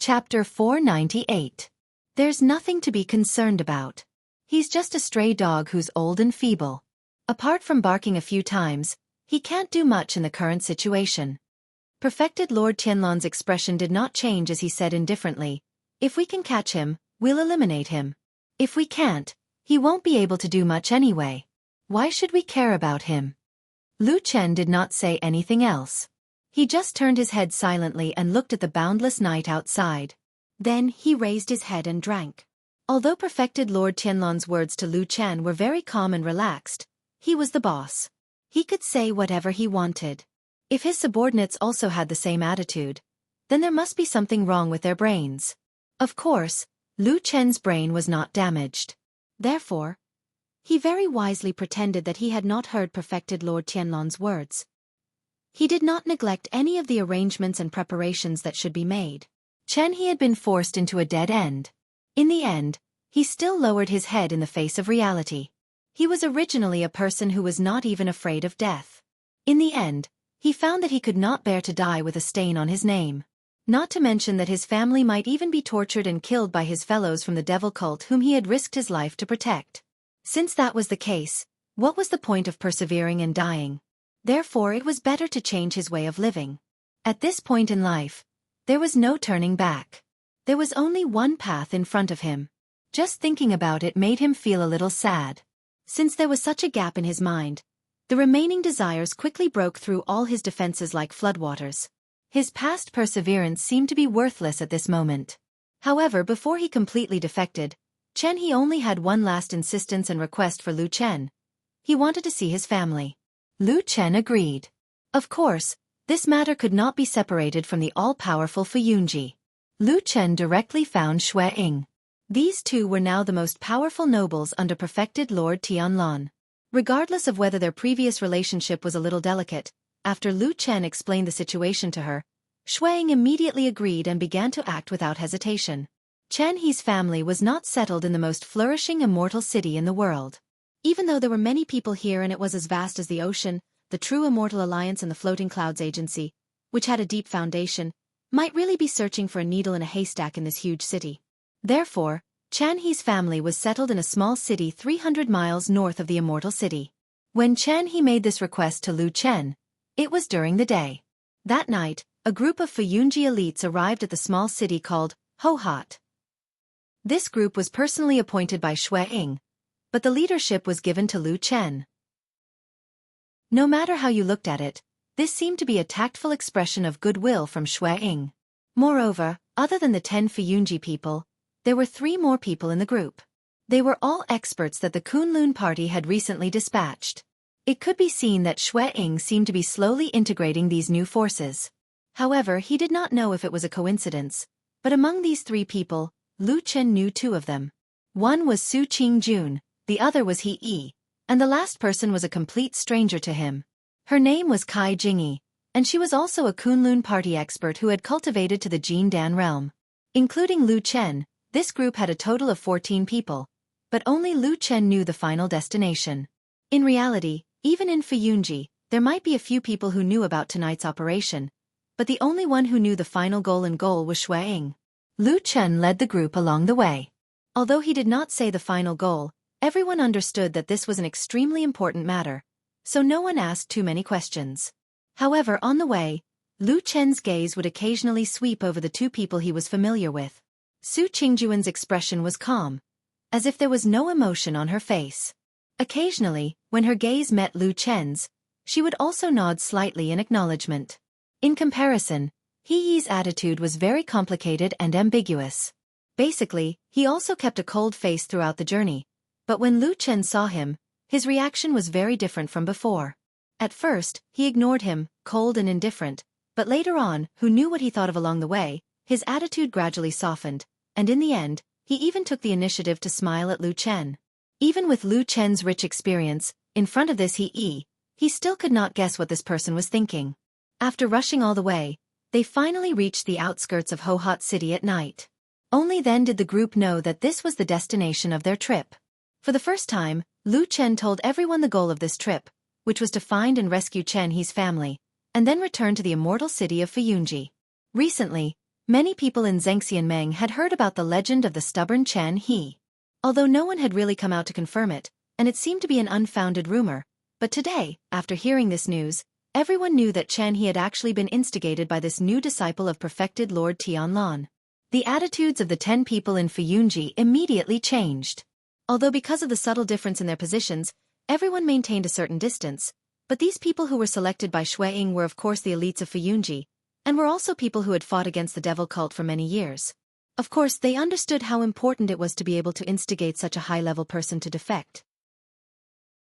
Chapter 498. There's nothing to be concerned about. He's just a stray dog who's old and feeble. Apart from barking a few times, he can't do much in the current situation. Perfected Lord Tianlan's expression did not change as he said indifferently, "If we can catch him, we'll eliminate him. If we can't, he won't be able to do much anyway. Why should we care about him?" Lu Chen did not say anything else. He just turned his head silently and looked at the boundless night outside. Then he raised his head and drank. Although Perfected Lord Tianlan's words to Lu Chen were very calm and relaxed, he was the boss. He could say whatever he wanted. If his subordinates also had the same attitude, then there must be something wrong with their brains. Of course, Lu Chen's brain was not damaged. Therefore, he very wisely pretended that he had not heard Perfected Lord Tianlan's words. He did not neglect any of the arrangements and preparations that should be made. He had been forced into a dead end. In the end, he still lowered his head in the face of reality. He was originally a person who was not even afraid of death. In the end, he found that he could not bear to die with a stain on his name. Not to mention that his family might even be tortured and killed by his fellows from the devil cult whom he had risked his life to protect. Since that was the case, what was the point of persevering and dying? Therefore it was better to change his way of living. At this point in life, there was no turning back. There was only one path in front of him. Just thinking about it made him feel a little sad. Since there was such a gap in his mind, the remaining desires quickly broke through all his defenses like floodwaters. His past perseverance seemed to be worthless at this moment. However, before he completely defected, he only had one last insistence and request for Lu Chen. He wanted to see his family. Lu Chen agreed. Of course, this matter could not be separated from the all-powerful Fuyunji. Lu Chen directly found Xue Ying. These two were now the most powerful nobles under Perfected Lord Tianlan. Regardless of whether their previous relationship was a little delicate, after Lu Chen explained the situation to her, Xue Ying immediately agreed and began to act without hesitation. He's family was not settled in the most flourishing immortal city in the world. Even though there were many people here and it was as vast as the ocean, the True Immortal Alliance and the Floating Clouds Agency, which had a deep foundation, might really be searching for a needle in a haystack in this huge city. Therefore, He's family was settled in a small city 300 miles north of the immortal city. When He made this request to Lu Chen, it was during the day. That night, a group of Fuyunji elites arrived at the small city called Hohat. This group was personally appointed by Xue Ying, but the leadership was given to Lu Chen. No matter how you looked at it, this seemed to be a tactful expression of goodwill from Xue Ying. Moreover, other than the 10 Fuyunji people, there were 3 more people in the group. They were all experts that the Kunlun party had recently dispatched. It could be seen that Xue Ying seemed to be slowly integrating these new forces. However, he did not know if it was a coincidence, but among these 3 people, Lu Chen knew 2 of them. One was Su Qingjun, the other was He Yi, and the last person was a complete stranger to him. Her name was Kai Jingyi, and she was also a Kunlun party expert who had cultivated to the Jin Dan realm. Including Lu Chen, this group had a total of 14 people, but only Lu Chen knew the final destination. In reality, even in Fuyunji, there might be a few people who knew about tonight's operation, but the only one who knew the final goal was Xue Ying. Lu Chen led the group along the way. Although he did not say the final goal, everyone understood that this was an extremely important matter, so no one asked too many questions. However, on the way, Lu Chen's gaze would occasionally sweep over the 2 people he was familiar with. Su Qingjuan's expression was calm, as if there was no emotion on her face. Occasionally, when her gaze met Lu Chen's, she would also nod slightly in acknowledgement. In comparison, He Yi's attitude was very complicated and ambiguous. Basically, he also kept a cold face throughout the journey, but when Lu Chen saw him, his reaction was very different from before. At first, he ignored him, cold and indifferent, but later on, who knew what he thought of along the way, his attitude gradually softened, and in the end, he even took the initiative to smile at Lu Chen. Even with Lu Chen's rich experience, in front of this He Yi, he still could not guess what this person was thinking. After rushing all the way, they finally reached the outskirts of Hohat City at night. Only then did the group know that this was the destination of their trip. For the first time, Lu Chen told everyone the goal of this trip, which was to find and rescue He's family, and then return to the immortal city of Fuyunji. Recently, Many people in Zhengxianmeng had heard about the legend of the stubborn Chen He. Although no one had really come out to confirm it, and it seemed to be an unfounded rumor, but today, after hearing this news, everyone knew that Chen He had actually been instigated by this new disciple of perfected Lord Tianlan. The attitudes of the 10 people in Fuyunji immediately changed. Although because of the subtle difference in their positions, everyone maintained a certain distance, but these people who were selected by Shui Ying were of course the elites of Fuyunji, and were also people who had fought against the devil cult for many years. Of course, they understood how important it was to be able to instigate such a high-level person to defect.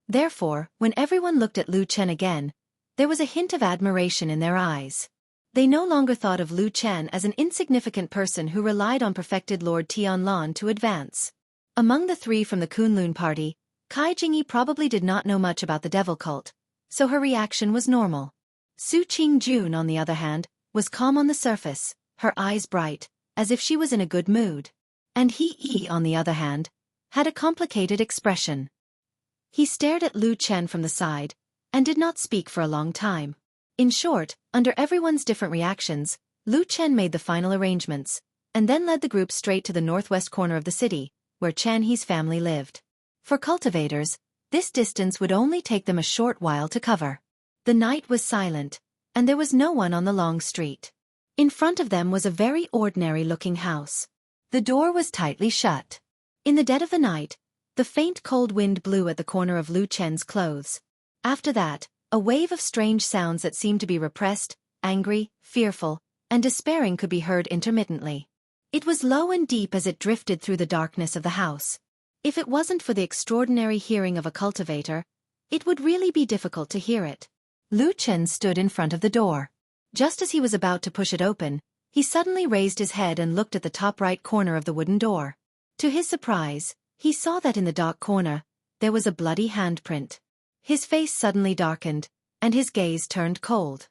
Therefore, when everyone looked at Lu Chen again, there was a hint of admiration in their eyes. They no longer thought of Lu Chen as an insignificant person who relied on perfected Lord Tianlan to advance. Among the 3 from the Kunlun party, Kai Jingyi probably did not know much about the devil cult, so her reaction was normal. Su Qingjun, on the other hand, was calm on the surface, her eyes bright, as if she was in a good mood. And He Yi, on the other hand, had a complicated expression. He stared at Lu Chen from the side, and did not speak for a long time. In short, under everyone's different reactions, Lu Chen made the final arrangements, and then led the group straight to the northwest corner of the city, where Chen He's family lived. For cultivators, this distance would only take them a short while to cover. The night was silent, and there was no one on the long street. In front of them was a very ordinary-looking house. The door was tightly shut. In the dead of the night, the faint cold wind blew at the corner of Lu Chen's clothes. After that, a wave of strange sounds that seemed to be repressed, angry, fearful, and despairing could be heard intermittently. It was low and deep as it drifted through the darkness of the house. If it wasn't for the extraordinary hearing of a cultivator, it would really be difficult to hear it. Lu Chen stood in front of the door. Just as he was about to push it open, he suddenly raised his head and looked at the top right corner of the wooden door. To his surprise, he saw that in the dark corner, there was a bloody handprint. His face suddenly darkened, and his gaze turned cold.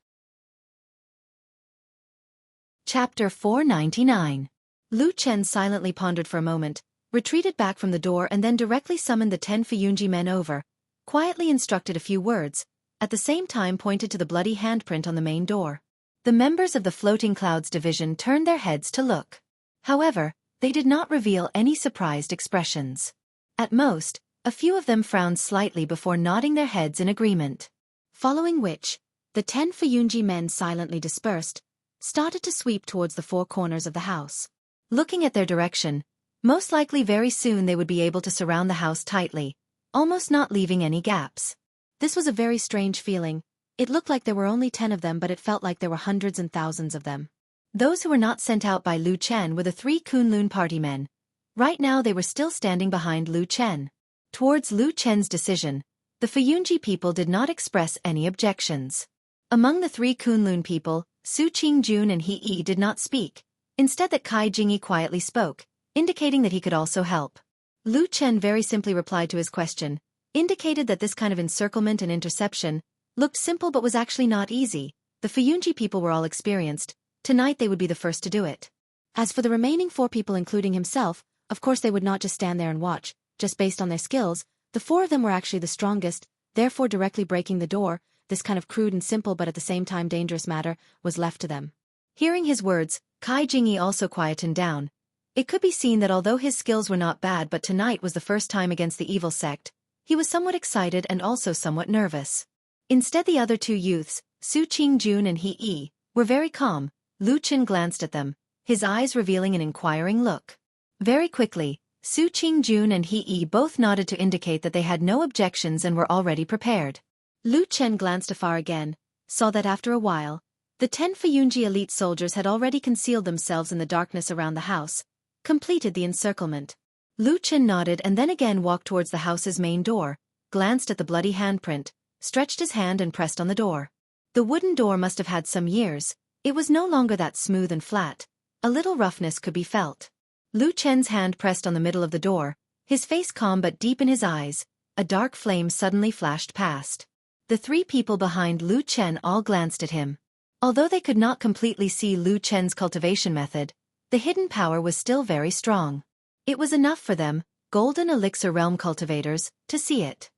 Chapter 499. Lu Chen silently pondered for a moment, retreated back from the door and then directly summoned the 10 Fuyunji men over, quietly instructed a few words, at the same time pointed to the bloody handprint on the main door. The members of the Floating Clouds division turned their heads to look. However, they did not reveal any surprised expressions. At most, a few of them frowned slightly before nodding their heads in agreement. Following which, the 10 Fuyunji men silently dispersed, started to sweep towards the 4 corners of the house. Looking at their direction, most likely very soon they would be able to surround the house tightly, almost not leaving any gaps. This was a very strange feeling. It looked like there were only 10 of them, but it felt like there were hundreds and thousands of them. Those who were not sent out by Lu Chen were the 3 Kunlun party men. Right now they were still standing behind Lu Chen. Towards Lu Chen's decision, the Fuyunji people did not express any objections. Among the 3 Kunlun people, Su Qingjun and He Yi did not speak. Instead that Kai Jingyi quietly spoke, indicating that he could also help. Lu Chen very simply replied to his question, indicated that this kind of encirclement and interception looked simple but was actually not easy. The Fuyunji people were all experienced. Tonight they would be the first to do it. As for the remaining 4 people including himself, of course they would not just stand there and watch, just based on their skills. The 4 of them were actually the strongest, therefore directly breaking the door, this kind of crude and simple but at the same time dangerous matter, was left to them. Hearing his words, Kai Jingyi also quietened down. It could be seen that although his skills were not bad, but tonight was the first time against the evil sect, he was somewhat excited and also somewhat nervous. Instead the other 2 youths, Su Qingjun and He Yi, were very calm. Lu Chen glanced at them, his eyes revealing an inquiring look. Very quickly, Su Qingjun and He Yi both nodded to indicate that they had no objections and were already prepared. Lu Chen glanced afar again, saw that after a while, the 10 Fuyunji elite soldiers had already concealed themselves in the darkness around the house, completed the encirclement. Lu Chen nodded and then again walked towards the house's main door, glanced at the bloody handprint, stretched his hand and pressed on the door. The wooden door must have had some years. It was no longer that smooth and flat. A little roughness could be felt. Lu Chen's hand pressed on the middle of the door, his face calm but deep in his eyes. A dark flame suddenly flashed past. The 3 people behind Lu Chen all glanced at him. Although they could not completely see Lu Chen's cultivation method, the hidden power was still very strong. It was enough for them, Golden Elixir Realm cultivators, to see it.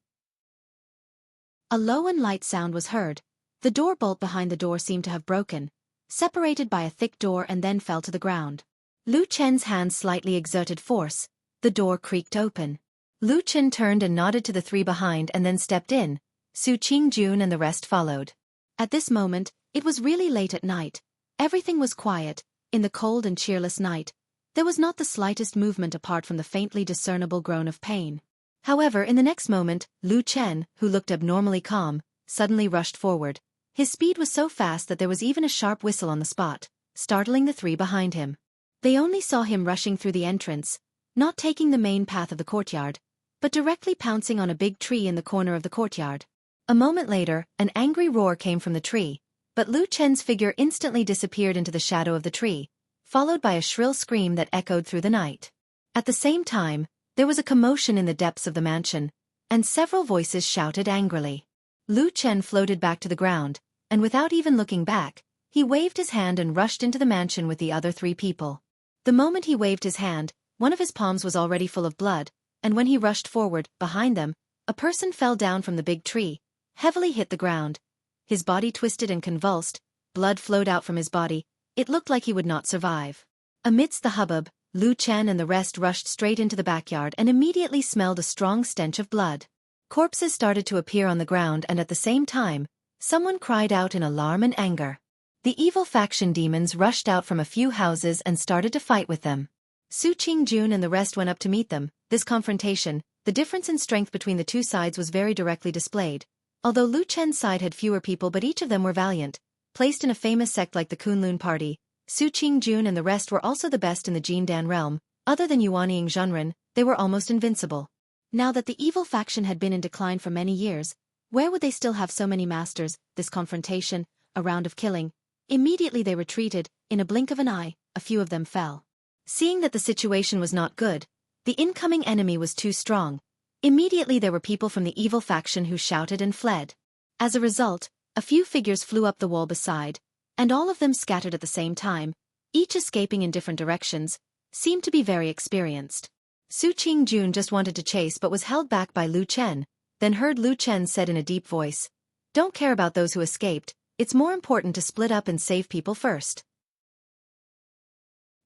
A low and light sound was heard. The door bolt behind the door seemed to have broken. separated by a thick door, and then fell to the ground. Lu Chen's hand slightly exerted force. The door creaked open. Lu Chen turned and nodded to the three behind and then stepped in. Su Qingjun and the rest followed. At this moment, it was really late at night. Everything was quiet. In the cold and cheerless night, there was not the slightest movement apart from the faintly discernible groan of pain. However, in the next moment, Lu Chen, who looked abnormally calm, suddenly rushed forward. His speed was so fast that there was even a sharp whistle on the spot, startling the three behind him. They only saw him rushing through the entrance, not taking the main path of the courtyard, but directly pouncing on a big tree in the corner of the courtyard. A moment later, an angry roar came from the tree, but Lu Chen's figure instantly disappeared into the shadow of the tree, followed by a shrill scream that echoed through the night. At the same time, there was a commotion in the depths of the mansion, and several voices shouted angrily. Lu Chen floated back to the ground, and without even looking back, he waved his hand and rushed into the mansion with the other three people. The moment he waved his hand, one of his palms was already full of blood, and when he rushed forward, behind them, a person fell down from the big tree, heavily hit the ground. His body twisted and convulsed, blood flowed out from his body. It looked like he would not survive. Amidst the hubbub, Lu Chen and the rest rushed straight into the backyard and immediately smelled a strong stench of blood. Corpses started to appear on the ground, and at the same time, someone cried out in alarm and anger. The evil faction demons rushed out from a few houses and started to fight with them. Su Qingjun and the rest went up to meet them. This confrontation, the difference in strength between the two sides was very directly displayed. Although Lu Chen's side had fewer people, but each of them were valiant, placed in a famous sect like the Kunlun Party, Su Qingjun and the rest were also the best in the Jindan realm. Other than Yuanying Zhenren, they were almost invincible. Now that the evil faction had been in decline for many years, where would they still have so many masters? This confrontation, a round of killing. Immediately they retreated. In a blink of an eye, a few of them fell. Seeing that the situation was not good, the incoming enemy was too strong. Immediately there were people from the evil faction who shouted and fled. As a result, a few figures flew up the wall beside, and all of them scattered at the same time, each escaping in different directions, seemed to be very experienced. Su Qingjun just wanted to chase but was held back by Lu Chen, then heard Lu Chen said in a deep voice, "Don't care about those who escaped, it's more important to split up and save people first."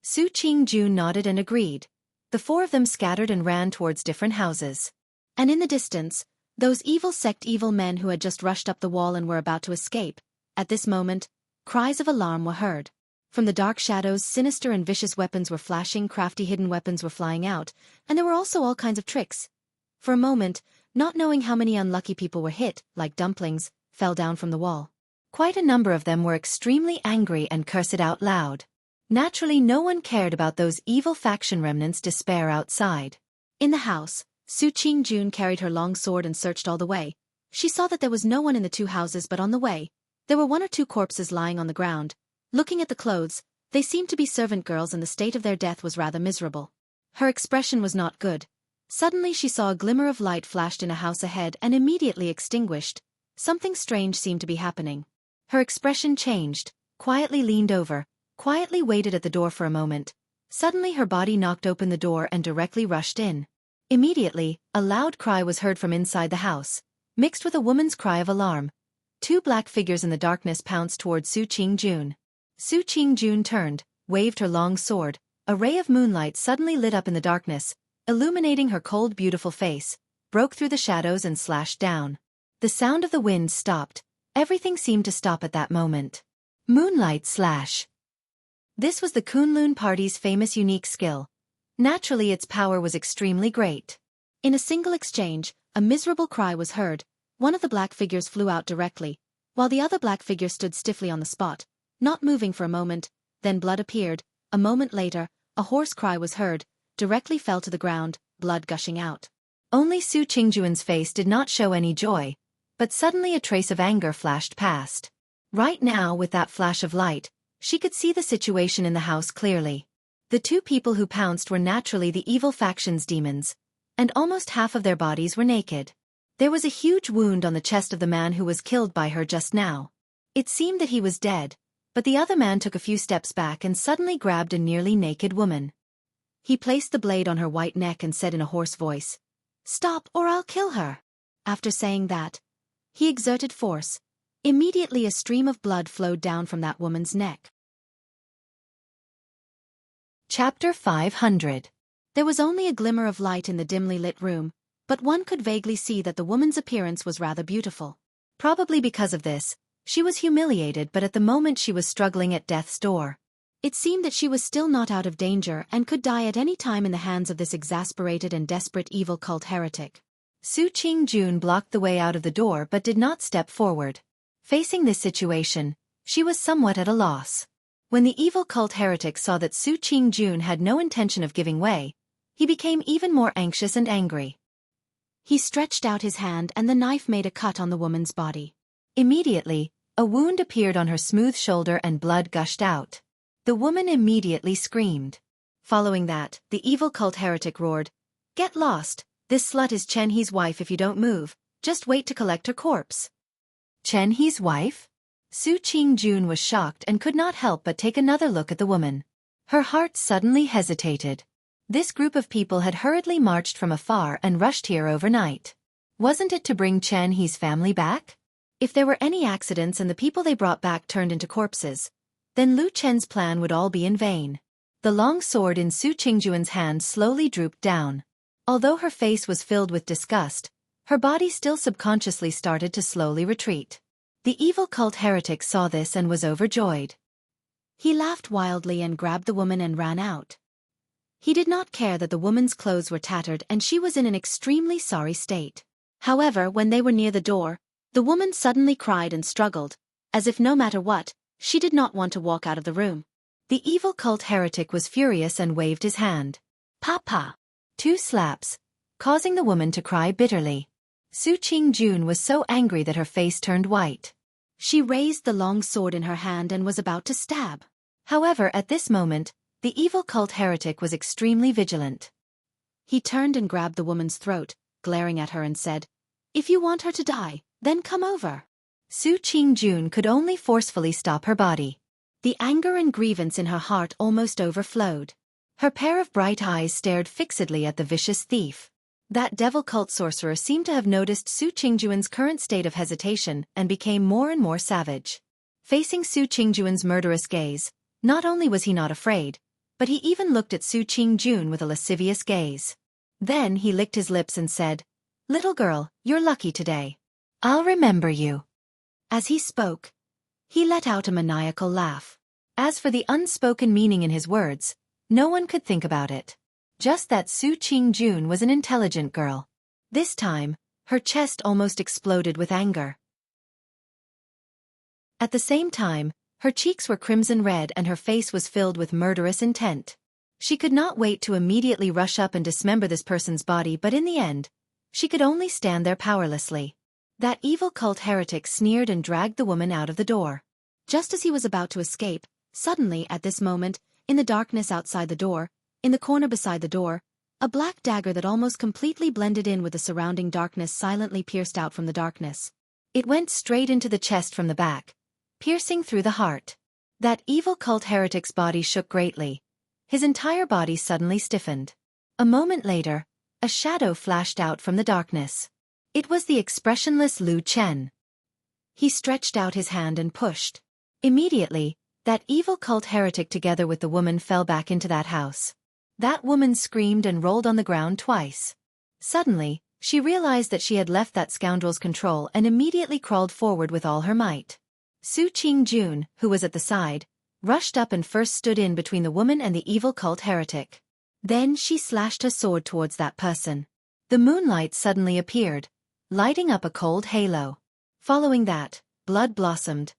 Su Qingjun nodded and agreed. The four of them scattered and ran towards different houses. And in the distance, those evil men who had just rushed up the wall and were about to escape. At this moment, cries of alarm were heard. From the dark shadows, sinister and vicious weapons were flashing, crafty hidden weapons were flying out, and there were also all kinds of tricks. For a moment, not knowing how many unlucky people were hit, like dumplings, fell down from the wall. Quite a number of them were extremely angry and cursed out loud. Naturally, no one cared about those evil faction remnants' despair outside. In the house, Su Qingjun carried her long sword and searched all the way. She saw that there was no one in the two houses, but on the way, there were one or two corpses lying on the ground. Looking at the clothes, they seemed to be servant girls, and the state of their death was rather miserable. Her expression was not good. Suddenly she saw a glimmer of light flashed in a house ahead and immediately extinguished. Something strange seemed to be happening. Her expression changed, quietly leaned over, quietly waited at the door for a moment. Suddenly her body knocked open the door and directly rushed in. Immediately, a loud cry was heard from inside the house, mixed with a woman's cry of alarm. Two black figures in the darkness pounced toward Su Qingjun. Su Qingjun turned, waved her long sword. A ray of moonlight suddenly lit up in the darkness, illuminating her cold, beautiful face, broke through the shadows and slashed down. The sound of the wind stopped. Everything seemed to stop at that moment. Moonlight slash. This was the Kunlun Party's famous unique skill. Naturally, its power was extremely great. In a single exchange, a miserable cry was heard. One of the black figures flew out directly, while the other black figure stood stiffly on the spot, not moving for a moment. Then blood appeared. A moment later, a hoarse cry was heard, directly fell to the ground, blood gushing out. Only Su Qingjun's face did not show any joy, but suddenly a trace of anger flashed past. Right now, with that flash of light, she could see the situation in the house clearly. The two people who pounced were naturally the evil faction's demons, and almost half of their bodies were naked. There was a huge wound on the chest of the man who was killed by her just now. It seemed that he was dead, but the other man took a few steps back and suddenly grabbed a nearly naked woman. He placed the blade on her white neck and said in a hoarse voice, "Stop or I'll kill her." After saying that, he exerted force. Immediately a stream of blood flowed down from that woman's neck. Chapter 500. There was only a glimmer of light in the dimly lit room, but one could vaguely see that the woman's appearance was rather beautiful. Probably because of this, she was humiliated, but at the moment she was struggling at death's door. It seemed that she was still not out of danger and could die at any time in the hands of this exasperated and desperate evil cult heretic. Su Qingjun blocked the way out of the door but did not step forward. Facing this situation, she was somewhat at a loss. When the evil cult heretic saw that Su Qingjun had no intention of giving way, he became even more anxious and angry. He stretched out his hand and the knife made a cut on the woman's body. Immediately, a wound appeared on her smooth shoulder and blood gushed out. The woman immediately screamed. Following that, the evil cult heretic roared, "Get lost! This slut is Chen He's wife. If you don't move, just wait to collect her corpse." Chen He's wife? Su Qingjun was shocked and could not help but take another look at the woman. Her heart suddenly hesitated. This group of people had hurriedly marched from afar and rushed here overnight. Wasn't it to bring Chen He's family back? If there were any accidents and the people they brought back turned into corpses, then Lu Chen's plan would all be in vain. The long sword in Su Qingjun's hand slowly drooped down. Although her face was filled with disgust, her body still subconsciously started to slowly retreat. The evil cult heretic saw this and was overjoyed. He laughed wildly and grabbed the woman and ran out. He did not care that the woman's clothes were tattered and she was in an extremely sorry state. However, when they were near the door, the woman suddenly cried and struggled, as if no matter what, she did not want to walk out of the room. The evil cult heretic was furious and waved his hand. "Papa!" 2 slaps, causing the woman to cry bitterly. Su Qingjun was so angry that her face turned white. She raised the long sword in her hand and was about to stab. However, at this moment, the evil cult heretic was extremely vigilant. He turned and grabbed the woman's throat, glaring at her and said, "If you want her to die, then come over." Su Qingjun could only forcefully stop her body. The anger and grievance in her heart almost overflowed. Her pair of bright eyes stared fixedly at the vicious thief. That devil cult sorcerer seemed to have noticed Su Qingjun's current state of hesitation and became more and more savage. Facing Su Qingjun's murderous gaze, not only was he not afraid, but he even looked at Su Qingjun with a lascivious gaze. Then he licked his lips and said, "Little girl, you're lucky today. I'll remember you." As he spoke, he let out a maniacal laugh. As for the unspoken meaning in his words, no one could think about it. Just that Su Qingjun was an intelligent girl. This time, her chest almost exploded with anger. At the same time, her cheeks were crimson red and her face was filled with murderous intent. She could not wait to immediately rush up and dismember this person's body, but in the end, she could only stand there powerlessly. That evil cult heretic sneered and dragged the woman out of the door. Just as he was about to escape, suddenly at this moment, in the darkness outside the door, in the corner beside the door, a black dagger that almost completely blended in with the surrounding darkness silently pierced out from the darkness. It went straight into the chest from the back, piercing through the heart. That evil cult heretic's body shook greatly. His entire body suddenly stiffened. A moment later, a shadow flashed out from the darkness. It was the expressionless Lu Chen. He stretched out his hand and pushed. Immediately, that evil cult heretic together with the woman fell back into that house. That woman screamed and rolled on the ground twice. Suddenly, she realized that she had left that scoundrel's control and immediately crawled forward with all her might. Su Qingjun, who was at the side, rushed up and first stood in between the woman and the evil cult heretic. Then she slashed her sword towards that person. The moonlight suddenly appeared, lighting up a cold halo. Following that, blood blossomed.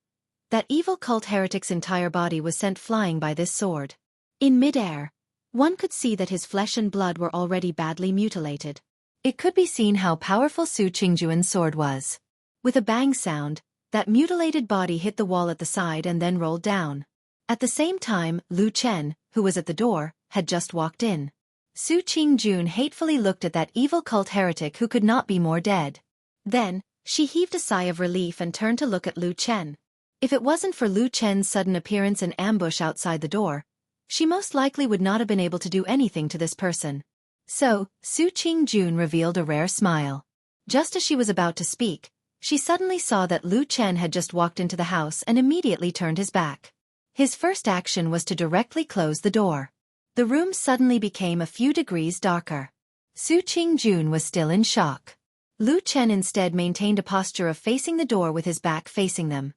That evil cult heretic's entire body was sent flying by this sword. In midair, one could see that his flesh and blood were already badly mutilated. It could be seen how powerful Su Qingjun's sword was. With a bang sound, that mutilated body hit the wall at the side and then rolled down. At the same time, Lu Chen, who was at the door, had just walked in. Su Qingjun hatefully looked at that evil cult heretic who could not be more dead. Then, she heaved a sigh of relief and turned to look at Lu Chen. If it wasn't for Lu Chen's sudden appearance and ambush outside the door, she most likely would not have been able to do anything to this person. So, Su Qingjun revealed a rare smile. Just as she was about to speak, she suddenly saw that Lu Chen had just walked into the house and immediately turned his back. His first action was to directly close the door. The room suddenly became a few degrees darker. Su Qingjun was still in shock. Lu Chen instead maintained a posture of facing the door with his back facing them.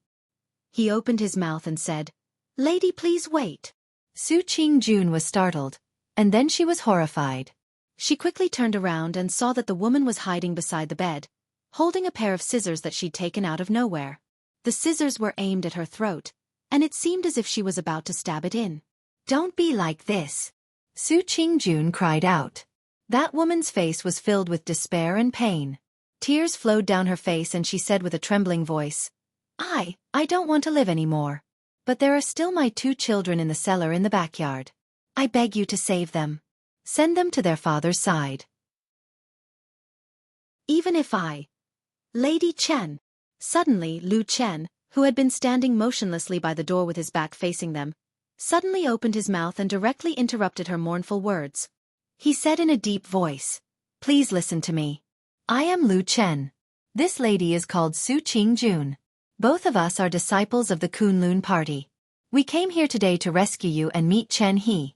He opened his mouth and said, "Lady, please wait." Su Qingjun was startled, and then she was horrified. She quickly turned around and saw that the woman was hiding beside the bed, holding a pair of scissors that she'd taken out of nowhere. The scissors were aimed at her throat, and it seemed as if she was about to stab it in. "Don't be like this," Su Qingjun cried out. That woman's face was filled with despair and pain. Tears flowed down her face and she said with a trembling voice, I don't want to live anymore. But there are still my 2 children in the cellar in the backyard. I beg you to save them. Send them to their father's side. Even if Lady Chen. Suddenly Lu Chen, who had been standing motionlessly by the door with his back facing them, suddenly opened his mouth and directly interrupted her mournful words. He said in a deep voice, "Please listen to me. I am Lu Chen. This lady is called Su Qingjun. Both of us are disciples of the Kunlun party. We came here today to rescue you and meet Chen He."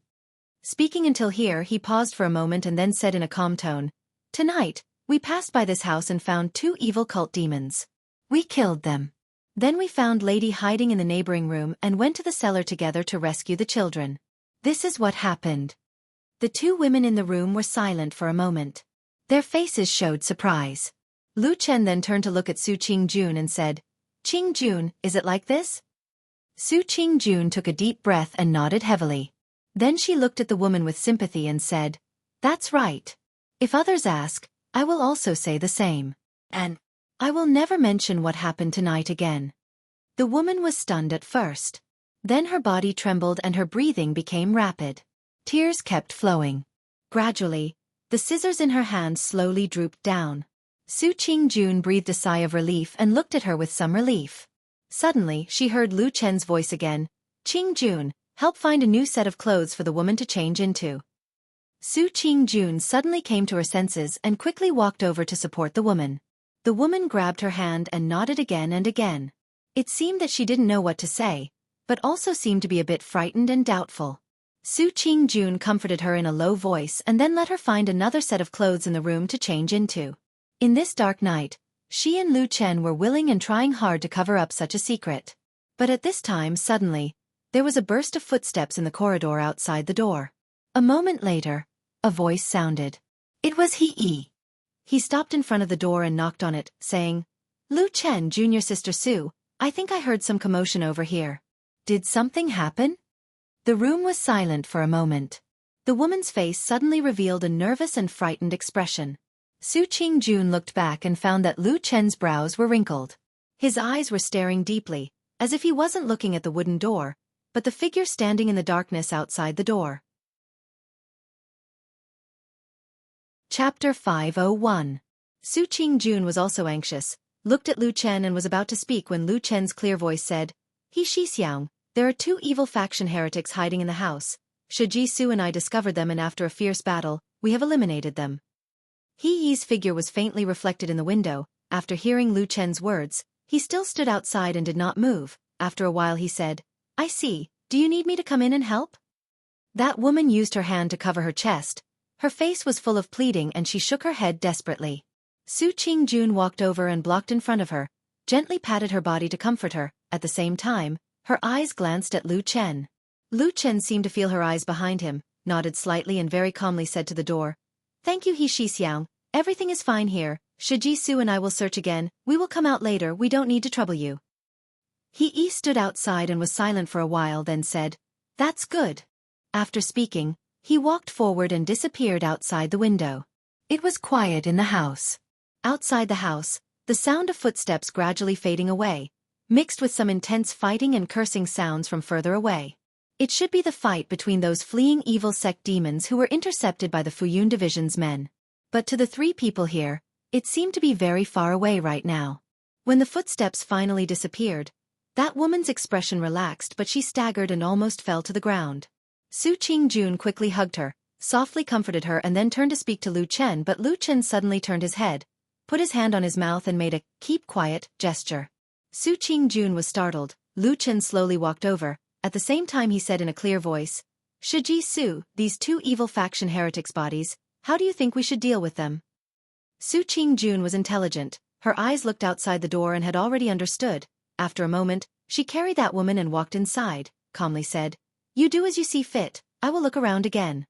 Speaking until here, he paused for a moment and then said in a calm tone, "Tonight, we passed by this house and found 2 evil cult demons. We killed them. Then we found Lady hiding in the neighboring room and went to the cellar together to rescue the children. This is what happened." The 2 women in the room were silent for a moment. Their faces showed surprise. Lu Chen then turned to look at Su Qingjun and said, "Qingjun, is it like this?" Su Qingjun took a deep breath and nodded heavily. Then she looked at the woman with sympathy and said, "That's right. If others ask, I will also say the same. And I will never mention what happened tonight again." The woman was stunned at first. Then her body trembled and her breathing became rapid. Tears kept flowing. Gradually, the scissors in her hand slowly drooped down. Su Qingjun breathed a sigh of relief and looked at her with some relief. Suddenly, she heard Lu Chen's voice again, "Qingjun, help find a new set of clothes for the woman to change into." Su Qingjun suddenly came to her senses and quickly walked over to support the woman. The woman grabbed her hand and nodded again and again. It seemed that she didn't know what to say, but also seemed to be a bit frightened and doubtful. Su Qingjun comforted her in a low voice and then let her find another set of clothes in the room to change into. In this dark night, she and Lu Chen were willing and trying hard to cover up such a secret. But at this time, suddenly, there was a burst of footsteps in the corridor outside the door. A moment later, a voice sounded. It was He. He stopped in front of the door and knocked on it, saying, "Lu Chen, junior sister Su, I think I heard some commotion over here. Did something happen?" The room was silent for a moment. The woman's face suddenly revealed a nervous and frightened expression. Su Qingjun looked back and found that Lu Chen's brows were wrinkled. His eyes were staring deeply, as if he wasn't looking at the wooden door, but the figure standing in the darkness outside the door. Chapter 501. Su Qingjun was also anxious, looked at Lu Chen and was about to speak when Lu Chen's clear voice said, "He Xiaofan, there are 2 evil faction heretics hiding in the house. Shi Su and I discovered them and after a fierce battle, we have eliminated them." He Yi's figure was faintly reflected in the window. After hearing Lu Chen's words, he still stood outside and did not move. After a while he said, "I see, do you need me to come in and help?" That woman used her hand to cover her chest. Her face was full of pleading and she shook her head desperately. Su Qingjun walked over and blocked in front of her, gently patted her body to comfort her. At the same time, her eyes glanced at Lu Chen. Lu Chen seemed to feel her eyes behind him, nodded slightly and very calmly said to the door, "Thank you He Xiaofan, everything is fine here. Shi Su and I will search again, we will come out later, we don't need to trouble you." He Yi stood outside and was silent for a while then said, "That's good." After speaking, he walked forward and disappeared outside the window. It was quiet in the house. Outside the house, the sound of footsteps gradually fading away, mixed with some intense fighting and cursing sounds from further away. It should be the fight between those fleeing evil sect demons who were intercepted by the Fuyun Division's men. But to the 3 people here, it seemed to be very far away right now. When the footsteps finally disappeared, that woman's expression relaxed but she staggered and almost fell to the ground. Su Qingjun quickly hugged her, softly comforted her and then turned to speak to Lu Chen, but Lu Chen suddenly turned his head, put his hand on his mouth and made a "keep quiet" gesture. Su Qingjun was startled. Lu Chen slowly walked over. At the same time he said in a clear voice, Shiji Su, these two evil faction heretics' bodies, how do you think we should deal with them? Su Qingjun was intelligent, her eyes looked outside the door and had already understood. After a moment, she carried that woman and walked inside, calmly said, "You do as you see fit, I will look around again."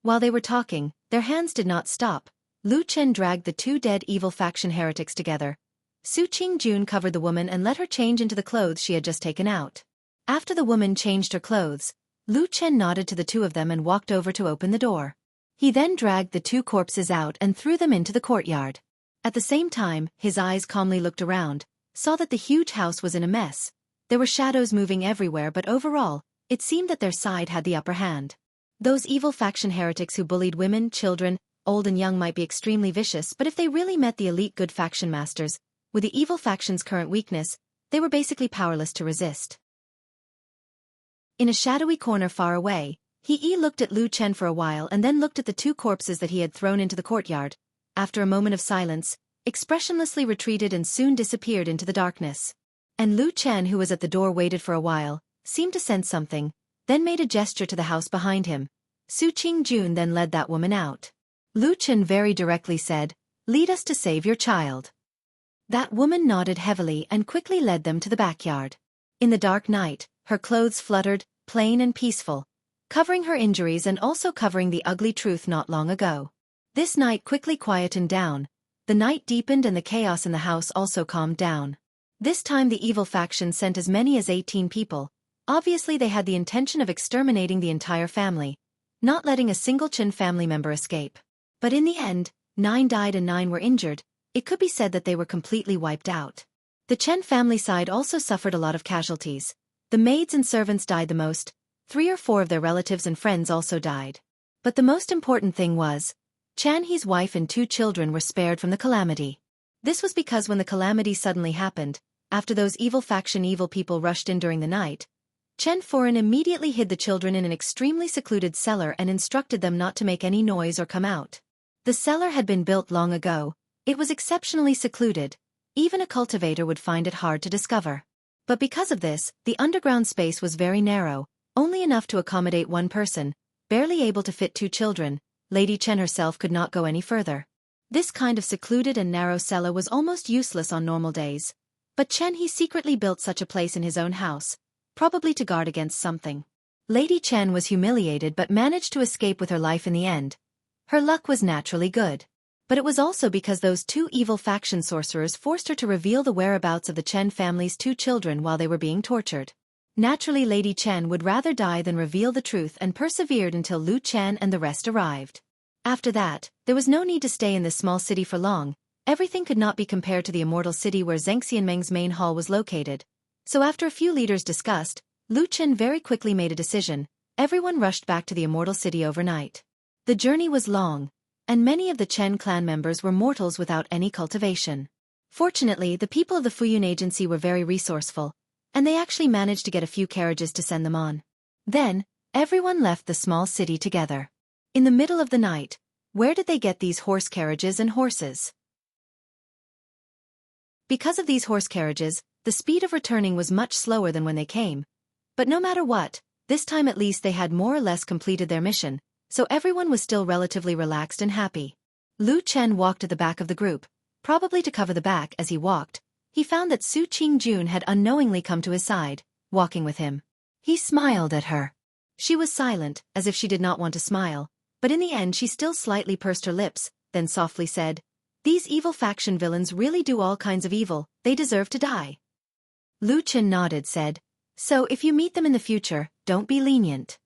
While they were talking, their hands did not stop. Lu Chen dragged the two dead evil faction heretics together. Su Qingjun covered the woman and let her change into the clothes she had just taken out. After the woman changed her clothes, Lu Chen nodded to the two of them and walked over to open the door. He then dragged the two corpses out and threw them into the courtyard. At the same time, his eyes calmly looked around, saw that the huge house was in a mess. There were shadows moving everywhere, but overall, it seemed that their side had the upper hand. Those evil faction heretics who bullied women, children, old and young might be extremely vicious, but if they really met the elite good faction masters, with the evil faction's current weakness, they were basically powerless to resist. In a shadowy corner far away, He looked at Lu Chen for a while and then looked at the two corpses that he had thrown into the courtyard. After a moment of silence, expressionlessly retreated and soon disappeared into the darkness. And Lu Chen, who was at the door, waited for a while, seemed to sense something, then made a gesture to the house behind him. Su Qingjun then led that woman out. Lu Chen very directly said, "Lead us to save your child." That woman nodded heavily and quickly led them to the backyard. In the dark night, her clothes fluttered, plain and peaceful, covering her injuries and also covering the ugly truth not long ago. This night quickly quietened down. The night deepened and the chaos in the house also calmed down. This time the evil faction sent as many as 18 people. Obviously they had the intention of exterminating the entire family, not letting a single Chen family member escape. But in the end, 9 died and 9 were injured. It could be said that they were completely wiped out. The Chen family side also suffered a lot of casualties. The maids and servants died the most. 3 or 4 of their relatives and friends also died. But the most important thing was, Chan He's wife and 2 children were spared from the calamity. This was because when the calamity suddenly happened, after those evil faction evil people rushed in during the night, Chen Foran immediately hid the children in an extremely secluded cellar and instructed them not to make any noise or come out. The cellar had been built long ago. It was exceptionally secluded. Even a cultivator would find it hard to discover. But because of this, the underground space was very narrow, only enough to accommodate 1 person, barely able to fit 2 children. Lady Chen herself could not go any further. This kind of secluded and narrow cellar was almost useless on normal days. But Chen He secretly built such a place in his own house, probably to guard against something. Lady Chen was humiliated but managed to escape with her life in the end. Her luck was naturally good. But it was also because those 2 evil faction sorcerers forced her to reveal the whereabouts of the Chen family's 2 children while they were being tortured. Naturally Lady Chen would rather die than reveal the truth and persevered until Lu Chen and the rest arrived. After that, there was no need to stay in this small city for long. Everything could not be compared to the immortal city where Zheng Xianmeng's main hall was located. So after a few leaders discussed, Lu Chen very quickly made a decision. Everyone rushed back to the immortal city overnight. The journey was long, and many of the Chen clan members were mortals without any cultivation. Fortunately, the people of the Fuyun agency were very resourceful, and they actually managed to get a few carriages to send them on. Then, everyone left the small city together. In the middle of the night, where did they get these horse carriages and horses? Because of these horse carriages, the speed of returning was much slower than when they came. But no matter what, this time at least they had more or less completed their mission, so everyone was still relatively relaxed and happy. Lu Chen walked at the back of the group, probably to cover the back. As he walked, he found that Su Qingjun had unknowingly come to his side, walking with him. He smiled at her. She was silent, as if she did not want to smile, but in the end she still slightly pursed her lips, then softly said, "These evil faction villains really do all kinds of evil, they deserve to die." Lu Chen nodded, said, "So if you meet them in the future, don't be lenient."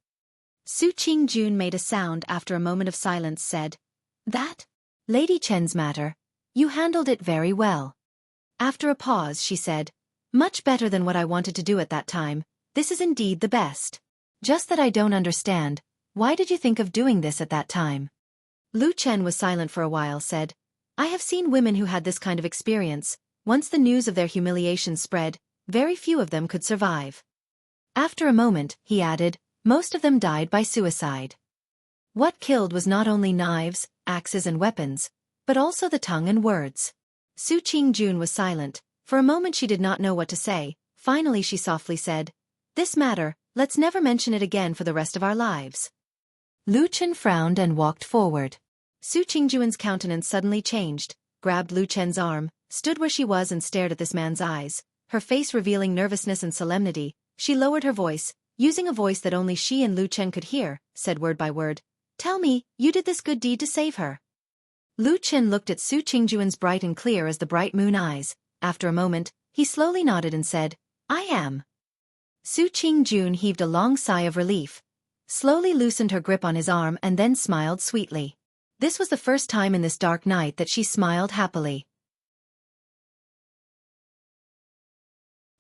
Su Qingjun made a sound after a moment of silence, said, "That? Lady Chen's matter. You handled it very well." After a pause she said, "Much better than what I wanted to do at that time. This is indeed the best. Just that I don't understand, why did you think of doing this at that time?" Lu Chen was silent for a while, said, "I have seen women who had this kind of experience. Once the news of their humiliation spread, very few of them could survive." After a moment, he added, "Most of them died by suicide. What killed was not only knives, axes and weapons, but also the tongue and words." Su Qingjun was silent. For a moment she did not know what to say. Finally she softly said, "This matter, Let's never mention it again for the rest of our lives. Lu Chen frowned and walked forward. Su Qingjuan's countenance suddenly changed, grabbed Lu Chen's arm, stood where she was and stared at this man's eyes, her face revealing nervousness and solemnity. She lowered her voice, using a voice that only she and Lu Chen could hear, said word by word, "Tell me, you did this good deed to save her." Lu Chen looked at Su Qingjuan's bright and clear as the bright moon eyes. After a moment, he slowly nodded and said, "I am." Su Qingjun heaved a long sigh of relief, slowly loosened her grip on his arm and then smiled sweetly. This was the first time in this dark night that she smiled happily.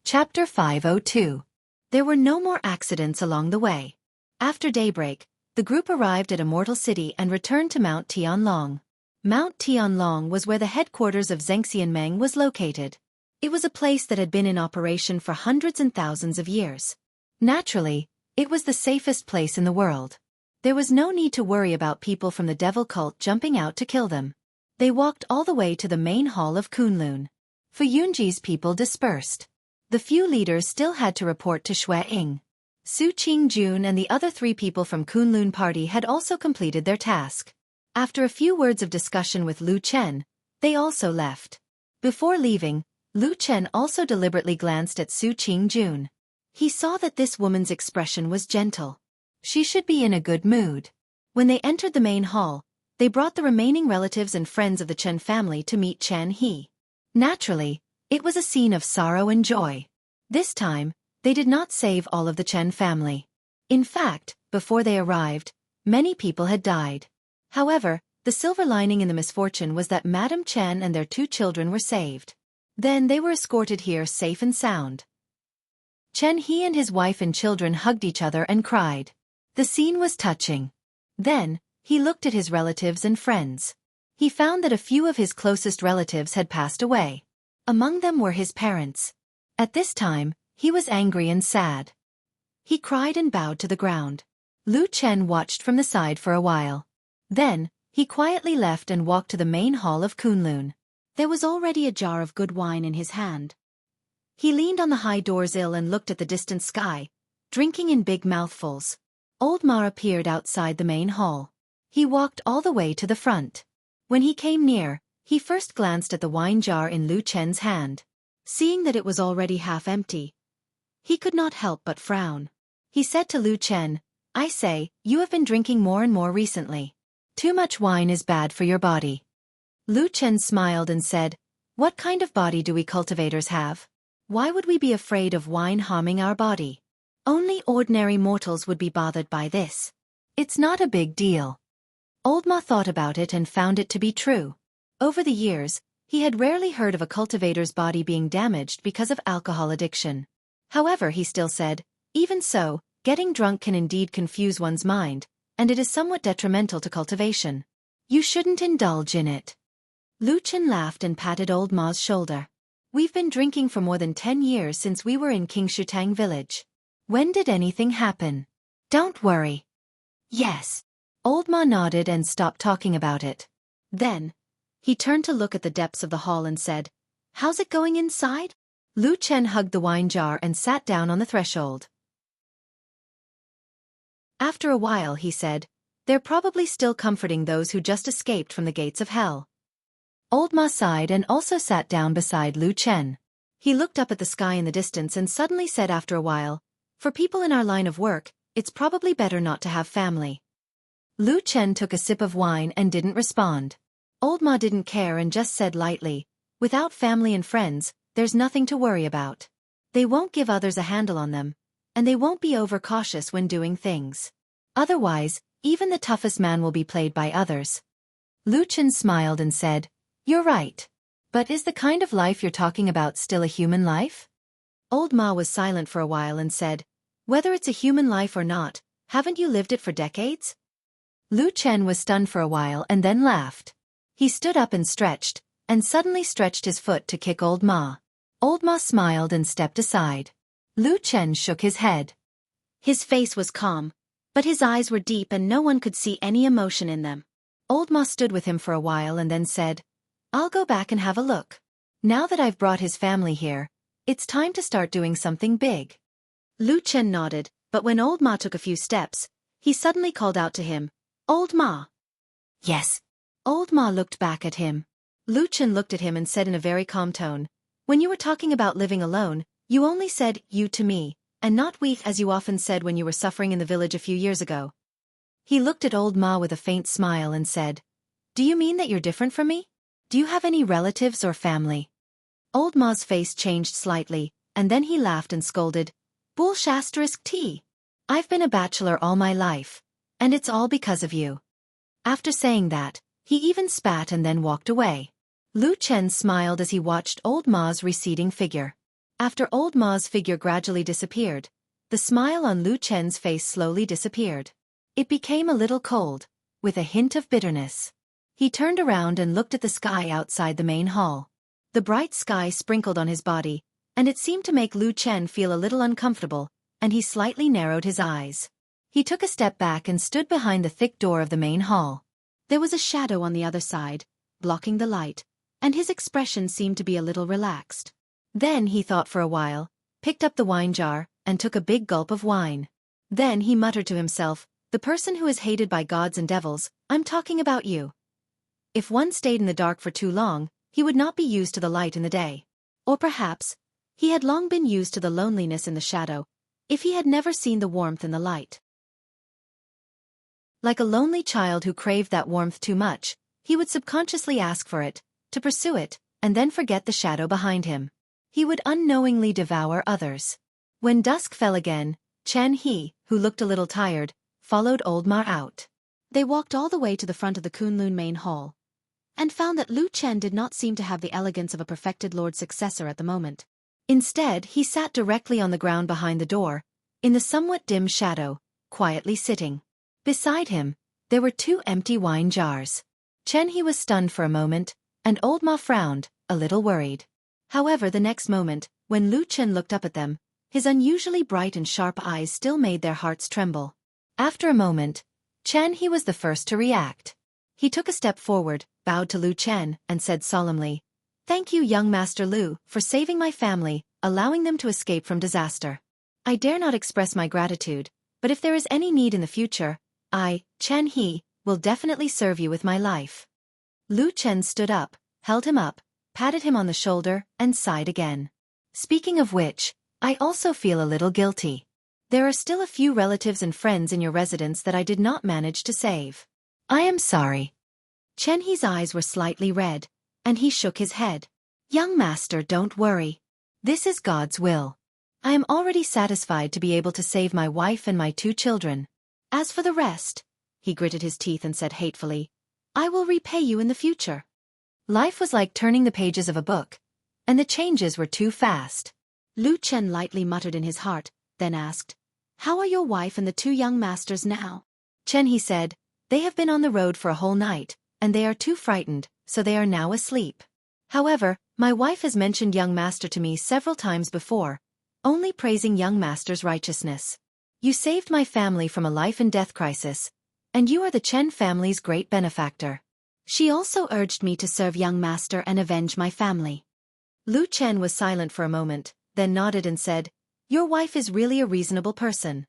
Chapter 502. There were no more accidents along the way. After daybreak, the group arrived at Immortal City and returned to Mount Tianlong. Mount Tianlong was where the headquarters of Zhengxianmeng was located. It was a place that had been in operation for hundreds and thousands of years. Naturally, it was the safest place in the world. There was no need to worry about people from the devil cult jumping out to kill them. They walked all the way to the main hall of Kunlun. Fu Yunji's people dispersed. The few leaders still had to report to Xue Ying. Su Qingjun and the other 3 people from Kunlun party had also completed their task. After a few words of discussion with Lu Chen, they also left. Before leaving, Lu Chen also deliberately glanced at Su Qingjun. He saw that this woman's expression was gentle. She should be in a good mood. When they entered the main hall, they brought the remaining relatives and friends of the Chen family to meet Chen He. Naturally, it was a scene of sorrow and joy. This time, they did not save all of the Chen family. In fact, before they arrived, many people had died. However, the silver lining in the misfortune was that Madame Chen and their 2 children were saved. Then they were escorted here safe and sound. Chen He and his wife and children hugged each other and cried. The scene was touching. Then, he looked at his relatives and friends. He found that a few of his closest relatives had passed away. Among them were his parents. At this time, he was angry and sad. He cried and bowed to the ground. Lu Chen watched from the side for a while. Then, he quietly left and walked to the main hall of Kunlun. There was already a jar of good wine in his hand. He leaned on the high doorsill and looked at the distant sky, drinking in big mouthfuls. Old Ma appeared outside the main hall. He walked all the way to the front. When he came near, he first glanced at the wine jar in Lu Chen's hand. Seeing that it was already half empty, he could not help but frown. He said to Lu Chen, "I say, you have been drinking more and more recently. Too much wine is bad for your body." Lu Chen smiled and said, "What kind of body do we cultivators have? Why would we be afraid of wine harming our body? Only ordinary mortals would be bothered by this. It's not a big deal." Old Ma thought about it and found it to be true. Over the years, he had rarely heard of a cultivator's body being damaged because of alcohol addiction. However, he still said, even so, getting drunk can indeed confuse one's mind, and it is somewhat detrimental to cultivation. You shouldn't indulge in it. Lu Chen laughed and patted Old Ma's shoulder. We've been drinking for more than 10 years since we were in Qingshutang village. When did anything happen? Don't worry. Yes. Old Ma nodded and stopped talking about it. Then, he turned to look at the depths of the hall and said, "How's it going inside?" Lu Chen hugged the wine jar and sat down on the threshold. After a while he said, "They're probably still comforting those who just escaped from the gates of hell." Old Ma sighed and also sat down beside Lu Chen. He looked up at the sky in the distance and suddenly said after a while, "For people in our line of work, it's probably better not to have family." Lu Chen took a sip of wine and didn't respond. Old Ma didn't care and just said lightly, "Without family and friends, there's nothing to worry about. They won't give others a handle on them, and they won't be overcautious when doing things. Otherwise, even the toughest man will be played by others." Lu Chen smiled and said, "You're right. But is the kind of life you're talking about still a human life?" Old Ma was silent for a while and said, "Whether it's a human life or not, haven't you lived it for decades?" Lu Chen was stunned for a while and then laughed. He stood up and stretched, and suddenly stretched his foot to kick Old Ma. Old Ma smiled and stepped aside. Lu Chen shook his head. His face was calm, but his eyes were deep and no one could see any emotion in them. Old Ma stood with him for a while and then said, "I'll go back and have a look. Now that I've brought his family here, it's time to start doing something big." Lu Chen nodded, But when Old Ma took a few steps, he suddenly called out to him, "Old Ma." "Yes." Old Ma looked back at him. Lu Chen looked at him and said in a very calm tone, "When you were talking about living alone, you only said you to me, and not we as you often said when you were suffering in the village a few years ago." He looked at Old Ma with a faint smile and said, "Do you mean that you're different from me? Do you have any relatives or family?" Old Ma's face changed slightly, and then he laughed and scolded, "Bull*t. I've been a bachelor all my life, and it's all because of you." After saying that, he even spat and then walked away. Lu Chen smiled as he watched Old Ma's receding figure. After Old Ma's figure gradually disappeared, the smile on Lu Chen's face slowly disappeared. It became a little cold, with a hint of bitterness. He turned around and looked at the sky outside the main hall. The bright sky sprinkled on his body, and it seemed to make Lu Chen feel a little uncomfortable, and he slightly narrowed his eyes. He took a step back and stood behind the thick door of the main hall. There was a shadow on the other side, blocking the light, and his expression seemed to be a little relaxed. Then he thought for a while, picked up the wine jar, and took a big gulp of wine. Then he muttered to himself, "The person who is hated by gods and devils, I'm talking about you." If one stayed in the dark for too long, he would not be used to the light in the day. Or perhaps, he had long been used to the loneliness in the shadow, if he had never seen the warmth in the light. Like a lonely child who craved that warmth too much, he would subconsciously ask for it, to pursue it, and then forget the shadow behind him. He would unknowingly devour others. When dusk fell again, Chen He, who looked a little tired, followed Old Ma out. They walked all the way to the front of the Kunlun main hall, and found that Lu Chen did not seem to have the elegance of a perfected lord's successor at the moment. Instead, he sat directly on the ground behind the door, in the somewhat dim shadow, quietly sitting. Beside him, there were 2 empty wine jars. Chen He was stunned for a moment, and Old Ma frowned, a little worried. However, the next moment, when Lu Chen looked up at them, his unusually bright and sharp eyes still made their hearts tremble. After a moment, Chen He was the first to react. He took a step forward, bowed to Lu Chen, and said solemnly, "Thank you, young Master Lu, for saving my family, allowing them to escape from disaster. I dare not express my gratitude, but if there is any need in the future, I, Chen He, will definitely serve you with my life." Lu Chen stood up, held him up, patted him on the shoulder, and sighed again. "Speaking of which, I also feel a little guilty. There are still a few relatives and friends in your residence that I did not manage to save. I am sorry." Chen He's eyes were slightly red, and he shook his head. "Young master, don't worry. This is God's will. I am already satisfied to be able to save my wife and my 2 children. As for the rest," he gritted his teeth and said hatefully, "I will repay you in the future." Life was like turning the pages of a book, and the changes were too fast. Lu Chen lightly muttered in his heart, then asked, "How are your wife and the 2 young masters now?" Chen He said, "They have been on the road for a whole night, and they are too frightened, so they are now asleep. However, my wife has mentioned young master to me several times before, only praising young master's righteousness. You saved my family from a life-and-death crisis, and you are the Chen family's great benefactor. She also urged me to serve young master and avenge my family." Lu Chen was silent for a moment, then nodded and said, "Your wife is really a reasonable person."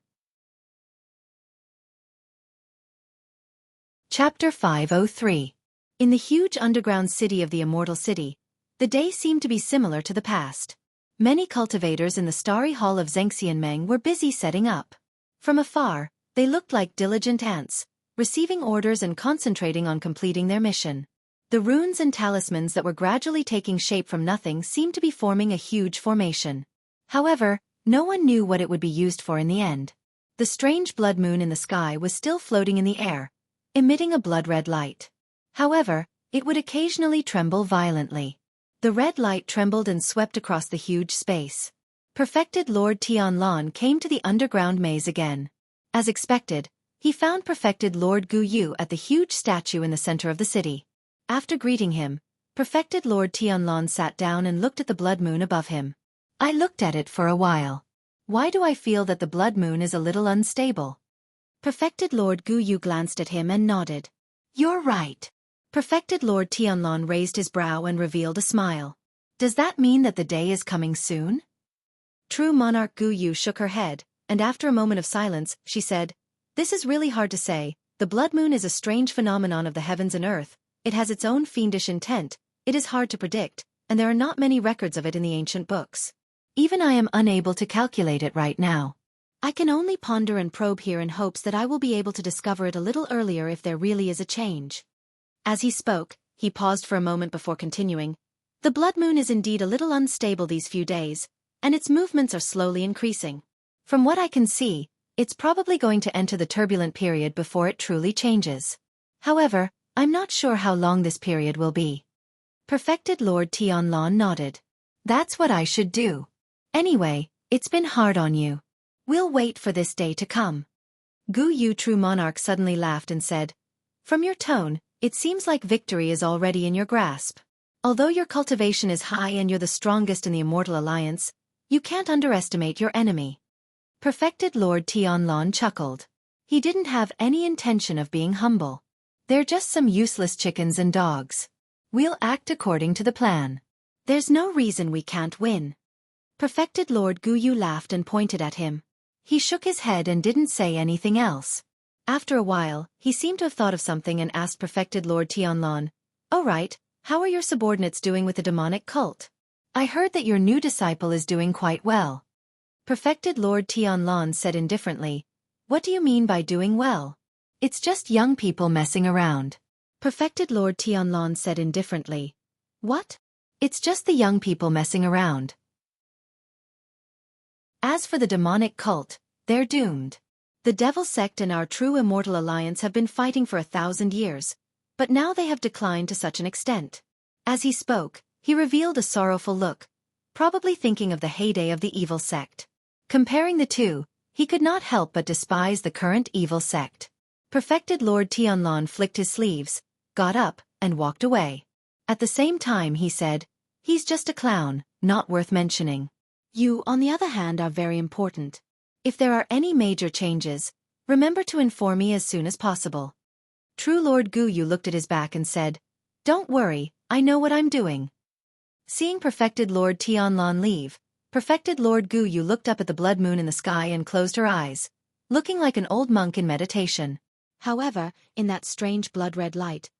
Chapter 503. In the huge underground city of the Immortal City, the day seemed to be similar to the past. Many cultivators in the starry hall of Zhengxianmeng were busy setting up. From afar, they looked like diligent ants, receiving orders and concentrating on completing their mission. The runes and talismans that were gradually taking shape from nothing seemed to be forming a huge formation. However, no one knew what it would be used for in the end. The strange blood moon in the sky was still floating in the air, emitting a blood-red light. However, it would occasionally tremble violently. The red light trembled and swept across the huge space. Perfected Lord Tianlan came to the underground maze again. As expected, he found Perfected Lord Gu Yu at the huge statue in the center of the city. After greeting him, Perfected Lord Tianlan sat down and looked at the blood moon above him. I looked at it for a while. Why do I feel that the blood moon is a little unstable? Perfected Lord Gu Yu glanced at him and nodded. You're right. Perfected Lord Tianlan raised his brow and revealed a smile. Does that mean that the day is coming soon? True Monarch Gu Yu shook her head, and after a moment of silence, she said, "This is really hard to say. The blood moon is a strange phenomenon of the heavens and earth. It has its own fiendish intent, it is hard to predict, and there are not many records of it in the ancient books. Even I am unable to calculate it right now. I can only ponder and probe here in hopes that I will be able to discover it a little earlier if there really is a change." As he spoke, he paused for a moment before continuing. "The blood moon is indeed a little unstable these few days, and its movements are slowly increasing. From what I can see, it's probably going to enter the turbulent period before it truly changes. However, I'm not sure how long this period will be." Perfected Lord Tianlong nodded. "That's what I should do. Anyway, it's been hard on you. We'll wait for this day to come." Gu Yu, true monarch, suddenly laughed and said, "From your tone, it seems like victory is already in your grasp. Although your cultivation is high and you're the strongest in the Immortal Alliance, you can't underestimate your enemy." Perfected Lord Tianlong chuckled. He didn't have any intention of being humble. "They're just some useless chickens and dogs. We'll act according to the plan. There's no reason we can't win." Perfected Lord Gu Yu laughed and pointed at him. He shook his head and didn't say anything else. After a while, he seemed to have thought of something and asked Perfected Lord Tianlong, "Oh right, how are your subordinates doing with the demonic cult? I heard that your new disciple is doing quite well." Perfected Lord Tianlong said indifferently, "What do you mean by doing well? It's just young people messing around." Perfected Lord Tianlong said indifferently, "What? It's just the young people messing around. As for the demonic cult, they're doomed. The Devil Sect and our true Immortal Alliance have been fighting for 1,000 years, but now they have declined to such an extent." As he spoke, he revealed a sorrowful look, probably thinking of the heyday of the evil sect. Comparing the two, he could not help but despise the current evil sect. Perfected Lord Tianlong flicked his sleeves, got up, and walked away. At the same time he said, "He's just a clown, not worth mentioning. You, on the other hand, are very important. If there are any major changes, remember to inform me as soon as possible." True Lord Gu Yu looked at his back and said, "Don't worry, I know what I'm doing." Seeing Perfected Lord Tianlong leave, Perfected Lord Gu Yu looked up at the blood moon in the sky and closed her eyes, looking like an old monk in meditation. However, in that strange blood-red light,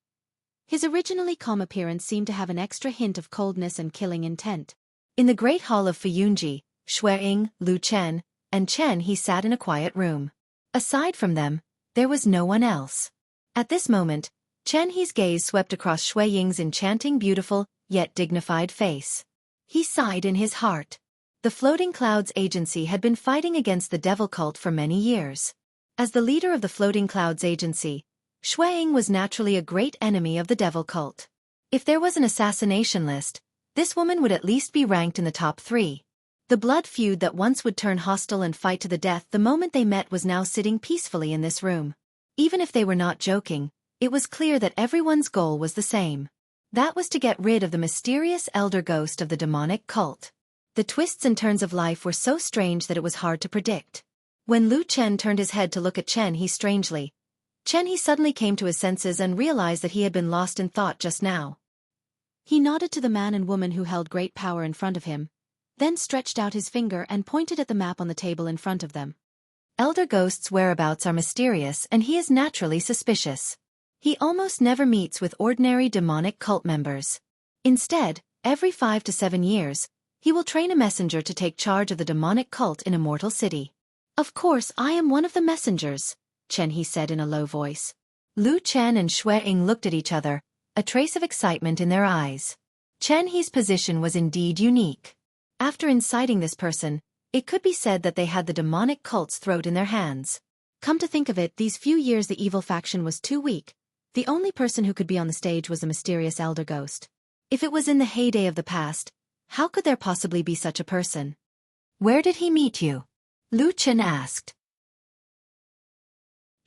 his originally calm appearance seemed to have an extra hint of coldness and killing intent. In the great hall of Fuyunji, Xueying, Lu Chen, and Chen He sat in a quiet room. Aside from them, there was no one else. At this moment, Chen He's gaze swept across Xueying's enchanting, beautiful, yet dignified face. He sighed in his heart. The Floating Clouds Agency had been fighting against the devil cult for many years. As the leader of the Floating Clouds Agency, Xueying was naturally a great enemy of the devil cult. If there was an assassination list, this woman would at least be ranked in the top 3. The blood feud that once would turn hostile and fight to the death the moment they met was now sitting peacefully in this room. Even if they were not joking, it was clear that everyone's goal was the same. That was to get rid of the mysterious elder ghost of the demonic cult. The twists and turns of life were so strange that it was hard to predict. When Lu Chen turned his head to look at Chen He strangely, Chen He suddenly came to his senses and realized that he had been lost in thought just now. He nodded to the man and woman who held great power in front of him, then stretched out his finger and pointed at the map on the table in front of them. Elder Ghost's whereabouts are mysterious and he is naturally suspicious. He almost never meets with ordinary demonic cult members. Instead, every 5 to 7 years, he will train a messenger to take charge of the demonic cult in Immortal City. "Of course I am one of the messengers," Chen He said in a low voice. Lu Chen and Xueying looked at each other, a trace of excitement in their eyes. Chen He's position was indeed unique. After inciting this person, it could be said that they had the demonic cult's throat in their hands. Come to think of it, these few years the evil faction was too weak. The only person who could be on the stage was the mysterious elder ghost. If it was in the heyday of the past, how could there possibly be such a person? "Where did he meet you?" Lu Chen asked.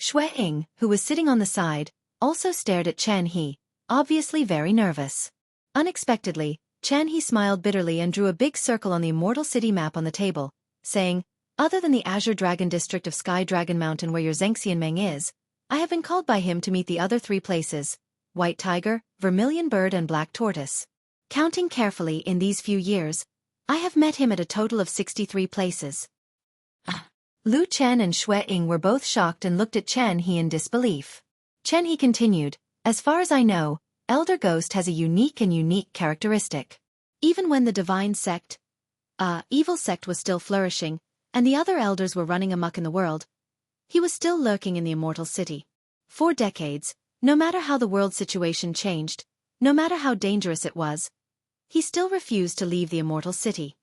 Xueying, who was sitting on the side, also stared at Chen He, obviously very nervous. Unexpectedly, Chen He smiled bitterly and drew a big circle on the Immortal City map on the table, saying, "Other than the Azure Dragon district of Sky Dragon Mountain where your Zengxian Meng is, I have been called by him to meet the other 3 places, White Tiger, Vermilion Bird and Black Tortoise. Counting carefully in these few years, I have met him at a total of 63 places." Lu Chen and Xue Ying were both shocked and looked at Chen He in disbelief. Chen He continued, as far as I know, Elder Ghost has a unique characteristic. Even when the divine sect, evil sect was still flourishing, and the other elders were running amok in the world, he was still lurking in the immortal city. For decades, no matter how the world situation changed, no matter how dangerous it was, he still refused to leave the immortal city.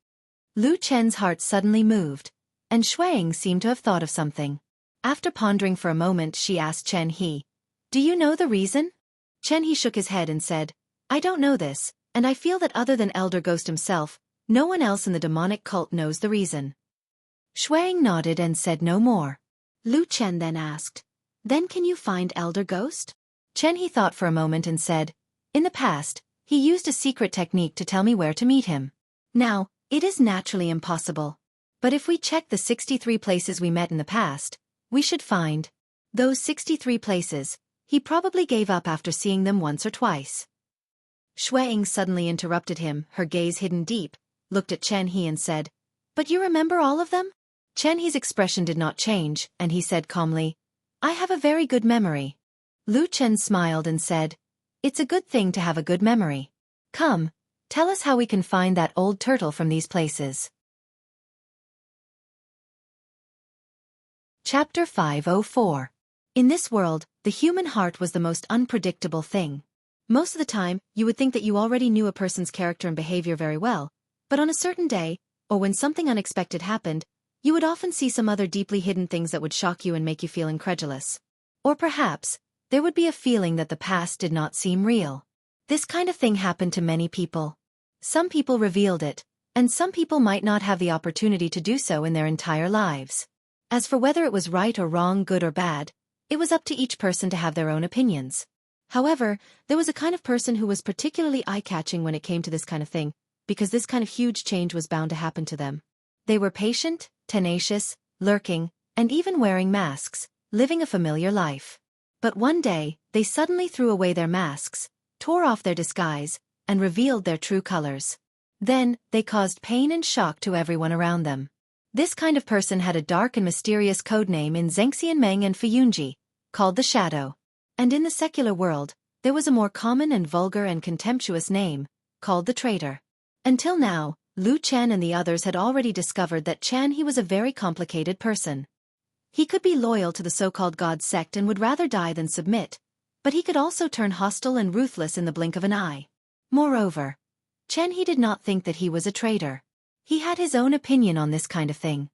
Lu Chen's heart suddenly moved, and Xue Ying seemed to have thought of something. After pondering for a moment, she asked Chen He, "Do you know the reason?" Chen He shook his head and said, "I don't know this, and I feel that other than Elder Ghost himself, no one else in the demonic cult knows the reason." Xue Ying nodded and said no more. Lu Chen then asked, "Then can you find Elder Ghost?" Chen He thought for a moment and said, "In the past, he used a secret technique to tell me where to meet him. Now, it is naturally impossible. But if we check the 63 places we met in the past, we should find those 63 places. He probably gave up after seeing them once or twice." Xue Ying suddenly interrupted him, her gaze hidden deep, looked at Chen He and said, "But you remember all of them?" Chen He's expression did not change, and he said calmly, "I have a very good memory." Lu Chen smiled and said, "It's a good thing to have a good memory. Come, tell us how we can find that old turtle from these places." Chapter 504. In this world, the human heart was the most unpredictable thing. Most of the time, you would think that you already knew a person's character and behavior very well, but on a certain day, or when something unexpected happened, you would often see some other deeply hidden things that would shock you and make you feel incredulous. Or perhaps, there would be a feeling that the past did not seem real. This kind of thing happened to many people. Some people revealed it, and some people might not have the opportunity to do so in their entire lives. As for whether it was right or wrong, good or bad, it was up to each person to have their own opinions. However, there was a kind of person who was particularly eye-catching when it came to this kind of thing, because this kind of huge change was bound to happen to them. They were patient, tenacious, lurking, and even wearing masks, living a familiar life. But one day, they suddenly threw away their masks, tore off their disguise, and revealed their true colors. Then, they caused pain and shock to everyone around them. This kind of person had a dark and mysterious codename in Zhengxianmeng and Fuyunji, called the Shadow. And in the secular world, there was a more common and vulgar and contemptuous name, called the Traitor. Until now, Lu Chen and the others had already discovered that Chen He was a very complicated person. He could be loyal to the so-called God sect and would rather die than submit, but he could also turn hostile and ruthless in the blink of an eye. Moreover, Chen He did not think that he was a traitor. He had his own opinion on this kind of thing.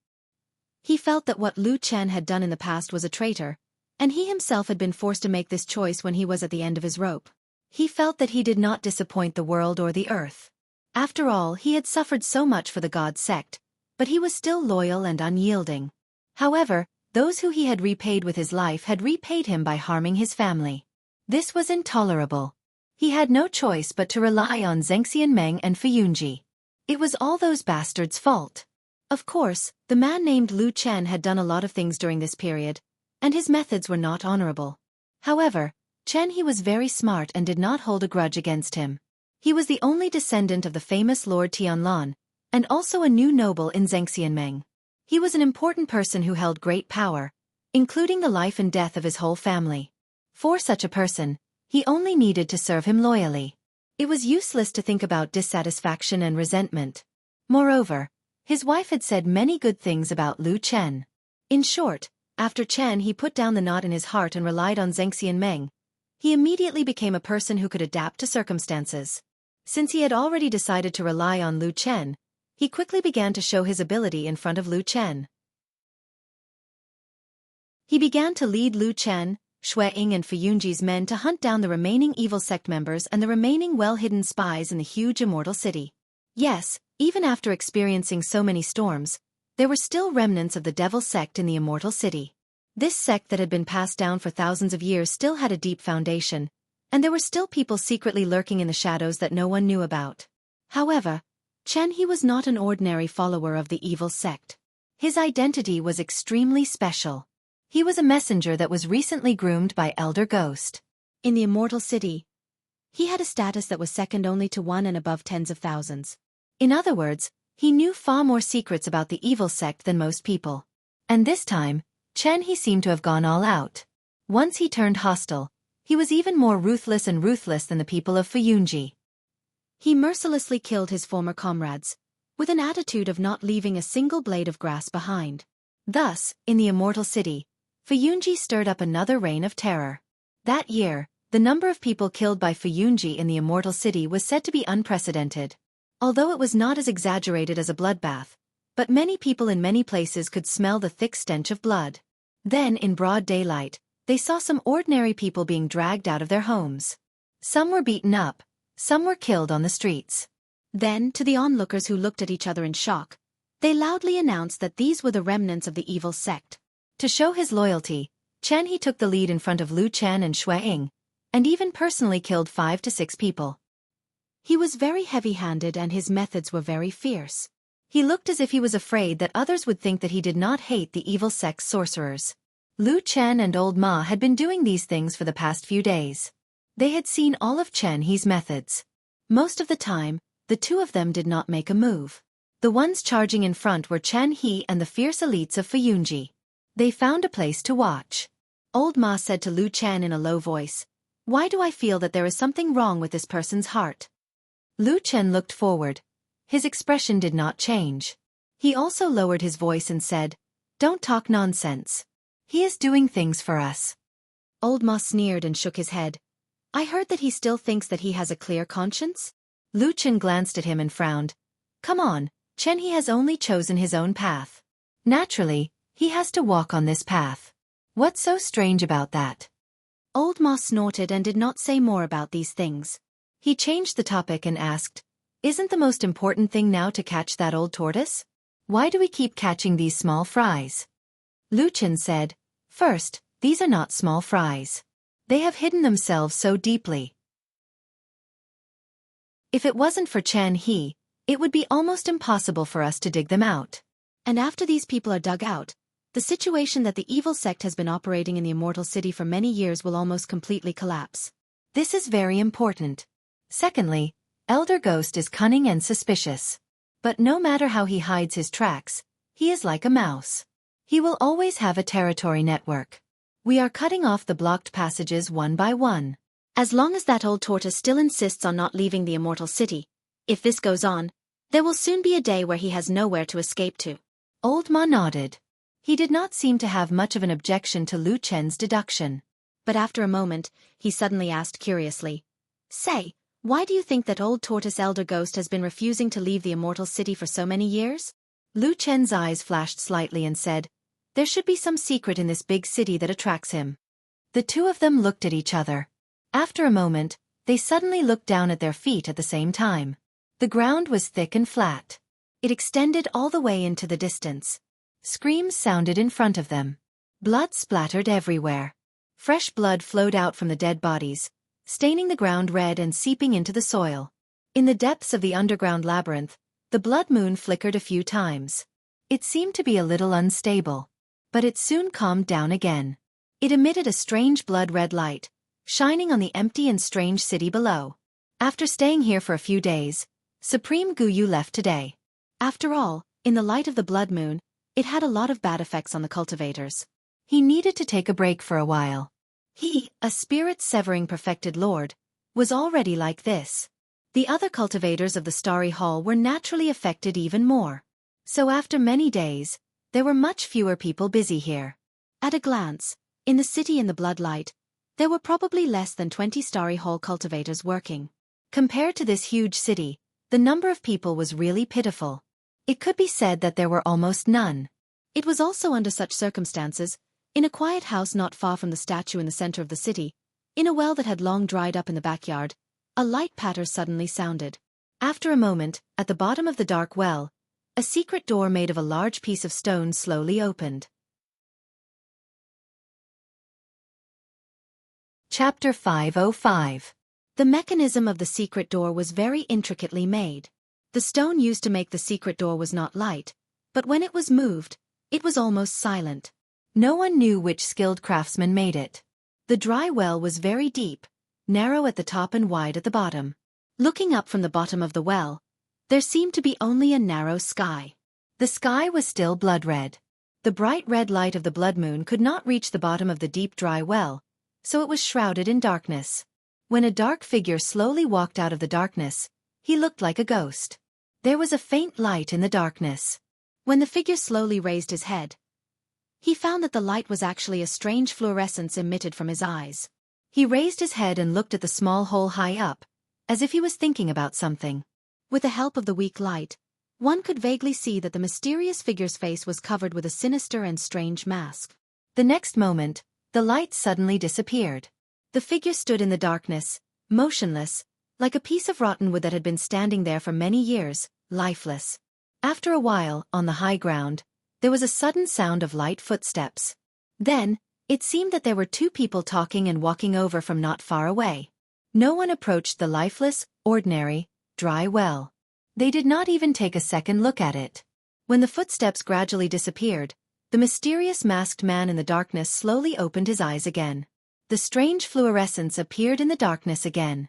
He felt that what Lu Chen had done in the past was a traitor, and he himself had been forced to make this choice when he was at the end of his rope. He felt that he did not disappoint the world or the earth. After all, he had suffered so much for the God sect, but he was still loyal and unyielding. However, those who he had repaid with his life had repaid him by harming his family. This was intolerable. He had no choice but to rely on Zhengxianmeng and Fuyunji. It was all those bastards' fault. Of course, the man named Lu Chen had done a lot of things during this period, and his methods were not honorable. However, Chen He was very smart and did not hold a grudge against him. He was the only descendant of the famous Lord Tianlan, and also a new noble in Zhengxianmeng. He was an important person who held great power, including the life and death of his whole family. For such a person, he only needed to serve him loyally. It was useless to think about dissatisfaction and resentment. Moreover, his wife had said many good things about Lu Chen. In short, after Chen He put down the knot in his heart and relied on Zhengxianmeng, he immediately became a person who could adapt to circumstances. Since he had already decided to rely on Lu Chen, he quickly began to show his ability in front of Lu Chen. He began to lead Lu Chen, Xue Ying and Fuyunji's men to hunt down the remaining evil sect members and the remaining well-hidden spies in the huge immortal city. Yes, even after experiencing so many storms, there were still remnants of the devil sect in the immortal city. This sect that had been passed down for thousands of years still had a deep foundation, and there were still people secretly lurking in the shadows that no one knew about. However, Chen He was not an ordinary follower of the evil sect. His identity was extremely special. He was a messenger that was recently groomed by Elder Ghost. In the immortal city, he had a status that was second only to one and above tens of thousands. In other words, he knew far more secrets about the evil sect than most people. And this time, Chen He seemed to have gone all out. Once he turned hostile, he was even more ruthless than the people of Fuyunji. He mercilessly killed his former comrades, with an attitude of not leaving a single blade of grass behind. Thus, in the Immortal City, Fuyunji stirred up another reign of terror. That year, the number of people killed by Fuyunji in the Immortal City was said to be unprecedented. Although it was not as exaggerated as a bloodbath, but many people in many places could smell the thick stench of blood. Then, in broad daylight, they saw some ordinary people being dragged out of their homes. Some were beaten up, some were killed on the streets. Then, to the onlookers who looked at each other in shock, they loudly announced that these were the remnants of the evil sect. To show his loyalty, Chen He took the lead in front of Lu Chen and Xue Ying, and even personally killed 5 to 6 people. He was very heavy-handed and his methods were very fierce. He looked as if he was afraid that others would think that he did not hate the evil sect's sorcerers. Lu Chen and old Ma had been doing these things for the past few days. They had seen all of Chen He's methods. Most of the time, the two of them did not make a move. The ones charging in front were Chen He and the fierce elites of Fuyunji. They found a place to watch. Old Ma said to Lu Chen in a low voice, "Why do I feel that there is something wrong with this person's heart?" Lu Chen looked forward. His expression did not change. He also lowered his voice and said, "Don't talk nonsense. He is doing things for us." Old Ma sneered and shook his head. "I heard that he still thinks that he has a clear conscience?" Lu Chen glanced at him and frowned. "Come on, Chen He has only chosen his own path. Naturally, he has to walk on this path. What's so strange about that?" Old Ma snorted and did not say more about these things. He changed the topic and asked, "Isn't the most important thing now to catch that old tortoise? Why do we keep catching these small fries?" Lu Chen said, "First, these are not small fries. They have hidden themselves so deeply. If it wasn't for Chen He, it would be almost impossible for us to dig them out. And after these people are dug out, the situation that the evil sect has been operating in the Immortal City for many years will almost completely collapse. This is very important. Secondly, Elder Ghost is cunning and suspicious. But no matter how he hides his tracks, he is like a mouse. He will always have a territory network. We are cutting off the blocked passages one by one. As long as that old tortoise still insists on not leaving the Immortal City, if this goes on, there will soon be a day where he has nowhere to escape to." Old Ma nodded. He did not seem to have much of an objection to Lu Chen's deduction. But after a moment, he suddenly asked curiously, "Say, why do you think that old tortoise Elder Ghost has been refusing to leave the Immortal City for so many years?" Lu Chen's eyes flashed slightly and said, "There should be some secret in this big city that attracts him." The two of them looked at each other. After a moment, they suddenly looked down at their feet at the same time. The ground was thick and flat. It extended all the way into the distance. Screams sounded in front of them. Blood splattered everywhere. Fresh blood flowed out from the dead bodies, staining the ground red and seeping into the soil. In the depths of the underground labyrinth, the blood moon flickered a few times. It seemed to be a little unstable. But it soon calmed down again. It emitted a strange blood-red light, shining on the empty and strange city below. After staying here for a few days, Supreme Guyu left today. After all, in the light of the blood moon, it had a lot of bad effects on the cultivators. He needed to take a break for a while. He, a spirit-severing perfected lord, was already like this. The other cultivators of the Starry Hall were naturally affected even more. So after many days, there were much fewer people busy here. At a glance, in the city in the bloodlight, there were probably less than 20 Starry Hall cultivators working. Compared to this huge city, the number of people was really pitiful. It could be said that there were almost none. It was also under such circumstances, in a quiet house not far from the statue in the center of the city, in a well that had long dried up in the backyard, a light patter suddenly sounded. After a moment, at the bottom of the dark well, a secret door made of a large piece of stone slowly opened. Chapter 505. The mechanism of the secret door was very intricately made. The stone used to make the secret door was not light, but when it was moved, it was almost silent. No one knew which skilled craftsman made it. The dry well was very deep, narrow at the top and wide at the bottom. Looking up from the bottom of the well, there seemed to be only a narrow sky. The sky was still blood-red. The bright red light of the blood moon could not reach the bottom of the deep dry well, so it was shrouded in darkness. When a dark figure slowly walked out of the darkness, he looked like a ghost. There was a faint light in the darkness. When the figure slowly raised his head, he found that the light was actually a strange fluorescence emitted from his eyes. He raised his head and looked at the small hole high up, as if he was thinking about something. With the help of the weak light, one could vaguely see that the mysterious figure's face was covered with a sinister and strange mask. The next moment, the light suddenly disappeared. The figure stood in the darkness, motionless, like a piece of rotten wood that had been standing there for many years, lifeless. After a while, on the high ground, there was a sudden sound of light footsteps. Then, it seemed that there were two people talking and walking over from not far away. No one approached the lifeless, ordinary, dry well. They did not even take a second look at it. When the footsteps gradually disappeared, the mysterious masked man in the darkness slowly opened his eyes again. The strange fluorescence appeared in the darkness again.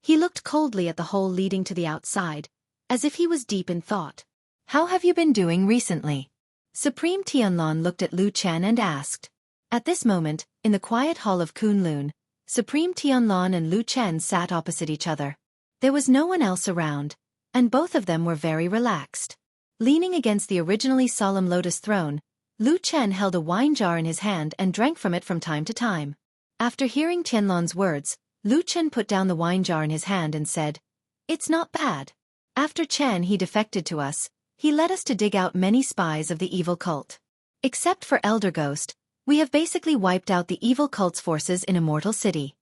He looked coldly at the hole leading to the outside, as if he was deep in thought. "How have you been doing recently?" Supreme Tianlong looked at Lu Chen and asked. At this moment, in the quiet hall of Kunlun, Supreme Tianlong and Lu Chen sat opposite each other. There was no one else around, and both of them were very relaxed. Leaning against the originally solemn lotus throne, Lu Chen held a wine jar in his hand and drank from it from time to time. After hearing Tianlong's words, Lu Chen put down the wine jar in his hand and said, "It's not bad. After Chen he defected to us, he led us to dig out many spies of the evil cult. Except for Elder Ghost, we have basically wiped out the evil cult's forces in Immortal City."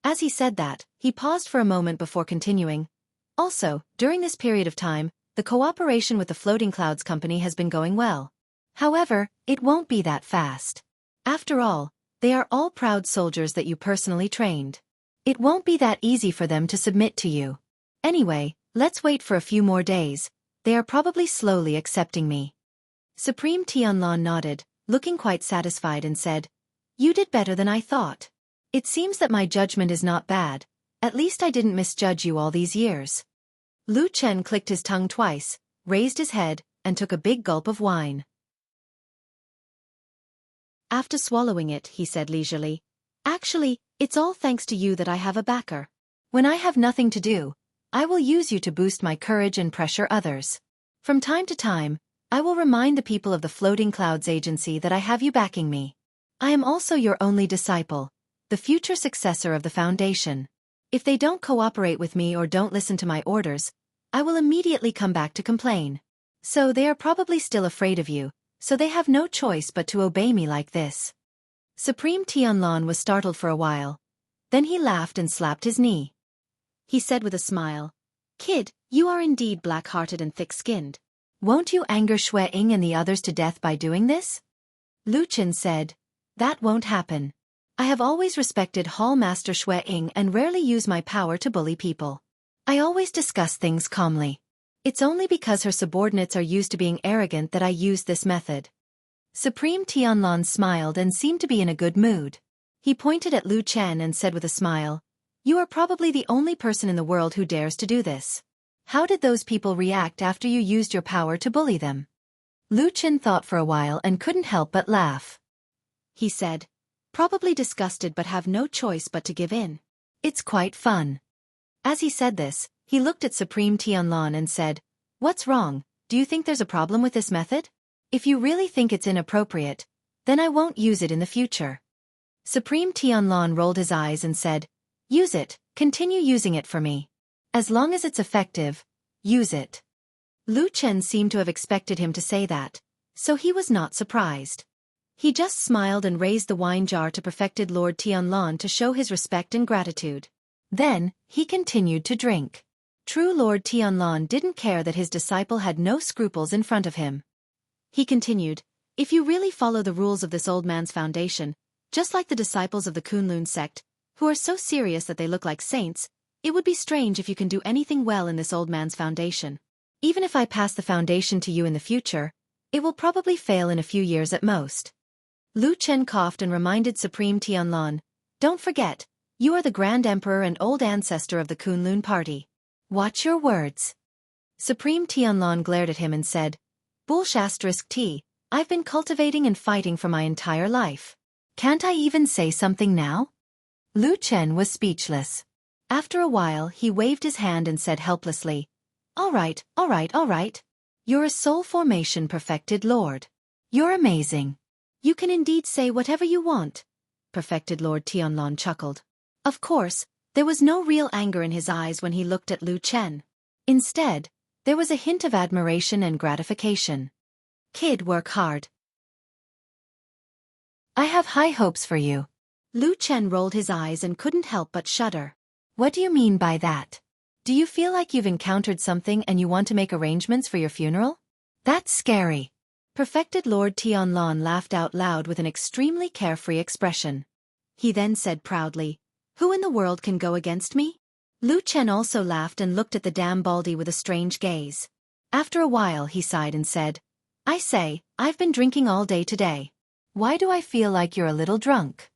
As he said that, he paused for a moment before continuing. "Also, during this period of time, the cooperation with the Floating Clouds Company has been going well. However, it won't be that fast. After all, they are all proud soldiers that you personally trained. It won't be that easy for them to submit to you. Anyway, let's wait for a few more days. They are probably slowly accepting me." Supreme Tianlong nodded, looking quite satisfied, and said, "You did better than I thought. It seems that my judgment is not bad. At least I didn't misjudge you all these years." Lu Chen clicked his tongue twice, raised his head, and took a big gulp of wine. After swallowing it, he said leisurely, "Actually, it's all thanks to you that I have a backer. When I have nothing to do, I will use you to boost my courage and pressure others. From time to time, I will remind the people of the Floating Clouds Agency that I have you backing me. I am also your only disciple, the future successor of the Foundation. If they don't cooperate with me or don't listen to my orders, I will immediately come back to complain. So they are probably still afraid of you, so they have no choice but to obey me like this." Supreme Tianlong was startled for a while. Then he laughed and slapped his knee. He said with a smile, "Kid, you are indeed black-hearted and thick-skinned. Won't you anger Shui Ying and the others to death by doing this?" Lu Chen said, "That won't happen. I have always respected Hall Master Shui Ying and rarely use my power to bully people. I always discuss things calmly. It's only because her subordinates are used to being arrogant that I use this method." Supreme Tianlong smiled and seemed to be in a good mood. He pointed at Lu Chen and said with a smile, "You are probably the only person in the world who dares to do this. How did those people react after you used your power to bully them?" Lu Chen thought for a while and couldn't help but laugh. He said, "Probably disgusted but have no choice but to give in. It's quite fun." As he said this, he looked at Supreme Tianlong and said, "What's wrong? Do you think there's a problem with this method? If you really think it's inappropriate, then I won't use it in the future." Supreme Tianlong rolled his eyes and said, "Use it, continue using it for me. As long as it's effective, use it." Lu Chen seemed to have expected him to say that, so he was not surprised. He just smiled and raised the wine jar to perfected Lord Tianlong to show his respect and gratitude. Then, he continued to drink. True Lord Tianlong didn't care that his disciple had no scruples in front of him. He continued, "If you really follow the rules of this old man's foundation, just like the disciples of the Kunlun sect, who are so serious that they look like saints, it would be strange if you can do anything well in this old man's foundation. Even if I pass the foundation to you in the future, it will probably fail in a few years at most." Lu Chen coughed and reminded Supreme Tianlong, "Don't forget, you are the Grand Emperor and old ancestor of the Kunlun party. Watch your words." Supreme Tianlong glared at him and said, "Bullshasterisk T, I've been cultivating and fighting for my entire life. Can't I even say something now? Lu Chen was speechless. After a while he waved his hand and said helplessly, All right, all right, all right. You're a soul formation perfected lord. You're amazing. You can indeed say whatever you want. Perfected Lord Tianlong chuckled. Of course, there was no real anger in his eyes when he looked at Lu Chen. Instead, there was a hint of admiration and gratification. Kid, work hard. I have high hopes for you. Lu Chen rolled his eyes and couldn't help but shudder. What do you mean by that? Do you feel like you've encountered something and you want to make arrangements for your funeral? That's scary. Perfected Lord Tianlong laughed out loud with an extremely carefree expression. He then said proudly, Who in the world can go against me? Lu Chen also laughed and looked at the damn baldy with a strange gaze. After a while he sighed and said, I say, I've been drinking all day today. Why do I feel like you're a little drunk?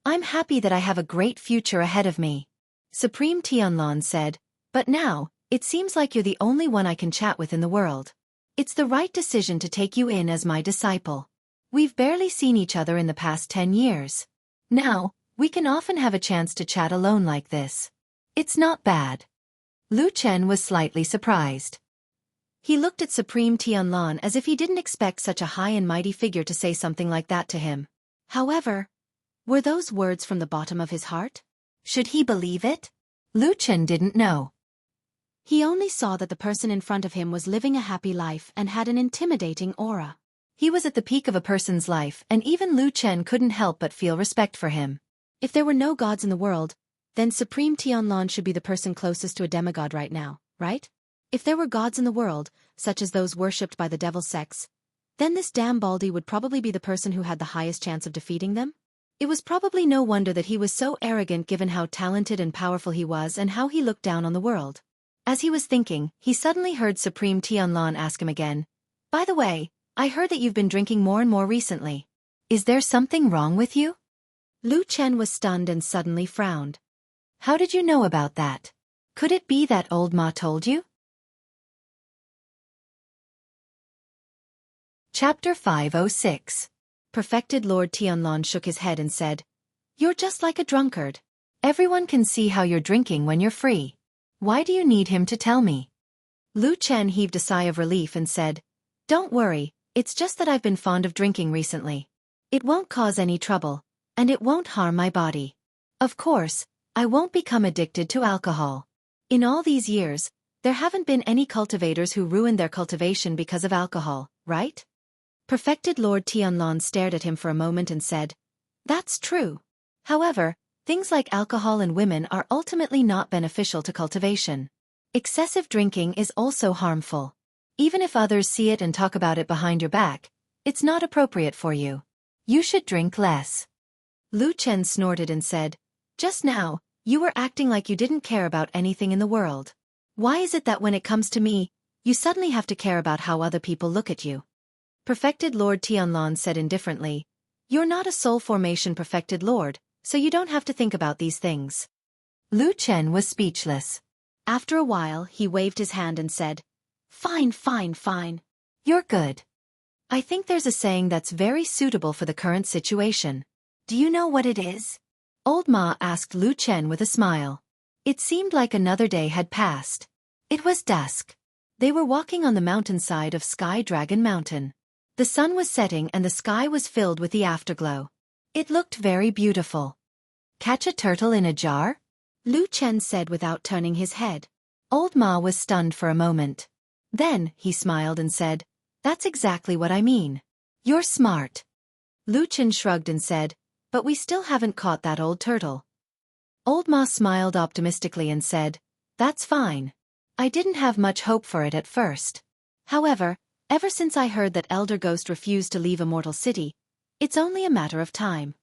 I'm happy that I have a great future ahead of me. Supreme Tianlong said, But now, it seems like you're the only one I can chat with in the world. It's the right decision to take you in as my disciple. We've barely seen each other in the past 10 years. Now, we can often have a chance to chat alone like this. It's not bad. Lu Chen was slightly surprised. He looked at Supreme Tianlong as if he didn't expect such a high and mighty figure to say something like that to him. However, were those words from the bottom of his heart? Should he believe it? Lu Chen didn't know. He only saw that the person in front of him was living a happy life and had an intimidating aura. He was at the peak of a person's life, and even Lu Chen couldn't help but feel respect for him. If there were no gods in the world, then Supreme Tianlong should be the person closest to a demigod right now, right? If there were gods in the world, such as those worshipped by the devil sects, then this damn baldy would probably be the person who had the highest chance of defeating them? It was probably no wonder that he was so arrogant given how talented and powerful he was and how he looked down on the world. As he was thinking, he suddenly heard Supreme Tianlong ask him again, By the way, I heard that you've been drinking more and more recently. Is there something wrong with you? Lu Chen was stunned and suddenly frowned. How did you know about that? Could it be that old Ma told you? Chapter 506. Perfected Lord Tianlong shook his head and said, You're just like a drunkard. Everyone can see how you're drinking when you're free. Why do you need him to tell me? Lu Chen heaved a sigh of relief and said, Don't worry, it's just that I've been fond of drinking recently. It won't cause any trouble, and it won't harm my body. Of course, I won't become addicted to alcohol. In all these years, there haven't been any cultivators who ruined their cultivation because of alcohol, right? Perfected Lord Tianlong stared at him for a moment and said, That's true. However, things like alcohol and women are ultimately not beneficial to cultivation. Excessive drinking is also harmful. Even if others see it and talk about it behind your back, it's not appropriate for you. You should drink less. Lu Chen snorted and said, Just now, you were acting like you didn't care about anything in the world. Why is it that when it comes to me, you suddenly have to care about how other people look at you? Perfected Lord Tianlong said indifferently, You're not a soul formation perfected lord, so you don't have to think about these things. Lu Chen was speechless. After a while he waved his hand and said, Fine, fine, fine. You're good. I think there's a saying that's very suitable for the current situation. Do you know what it is? Old Ma asked Lu Chen with a smile. It seemed like another day had passed. It was dusk. They were walking on the mountainside of Sky Dragon Mountain. The sun was setting and the sky was filled with the afterglow. It looked very beautiful. Catch a turtle in a jar? Lu Chen said without turning his head. Old Ma was stunned for a moment. Then, he smiled and said, That's exactly what I mean. You're smart. Lu Chen shrugged and said, But we still haven't caught that old turtle. Old Ma smiled optimistically and said, That's fine. I didn't have much hope for it at first. However, ever since I heard that Elder Ghost refused to leave Immortal City, it's only a matter of time.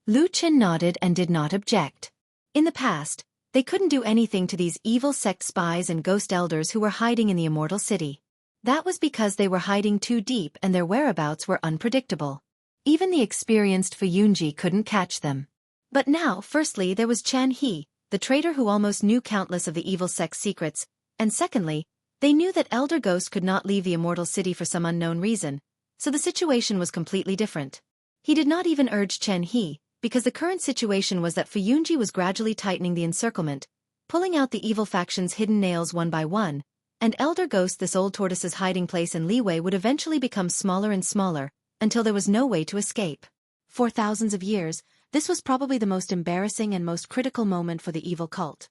Lu Chen nodded and did not object. In the past, they couldn't do anything to these evil sect spies and ghost elders who were hiding in the Immortal City. That was because they were hiding too deep and their whereabouts were unpredictable. Even the experienced Fu Yunji couldn't catch them. But now, firstly, there was Chen He, the traitor who almost knew countless of the evil sect's secrets, and secondly, they knew that Elder Ghost could not leave the Immortal City for some unknown reason, so the situation was completely different. He did not even urge Chen He, because the current situation was that Fuyunji was gradually tightening the encirclement, pulling out the evil faction's hidden nails one by one, and Elder Ghost, this old tortoise's hiding place and leeway, would eventually become smaller and smaller, until there was no way to escape. For thousands of years, this was probably the most embarrassing and most critical moment for the evil cult.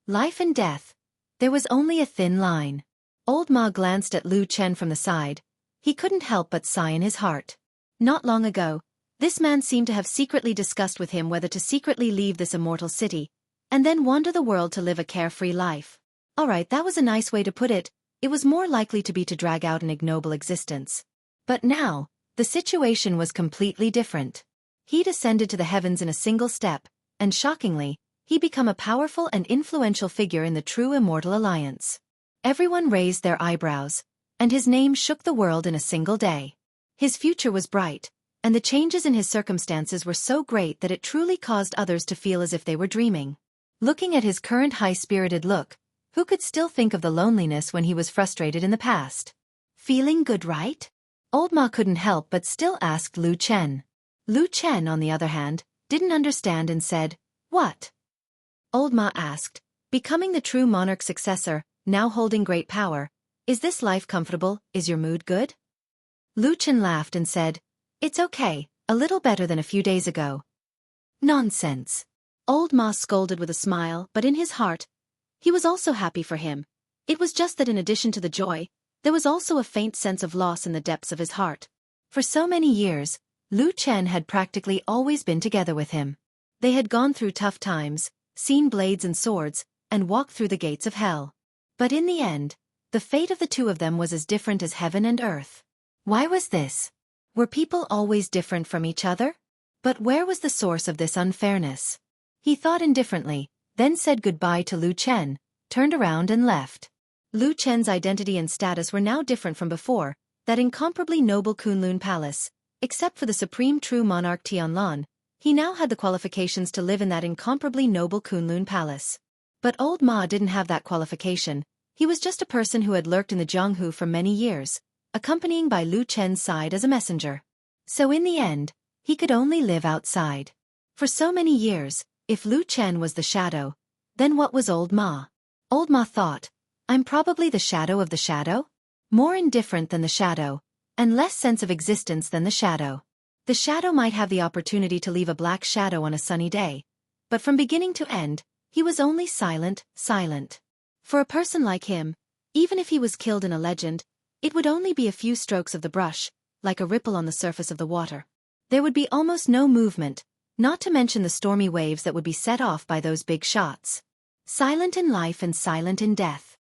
Life and death. There was only a thin line. Old Ma glanced at Lu Chen from the side. He couldn't help but sigh in his heart. Not long ago, this man seemed to have secretly discussed with him whether to secretly leave this immortal city, and then wander the world to live a carefree life. Alright, that was a nice way to put it. It was more likely to be to drag out an ignoble existence. But now, the situation was completely different. He'd ascended to the heavens in a single step, and shockingly, he'd become a powerful and influential figure in the true immortal alliance. Everyone raised their eyebrows, and his name shook the world in a single day. His future was bright, and the changes in his circumstances were so great that it truly caused others to feel as if they were dreaming. Looking at his current high-spirited look, who could still think of the loneliness when he was frustrated in the past? Feeling good, right? Old Ma couldn't help but still asked Lu Chen. Lu Chen, on the other hand, didn't understand and said, "What?" Old Ma asked, "Becoming the true monarch's successor, now holding great power, is this life comfortable? Is your mood good?" Lu Chen laughed and said, "It's okay, a little better than a few days ago." Nonsense. Old Ma scolded with a smile, but in his heart, he was also happy for him. It was just that in addition to the joy, there was also a faint sense of loss in the depths of his heart. For so many years, Lu Chen had practically always been together with him. They had gone through tough times, seen blades and swords, and walked through the gates of hell. But in the end, the fate of the two of them was as different as heaven and earth. Why was this? Were people always different from each other? But where was the source of this unfairness? He thought indifferently, then said goodbye to Lu Chen, turned around and left. Lu Chen's identity and status were now different from before, that incomparably noble Kunlun Palace. Except for the supreme true monarch Tianlan, he now had the qualifications to live in that incomparably noble Kunlun Palace. But old Ma didn't have that qualification. He was just a person who had lurked in the Jianghu for many years, accompanying by Lu Chen's side as a messenger. So in the end, he could only live outside. For so many years, if Lu Chen was the shadow, then what was old Ma? Old Ma thought, "I'm probably the shadow of the shadow? More indifferent than the shadow, and less sense of existence than the shadow. The shadow might have the opportunity to leave a black shadow on a sunny day, but from beginning to end, he was only silent, silent. For a person like him, even if he was killed in a legend, it would only be a few strokes of the brush, like a ripple on the surface of the water. There would be almost no movement, not to mention the stormy waves that would be set off by those big shots. Silent in life and silent in death.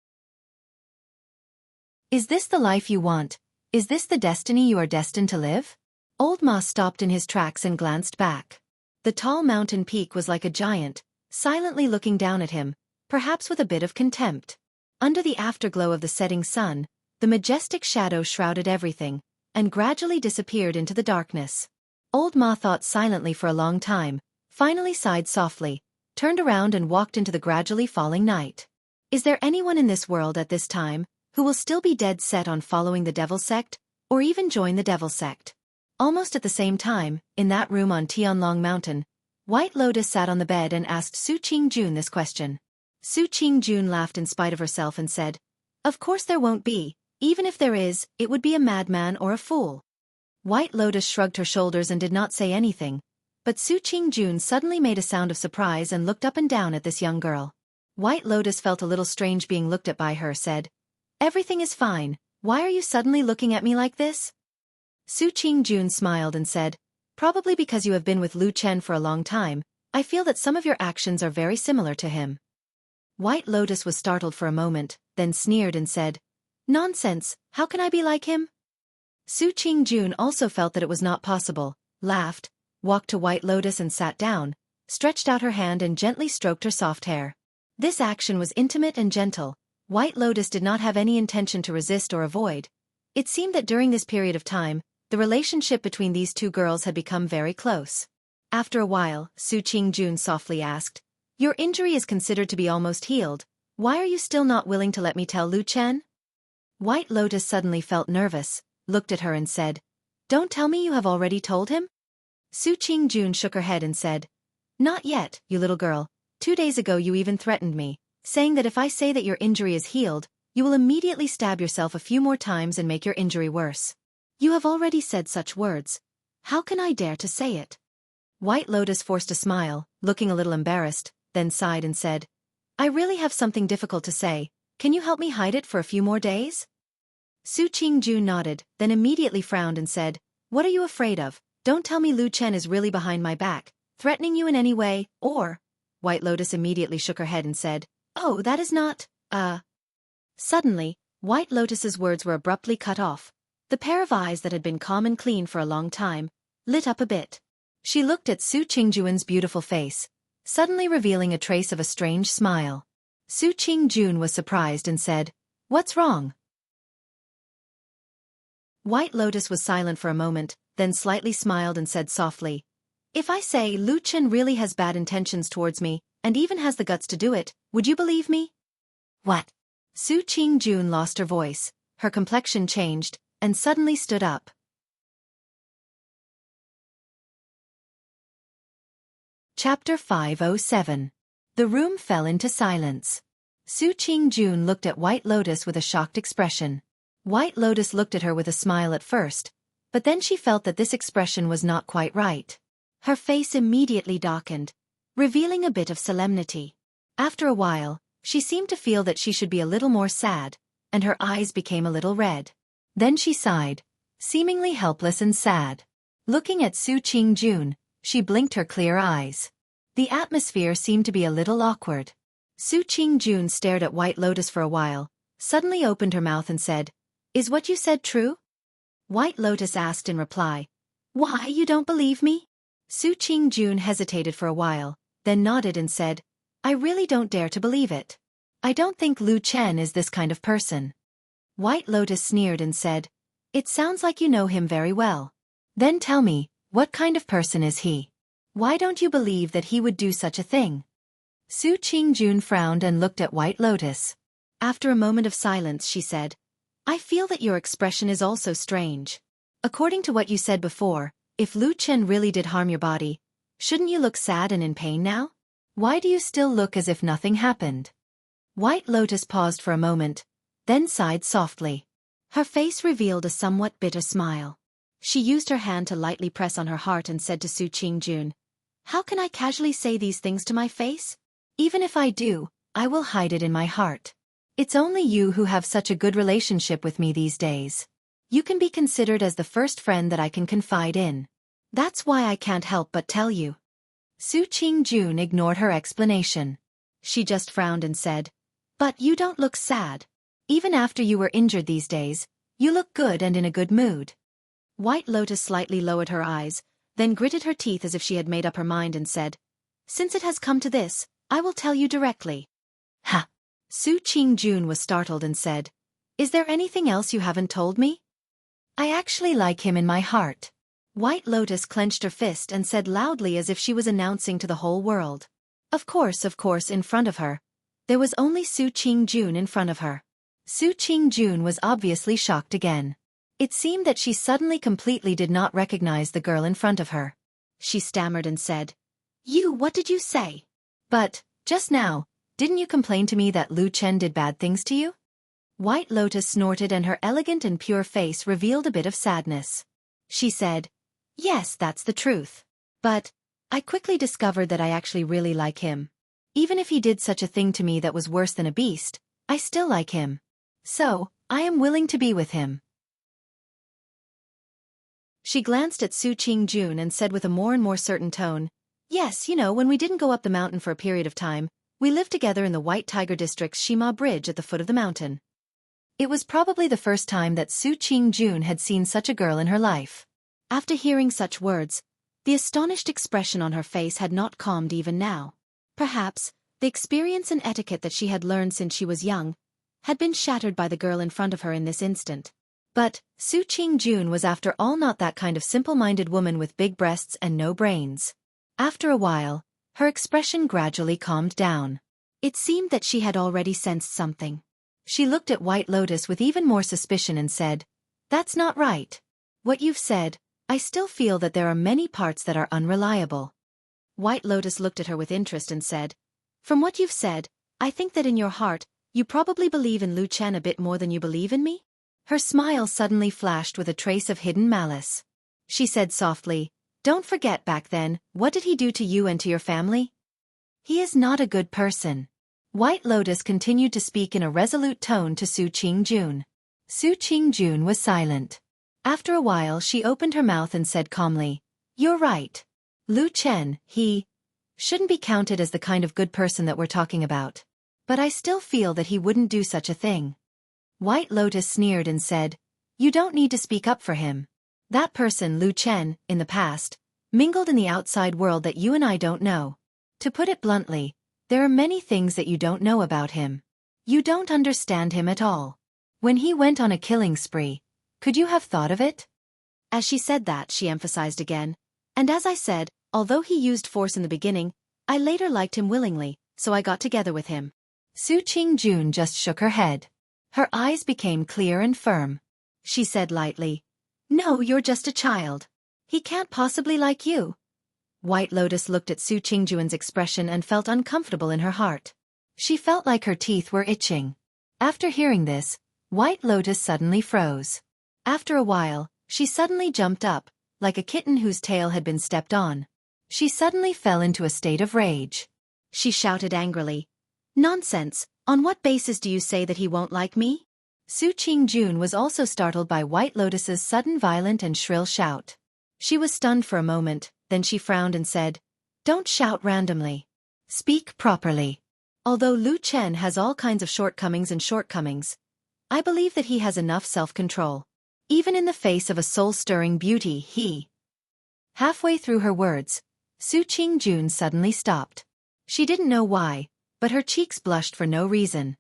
Is this the life you want? Is this the destiny you are destined to live?" Old Ma stopped in his tracks and glanced back. The tall mountain peak was like a giant, silently looking down at him, perhaps with a bit of contempt. Under the afterglow of the setting sun, the majestic shadow shrouded everything, and gradually disappeared into the darkness. Old Ma thought silently for a long time, finally sighed softly, turned around and walked into the gradually falling night. Is there anyone in this world at this time who will still be dead set on following the Devil Sect, or even join the Devil Sect? Almost at the same time, in that room on Tianlong Mountain, White Lotus sat on the bed and asked Su Qingjun this question. Su Qingjun laughed in spite of herself and said, "Of course there won't be. Even if there is, it would be a madman or a fool." White Lotus shrugged her shoulders and did not say anything, but Su Qingjun suddenly made a sound of surprise and looked up and down at this young girl. White Lotus felt a little strange being looked at by her, said, "Everything is fine. Why are you suddenly looking at me like this?" Su Qingjun smiled and said, "Probably because you have been with Lu Chen for a long time, I feel that some of your actions are very similar to him." White Lotus was startled for a moment, then sneered and said, "Nonsense, how can I be like him?" Su Qingjun also felt that it was not possible, laughed, walked to White Lotus and sat down, stretched out her hand and gently stroked her soft hair. This action was intimate and gentle. White Lotus did not have any intention to resist or avoid. It seemed that during this period of time, the relationship between these two girls had become very close. After a while, Su Qingjun softly asked, "Your injury is considered to be almost healed. Why are you still not willing to let me tell Lu Chen?" White Lotus suddenly felt nervous, looked at her and said, "Don't tell me you have already told him?" Su Qingjun shook her head and said, "Not yet, you little girl. 2 days ago you even threatened me, saying that if I say that your injury is healed, you will immediately stab yourself a few more times and make your injury worse. You have already said such words. How can I dare to say it?" White Lotus forced a smile, looking a little embarrassed, then sighed and said, "I really have something difficult to say. Can you help me hide it for a few more days?" Su Qingjun nodded, then immediately frowned and said, "What are you afraid of? Don't tell me Lu Chen is really behind my back, threatening you in any way, or—" White Lotus immediately shook her head and said, "Oh, that is not, Suddenly, White Lotus's words were abruptly cut off. The pair of eyes that had been calm and clean for a long time lit up a bit. She looked at Su Qingjun's beautiful face, suddenly revealing a trace of a strange smile. Su Qingjun was surprised and said, "What's wrong?" White Lotus was silent for a moment, then slightly smiled and said softly, "If I say Lu Chen really has bad intentions towards me, and even has the guts to do it, would you believe me?" "What?" Su Qingjun lost her voice, her complexion changed, and suddenly stood up. Chapter 507. The room fell into silence. Su Qingjun looked at White Lotus with a shocked expression. White Lotus looked at her with a smile at first, but then she felt that this expression was not quite right. Her face immediately darkened, revealing a bit of solemnity. After a while, she seemed to feel that she should be a little more sad, and her eyes became a little red. Then she sighed, seemingly helpless and sad. Looking at Su Qingjun, she blinked her clear eyes. The atmosphere seemed to be a little awkward. Su Qingjun stared at White Lotus for a while, suddenly opened her mouth and said, "Is what you said true?" White Lotus asked in reply, "Why, you don't believe me?" Su Qingjun hesitated for a while, then nodded and said, "I really don't dare to believe it. I don't think Lu Chen is this kind of person." White Lotus sneered and said, "It sounds like you know him very well. Then tell me, what kind of person is he? Why don't you believe that he would do such a thing?" Su Qingjun frowned and looked at White Lotus. After a moment of silence she said, "I feel that your expression is also strange. According to what you said before, if Lu Chen really did harm your body, shouldn't you look sad and in pain now? Why do you still look as if nothing happened?" White Lotus paused for a moment, then sighed softly. Her face revealed a somewhat bitter smile. She used her hand to lightly press on her heart and said to Su Qingjun, "How can I casually say these things to my face? Even if I do, I will hide it in my heart. It's only you who have such a good relationship with me these days. You can be considered as the first friend that I can confide in. That's why I can't help but tell you." Su Qingjun ignored her explanation. She just frowned and said, "But you don't look sad. Even after you were injured these days, you look good and in a good mood." White Lotus slightly lowered her eyes, then gritted her teeth as if she had made up her mind and said, "Since it has come to this, I will tell you directly." "Ha!" Su Qingjun was startled and said, "Is there anything else you haven't told me?" "I actually like him in my heart." White Lotus clenched her fist and said loudly as if she was announcing to the whole world. Of course, in front of her. There was only Su Qingjun in front of her. Su Qingjun was obviously shocked again. It seemed that she suddenly completely did not recognize the girl in front of her. She stammered and said, What did you say?" "But, just now, didn't you complain to me that Lu Chen did bad things to you?" White Lotus snorted and her elegant and pure face revealed a bit of sadness. She said, "Yes, that's the truth. But I quickly discovered that I actually really like him. Even if he did such a thing to me that was worse than a beast, I still like him. So, I am willing to be with him." She glanced at Su Qingjun and said with a more and more certain tone, "Yes, when we didn't go up the mountain for a period of time, we lived together in the White Tiger District's Shima Bridge at the foot of the mountain." It was probably the first time that Su Qingjun had seen such a girl in her life. After hearing such words, the astonished expression on her face had not calmed even now. Perhaps, the experience and etiquette that she had learned since she was young had been shattered by the girl in front of her in this instant. But Su Qingjun was after all not that kind of simple-minded woman with big breasts and no brains. After a while, her expression gradually calmed down. It seemed that she had already sensed something. She looked at White Lotus with even more suspicion and said, "That's not right. What you've said, I still feel that there are many parts that are unreliable." White Lotus looked at her with interest and said, "From what you've said, I think that in your heart, you probably believe in Lu Chen a bit more than you believe in me?" Her smile suddenly flashed with a trace of hidden malice. She said softly, "Don't forget back then, what did he do to you and to your family? He is not a good person." White Lotus continued to speak in a resolute tone to Su Qingjun. Su Qingjun was silent. After a while she opened her mouth and said calmly, "You're right. Lu Chen, he shouldn't be counted as the kind of good person that we're talking about. But I still feel that he wouldn't do such a thing." White Lotus sneered and said, "You don't need to speak up for him. That person, Lu Chen, in the past, mingled in the outside world that you and I don't know. To put it bluntly, there are many things that you don't know about him. You don't understand him at all. When he went on a killing spree, could you have thought of it?" As she said that, she emphasized again, "And as I said, although he used force in the beginning, I later liked him willingly, so I got together with him." Su Qingjun just shook her head. Her eyes became clear and firm. She said lightly, "No, you're just a child. He can't possibly like you." White Lotus looked at Su Qingjun's expression and felt uncomfortable in her heart. She felt like her teeth were itching. After hearing this, White Lotus suddenly froze. After a while, she suddenly jumped up, like a kitten whose tail had been stepped on. She suddenly fell into a state of rage. She shouted angrily, "Nonsense! On what basis do you say that he won't like me?" Su Qingjun was also startled by White Lotus's sudden violent and shrill shout. She was stunned for a moment, then she frowned and said, "Don't shout randomly. Speak properly. Although Lu Chen has all kinds of shortcomings, I believe that he has enough self-control. Even in the face of a soul-stirring beauty, he—" Halfway through her words, Su Qingjun suddenly stopped. She didn't know why, but her cheeks blushed for no reason.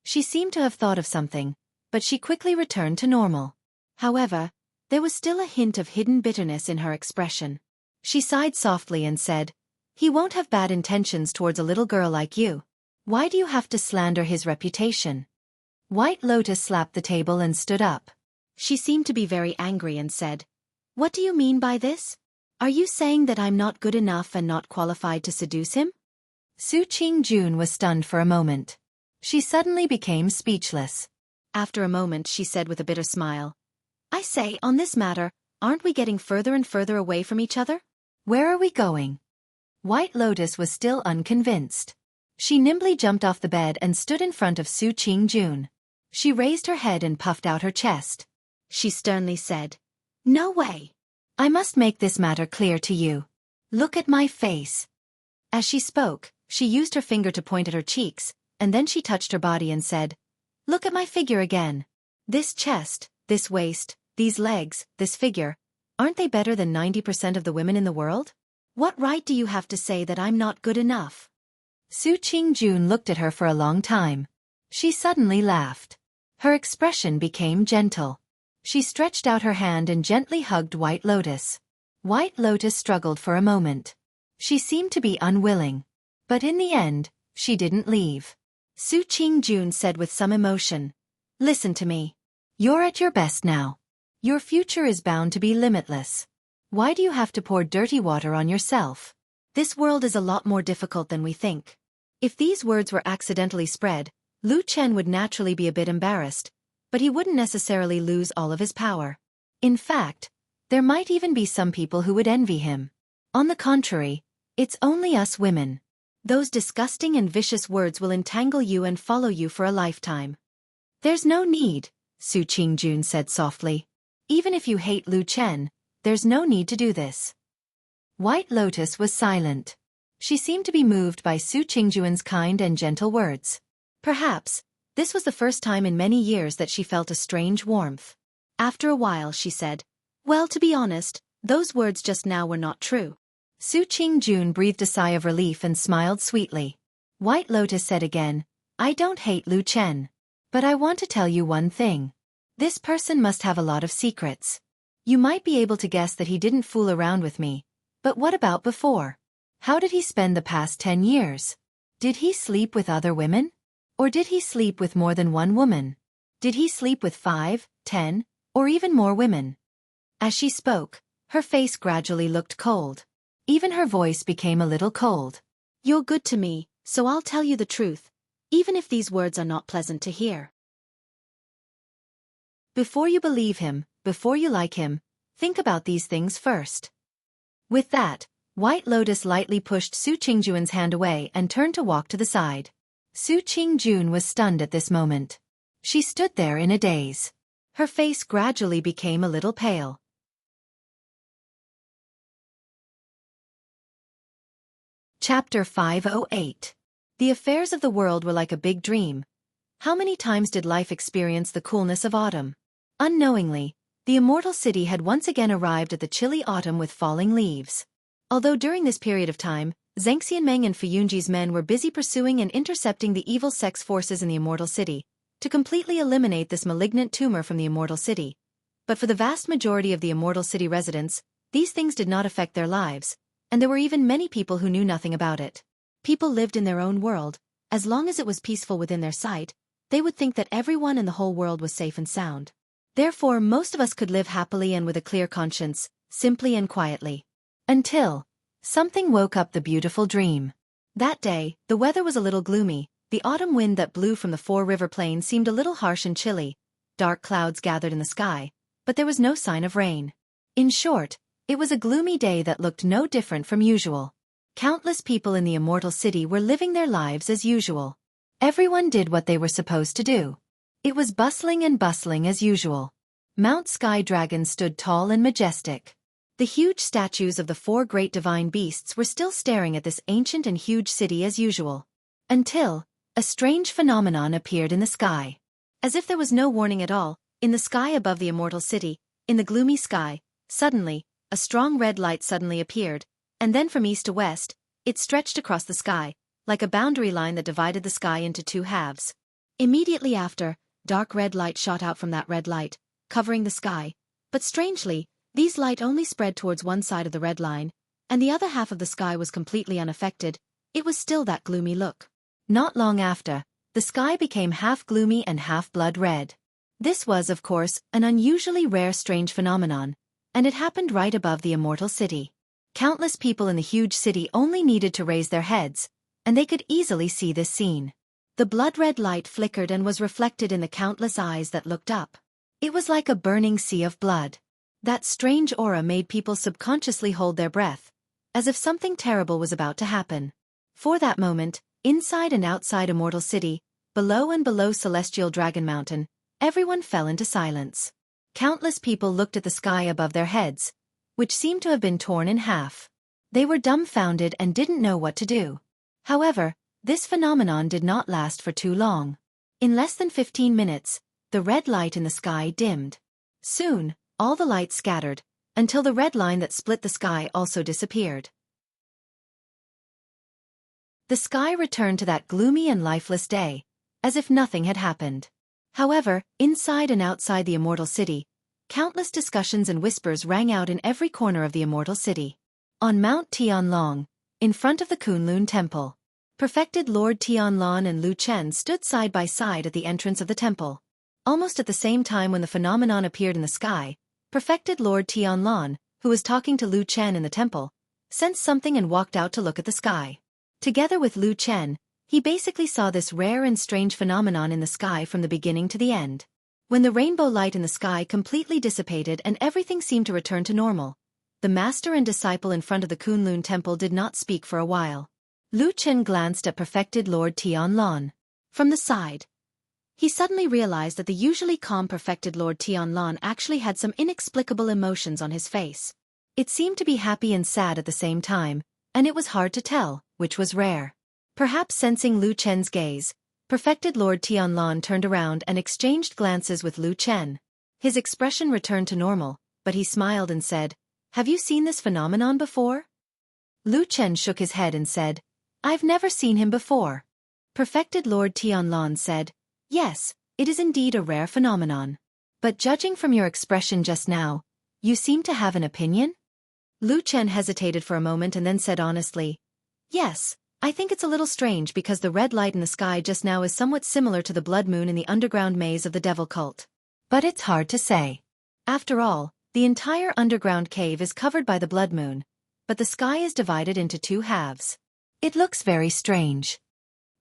She seemed to have thought of something, but she quickly returned to normal. However, there was still a hint of hidden bitterness in her expression. She sighed softly and said, "He won't have bad intentions towards a little girl like you. Why do you have to slander his reputation?" White Lotus slapped the table and stood up. She seemed to be very angry and said, "What do you mean by this? Are you saying that I'm not good enough and not qualified to seduce him?" Su Qingjun was stunned for a moment. She suddenly became speechless. After a moment she said with a bitter smile, "I say, on this matter, aren't we getting further and further away from each other? Where are we going?" White Lotus was still unconvinced. She nimbly jumped off the bed and stood in front of Su Qingjun. She raised her head and puffed out her chest. She sternly said, "No way. I must make this matter clear to you. Look at my face." As she spoke, she used her finger to point at her cheeks, and then she touched her body and said, "Look at my figure again. This chest, this waist, these legs, this figure, aren't they better than 90% of the women in the world? What right do you have to say that I'm not good enough?" Su Qingjun looked at her for a long time. She suddenly laughed. Her expression became gentle. She stretched out her hand and gently hugged White Lotus. White Lotus struggled for a moment. She seemed to be unwilling. But in the end, she didn't leave. Su Qingjun said with some emotion, "Listen to me. You're at your best now. Your future is bound to be limitless. Why do you have to pour dirty water on yourself? This world is a lot more difficult than we think." If these words were accidentally spread, Lu Chen would naturally be a bit embarrassed, but he wouldn't necessarily lose all of his power. In fact, there might even be some people who would envy him. On the contrary, it's only us women. Those disgusting and vicious words will entangle you and follow you for a lifetime. "There's no need," Su Qingjun said softly. "Even if you hate Lu Chen, there's no need to do this." White Lotus was silent. She seemed to be moved by Su Qingjun's kind and gentle words. Perhaps, this was the first time in many years that she felt a strange warmth. After a while she said, "Well, to be honest, those words just now were not true." Su Qingjun breathed a sigh of relief and smiled sweetly. White Lotus said again, "I don't hate Lu Chen. But I want to tell you one thing. This person must have a lot of secrets. You might be able to guess that he didn't fool around with me. But what about before? How did he spend the past 10 years? Did he sleep with other women? Or did he sleep with more than one woman? Did he sleep with 5, 10, or even more women? As she spoke, her face gradually looked cold. Even her voice became a little cold. You're good to me, so I'll tell you the truth, even if these words are not pleasant to hear. Before you believe him, before you like him, think about these things first. With that, White Lotus lightly pushed Su Qingjun's hand away and turned to walk to the side. Su Qingjun was stunned at this moment. She stood there in a daze. Her face gradually became a little pale. Chapter 508. The affairs of the world were like a big dream. How many times did life experience the coolness of autumn? Unknowingly, the immortal city had once again arrived at the chilly autumn with falling leaves. Although during this period of time, Zheng Xianmeng and Fuyunji's men were busy pursuing and intercepting the evil sex forces in the immortal city, to completely eliminate this malignant tumor from the immortal city. But for the vast majority of the immortal city residents, these things did not affect their lives, and there were even many people who knew nothing about it. People lived in their own world. As long as it was peaceful within their sight, they would think that everyone in the whole world was safe and sound. Therefore, most of us could live happily and with a clear conscience, simply and quietly. Until something woke up the beautiful dream. That day, the weather was a little gloomy. The autumn wind that blew from the Four-River Plain seemed a little harsh and chilly. Dark clouds gathered in the sky, but there was no sign of rain. In short, it was a gloomy day that looked no different from usual. Countless people in the immortal city were living their lives as usual. Everyone did what they were supposed to do. It was bustling and bustling as usual. Mount Sky Dragon stood tall and majestic. The huge statues of the 4 great divine beasts were still staring at this ancient and huge city as usual. Until a strange phenomenon appeared in the sky. As if there was no warning at all, in the sky above the immortal city, in the gloomy sky, suddenly, a strong red light suddenly appeared, and then from east to west, it stretched across the sky, like a boundary line that divided the sky into 2 halves. Immediately after, dark red light shot out from that red light, covering the sky, but strangely, these light only spread towards one side of the red line, and the other half of the sky was completely unaffected. It was still that gloomy look. Not long after, the sky became half gloomy and half blood red. This was, of course, an unusually rare strange phenomenon, and it happened right above the immortal city. Countless people in the huge city only needed to raise their heads, and they could easily see this scene. The blood-red light flickered and was reflected in the countless eyes that looked up. It was like a burning sea of blood. That strange aura made people subconsciously hold their breath, as if something terrible was about to happen. For that moment, inside and outside Immortal City, below and below Celestial Dragon Mountain, everyone fell into silence. Countless people looked at the sky above their heads, which seemed to have been torn in half. They were dumbfounded and didn't know what to do. However, this phenomenon did not last for too long. In less than 15 minutes, the red light in the sky dimmed. Soon, all the light scattered, until the red line that split the sky also disappeared. The sky returned to that gloomy and lifeless day, as if nothing had happened. However, inside and outside the Immortal City, countless discussions and whispers rang out in every corner of the Immortal City. On Mount Tianlong, in front of the Kunlun Temple, perfected Lord Tianlong and Lu Chen stood side by side at the entrance of the temple. Almost at the same time when the phenomenon appeared in the sky, perfected Lord Tianlong, who was talking to Lu Chen in the temple, sensed something and walked out to look at the sky. Together with Lu Chen, he basically saw this rare and strange phenomenon in the sky from the beginning to the end. When the rainbow light in the sky completely dissipated and everything seemed to return to normal, the master and disciple in front of the Kunlun temple did not speak for a while. Lu Chen glanced at perfected Lord Tianlong. From the side, he suddenly realized that the usually calm perfected Lord Tianlong actually had some inexplicable emotions on his face. It seemed to be happy and sad at the same time, and it was hard to tell which was rare. Perhaps sensing Lu Chen's gaze, perfected Lord Tianlong turned around and exchanged glances with Lu Chen. His expression returned to normal, but he smiled and said, "Have you seen this phenomenon before?" Lu Chen shook his head and said, "I've never seen him before." Perfected Lord Tianlong said, "Yes, it is indeed a rare phenomenon. But judging from your expression just now, you seem to have an opinion?" Lu Chen hesitated for a moment and then said honestly, "Yes, I think it's a little strange because the red light in the sky just now is somewhat similar to the blood moon in the underground maze of the devil cult. But it's hard to say. After all, the entire underground cave is covered by the blood moon, but the sky is divided into two halves. It looks very strange.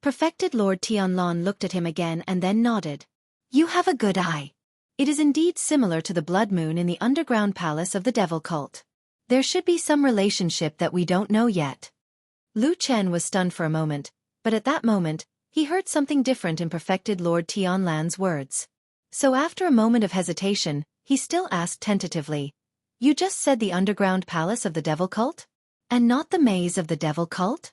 Perfected Lord Tianlong looked at him again and then nodded. You have a good eye. It is indeed similar to the blood moon in the underground palace of the devil cult. There should be some relationship that we don't know yet. Lu Chen was stunned for a moment, but at that moment, he heard something different in Perfected Lord Tianlan's words. So after a moment of hesitation, he still asked tentatively, You just said the underground palace of the devil cult? And not the maze of the devil cult?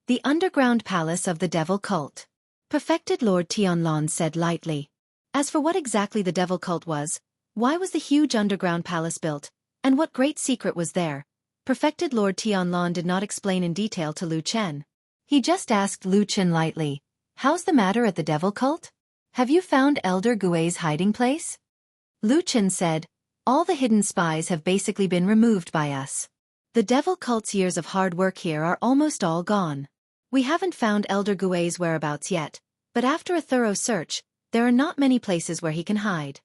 The underground palace of the devil cult. Perfected Lord Tianlong said lightly. As for what exactly the devil cult was, why was the huge underground palace built, and what great secret was there, Perfected Lord Tianlong did not explain in detail to Lu Chen. He just asked Lu Chen lightly, How's the matter at the devil cult? Have you found Elder Gui's hiding place? Lu Chen said, All the hidden spies have basically been removed by us. The devil cult's years of hard work here are almost all gone. We haven't found Elder Gui's whereabouts yet, but after a thorough search, there are not many places where he can hide.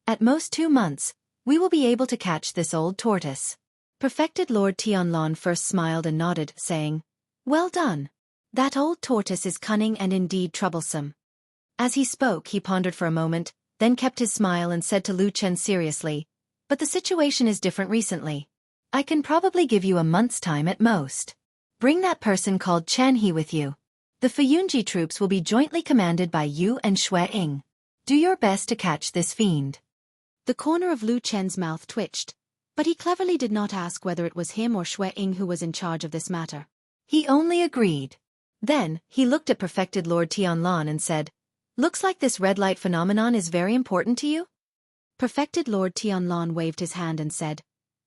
At most 2 months, we will be able to catch this old tortoise. Perfected Lord Tianlong first smiled and nodded, saying, Well done. That old tortoise is cunning and indeed troublesome. As he spoke, he pondered for a moment, then kept his smile and said to Lu Chen seriously, But the situation is different recently. I can probably give you a month's time at most. Bring that person called Chen He with you. The Fuyunji troops will be jointly commanded by you and Xue Ying. Do your best to catch this fiend. The corner of Lu Chen's mouth twitched, but he cleverly did not ask whether it was him or Xue Ying who was in charge of this matter. He only agreed. Then, he looked at Perfected Lord Tianlong and said, Looks like this red light phenomenon is very important to you? Perfected Lord Tianlong waved his hand and said,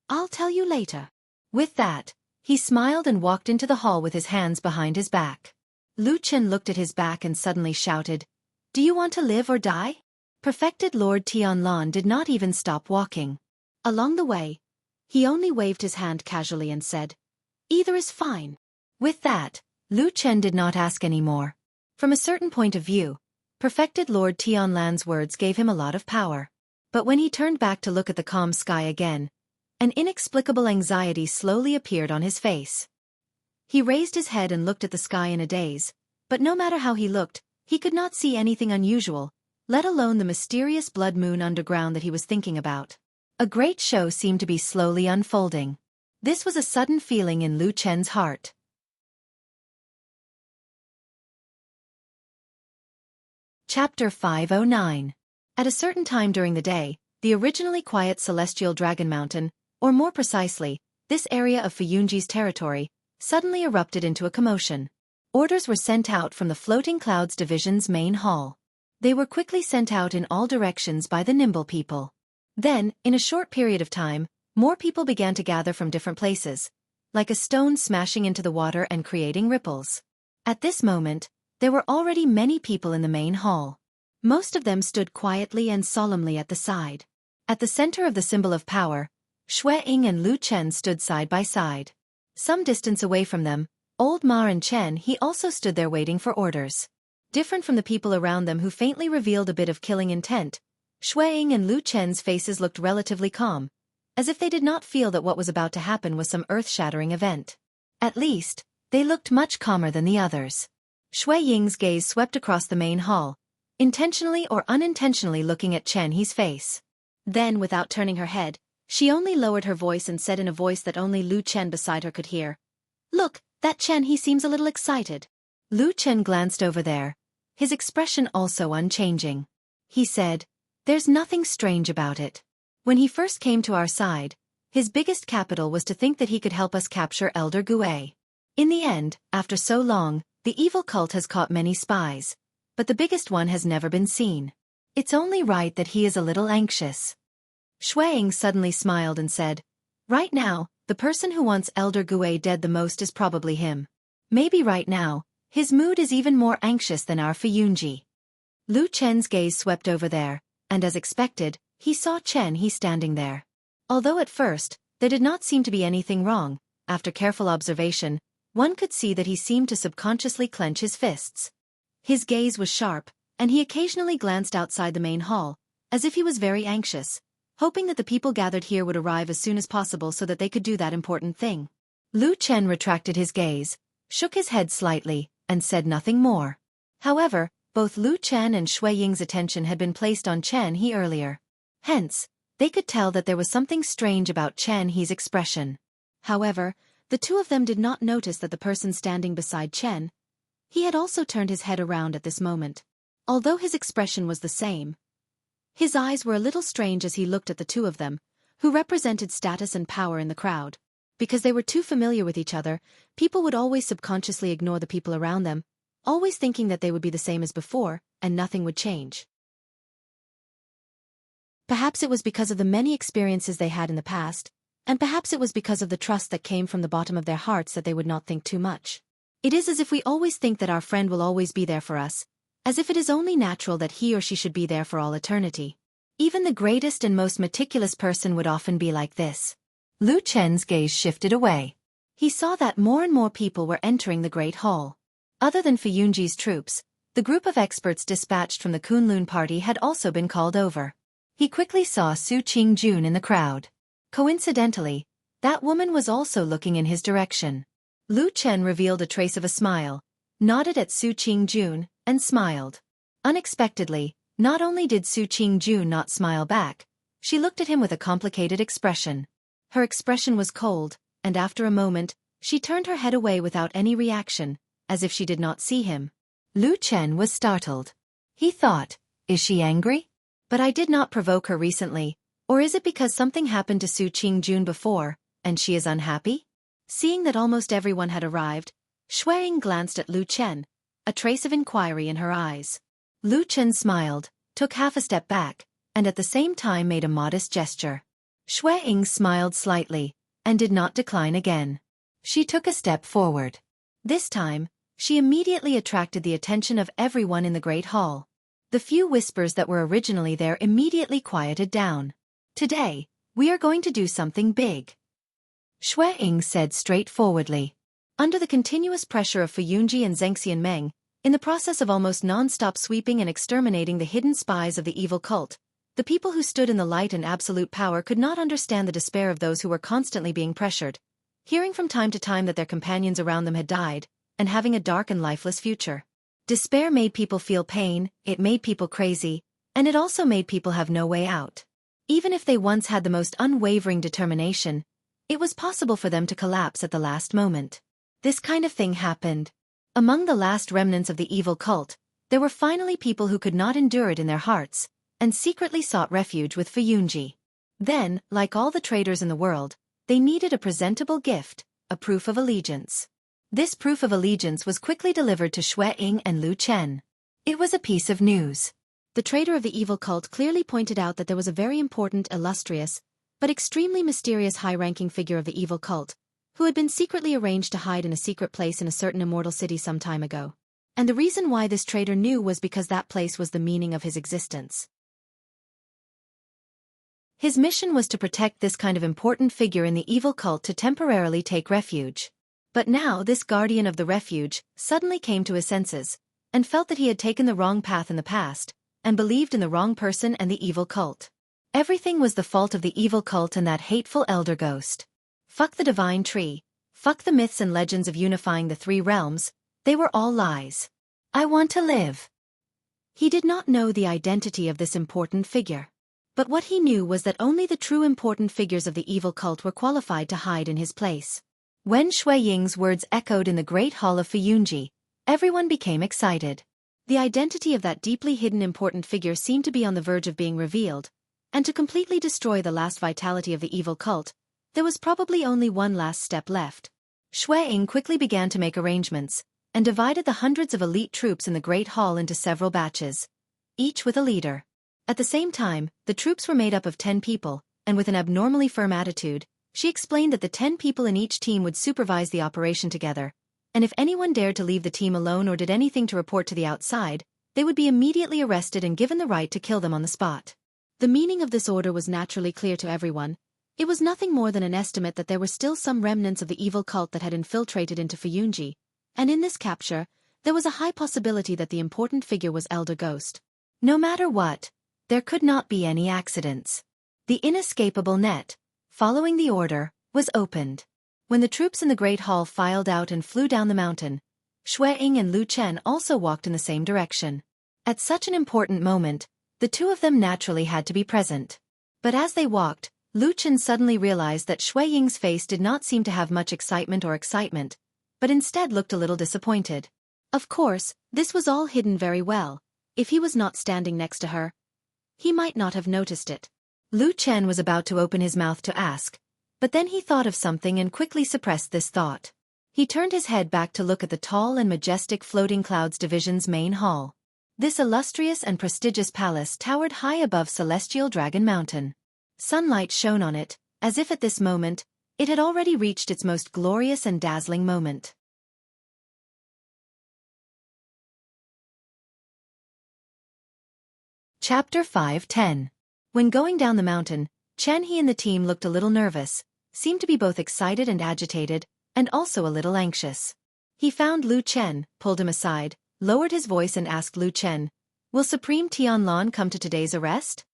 I'll tell you later. With that, he smiled and walked into the hall with his hands behind his back. Lu Chen looked at his back and suddenly shouted, Do you want to live or die? Perfected Lord Tianlong did not even stop walking. Along the way, he only waved his hand casually and said, Either is fine. With that, Lu Chen did not ask any more. From a certain point of view, Perfected Lord Tianlan's words gave him a lot of power. But when he turned back to look at the calm sky again, an inexplicable anxiety slowly appeared on his face. He raised his head and looked at the sky in a daze, but no matter how he looked, he could not see anything unusual, let alone the mysterious blood moon underground that he was thinking about. A great show seemed to be slowly unfolding. This was a sudden feeling in Lu Chen's heart. Chapter 509. At a certain time during the day, the originally quiet celestial Dragon Mountain, or more precisely, this area of Fuyunji's territory, suddenly erupted into a commotion. Orders were sent out from the Floating Clouds Division's main hall. They were quickly sent out in all directions by the nimble people. Then, in a short period of time, more people began to gather from different places, like a stone smashing into the water and creating ripples. At this moment, there were already many people in the main hall. Most of them stood quietly and solemnly at the side. At the center of the symbol of power, Xue Ying and Lu Chen stood side by side. Some distance away from them, Old Ma and Chen He also stood there waiting for orders. Different from the people around them who faintly revealed a bit of killing intent, Xue Ying and Lu Chen's faces looked relatively calm, as if they did not feel that what was about to happen was some earth-shattering event. At least, they looked much calmer than the others. Xue Ying's gaze swept across the main hall, intentionally or unintentionally looking at Chen He's face. Then, without turning her head, she only lowered her voice and said in a voice that only Lu Chen beside her could hear, Look, that Chen He seems a little excited. Lu Chen glanced over there, his expression also unchanging. He said, There's nothing strange about it. When he first came to our side, his biggest capital was to think that he could help us capture Elder Gui. In the end, after so long, the evil cult has caught many spies, but the biggest one has never been seen. It's only right that he is a little anxious. Xue Ying suddenly smiled and said, Right now, the person who wants Elder Gui dead the most is probably him. Maybe right now, his mood is even more anxious than our Fuyunji. Lu Chen's gaze swept over there, and as expected, he saw Chen He standing there. Although at first, there did not seem to be anything wrong, after careful observation, one could see that he seemed to subconsciously clench his fists. His gaze was sharp, and he occasionally glanced outside the main hall, as if he was very anxious, hoping that the people gathered here would arrive as soon as possible so that they could do that important thing. Lu Chen retracted his gaze, shook his head slightly, and said nothing more. However, both Lu Chen and Shui Ying's attention had been placed on Chen He earlier. Hence, they could tell that there was something strange about Chen He's expression. However, the two of them did not notice that the person standing beside Chen He had also turned his head around at this moment. Although his expression was the same, his eyes were a little strange as he looked at the two of them, who represented status and power in the crowd. Because they were too familiar with each other, people would always subconsciously ignore the people around them, always thinking that they would be the same as before, and nothing would change. Perhaps it was because of the many experiences they had in the past, and perhaps it was because of the trust that came from the bottom of their hearts that they would not think too much. It is as if we always think that our friend will always be there for us, as if it is only natural that he or she should be there for all eternity. Even the greatest and most meticulous person would often be like this. Lu Chen's gaze shifted away. He saw that more and more people were entering the Great Hall. Other than Fuyunji's troops, the group of experts dispatched from the Kunlun party had also been called over. He quickly saw Su Qingjun in the crowd. Coincidentally, that woman was also looking in his direction. Lu Chen revealed a trace of a smile, nodded at Su Qingjun, and smiled. Unexpectedly, not only did Su Qingjun not smile back, she looked at him with a complicated expression. Her expression was cold, and after a moment, she turned her head away without any reaction, as if she did not see him. Lu Chen was startled. He thought, is she angry? But I did not provoke her recently, or is it because something happened to Su Qingjun before, and she is unhappy? Seeing that almost everyone had arrived, Shui Ying glanced at Lu Chen, a trace of inquiry in her eyes. Lu Chen smiled, took half a step back, and at the same time made a modest gesture. Shui Ying smiled slightly, and did not decline again. She took a step forward. This time, she immediately attracted the attention of everyone in the Great Hall. The few whispers that were originally there immediately quieted down. Today, we are going to do something big, Shui Ying said straightforwardly. Under the continuous pressure of Fuyunji and Zhengxian Meng, in the process of almost non-stop sweeping and exterminating the hidden spies of the evil cult, the people who stood in the light and absolute power could not understand the despair of those who were constantly being pressured, hearing from time to time that their companions around them had died, and having a dark and lifeless future. Despair made people feel pain, it made people crazy, and it also made people have no way out. Even if they once had the most unwavering determination, it was possible for them to collapse at the last moment. This kind of thing happened. Among the last remnants of the evil cult, there were finally people who could not endure it in their hearts, and secretly sought refuge with Fuyunji. Then, like all the traitors in the world, they needed a presentable gift, a proof of allegiance. This proof of allegiance was quickly delivered to Shui Ying and Lu Chen. It was a piece of news. The traitor of the evil cult clearly pointed out that there was a very important, illustrious, but extremely mysterious high-ranking figure of the evil cult, who had been secretly arranged to hide in a secret place in a certain immortal city some time ago. And the reason why this traitor knew was because that place was the meaning of his existence. His mission was to protect this kind of important figure in the evil cult to temporarily take refuge. But now this guardian of the refuge suddenly came to his senses, and felt that he had taken the wrong path in the past, and believed in the wrong person and the evil cult. Everything was the fault of the evil cult and that hateful elder ghost. Fuck the divine tree, fuck the myths and legends of unifying the three realms, they were all lies. I want to live. He did not know the identity of this important figure. But what he knew was that only the true important figures of the evil cult were qualified to hide in his place. When Shui Ying's words echoed in the great hall of Fuyunji, everyone became excited. The identity of that deeply hidden important figure seemed to be on the verge of being revealed, and to completely destroy the last vitality of the evil cult, there was probably only one last step left. Shui Ying quickly began to make arrangements, and divided the hundreds of elite troops in the great hall into several batches, each with a leader. At the same time, the troops were made up of 10 people, and with an abnormally firm attitude, she explained that the 10 people in each team would supervise the operation together, and if anyone dared to leave the team alone or did anything to report to the outside, they would be immediately arrested and given the right to kill them on the spot. The meaning of this order was naturally clear to everyone. It was nothing more than an estimate that there were still some remnants of the evil cult that had infiltrated into Fuyunji, and in this capture, there was a high possibility that the important figure was Elder Ghost. No matter what, there could not be any accidents. The inescapable net, following the order, was opened. When the troops in the Great Hall filed out and flew down the mountain, Xue Ying and Lu Chen also walked in the same direction. At such an important moment, the two of them naturally had to be present. But as they walked, Lu Chen suddenly realized that Xue Ying's face did not seem to have much excitement, but instead looked a little disappointed. Of course, this was all hidden very well. If he was not standing next to her, he might not have noticed it. Lu Chen was about to open his mouth to ask, but then he thought of something and quickly suppressed this thought. He turned his head back to look at the tall and majestic Floating Clouds Division's main hall. This illustrious and prestigious palace towered high above Celestial Dragon Mountain. Sunlight shone on it, as if at this moment, it had already reached its most glorious and dazzling moment. Chapter 5:10. When going down the mountain, Chen He and the team looked a little nervous, seemed to be both excited and agitated, and also a little anxious. He found Lu Chen, pulled him aside, lowered his voice and asked Lu Chen, "Will Supreme Tianlan come to today's arrest?"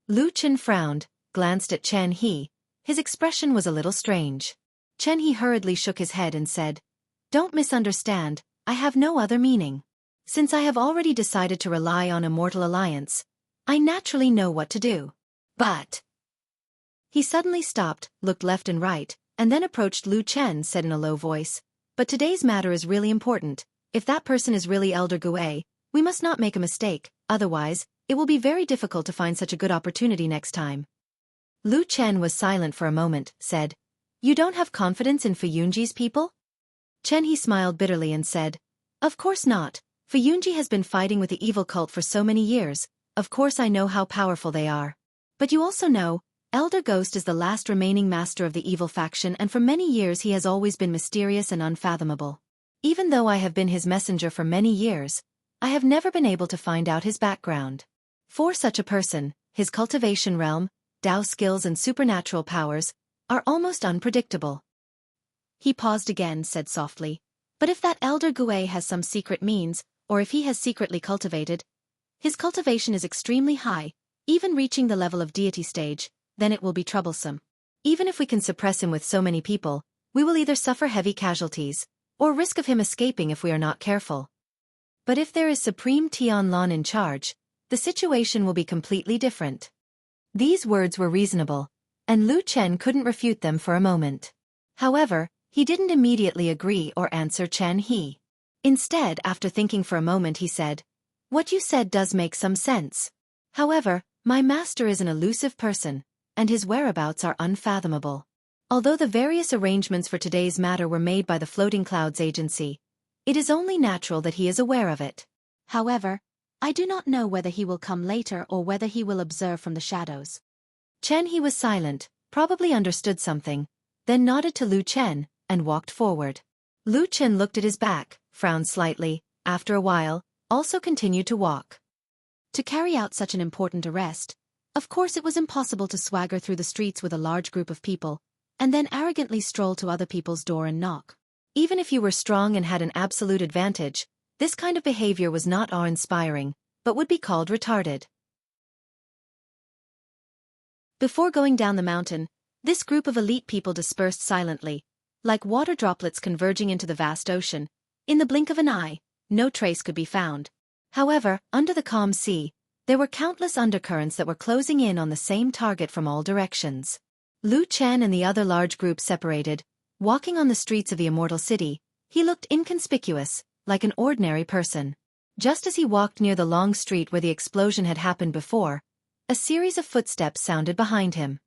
Lu Chen frowned, glanced at Chen He. His expression was a little strange. Chen He hurriedly shook his head and said, "Don't misunderstand, I have no other meaning. Since I have already decided to rely on Immortal Alliance, I naturally know what to do. But..." He suddenly stopped, looked left and right, and then approached Lu Chen, said in a low voice, "But today's matter is really important. If that person is really Elder Gue, we must not make a mistake, otherwise, it will be very difficult to find such a good opportunity next time." Lu Chen was silent for a moment, said, "You don't have confidence in Fuyunji's people?" Chen He smiled bitterly and said, "Of course not. Fuyunji has been fighting with the evil cult for so many years, of course I know how powerful they are. But you also know, Elder Ghost is the last remaining master of the evil faction, and for many years he has always been mysterious and unfathomable. Even though I have been his messenger for many years, I have never been able to find out his background. For such a person, his cultivation realm, Dao skills and supernatural powers, are almost unpredictable." He paused again, said softly, "But if that Elder Gue has some secret means, or if he has secretly cultivated, his cultivation is extremely high, even reaching the level of deity stage, then it will be troublesome. Even if we can suppress him with so many people, we will either suffer heavy casualties, or risk of him escaping if we are not careful. But if there is Supreme Tianlan in charge, the situation will be completely different." These words were reasonable, and Lu Chen couldn't refute them for a moment. However, he didn't immediately agree or answer Chen He. Instead, after thinking for a moment, he said, "What you said does make some sense. However, my master is an elusive person, and his whereabouts are unfathomable. Although the various arrangements for today's matter were made by the Floating Clouds Agency, it is only natural that he is aware of it. However, I do not know whether he will come later or whether he will observe from the shadows." Chen He was silent, probably understood something, then nodded to Lu Chen, and walked forward. Lu Chen looked at his back, frowned slightly, after a while, also continued to walk. To carry out such an important arrest, of course it was impossible to swagger through the streets with a large group of people, and then arrogantly stroll to other people's door and knock. Even if you were strong and had an absolute advantage, this kind of behavior was not awe-inspiring, but would be called retarded. Before going down the mountain, this group of elite people dispersed silently, like water droplets converging into the vast ocean. In the blink of an eye, no trace could be found. However, under the calm sea, there were countless undercurrents that were closing in on the same target from all directions. Lu Chen and the other large group separated. Walking on the streets of the Immortal City, he looked inconspicuous, like an ordinary person. Just as he walked near the long street where the explosion had happened before, a series of footsteps sounded behind him.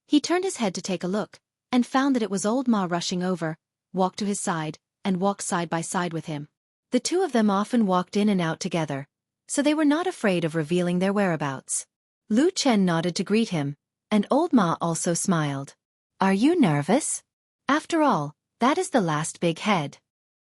He turned his head to take a look, and found that it was old Ma rushing over, walked to his side, and walked side by side with him. The two of them often walked in and out together, so they were not afraid of revealing their whereabouts. Lu Chen nodded to greet him, and old Ma also smiled. "Are you nervous? After all, that is the last big head."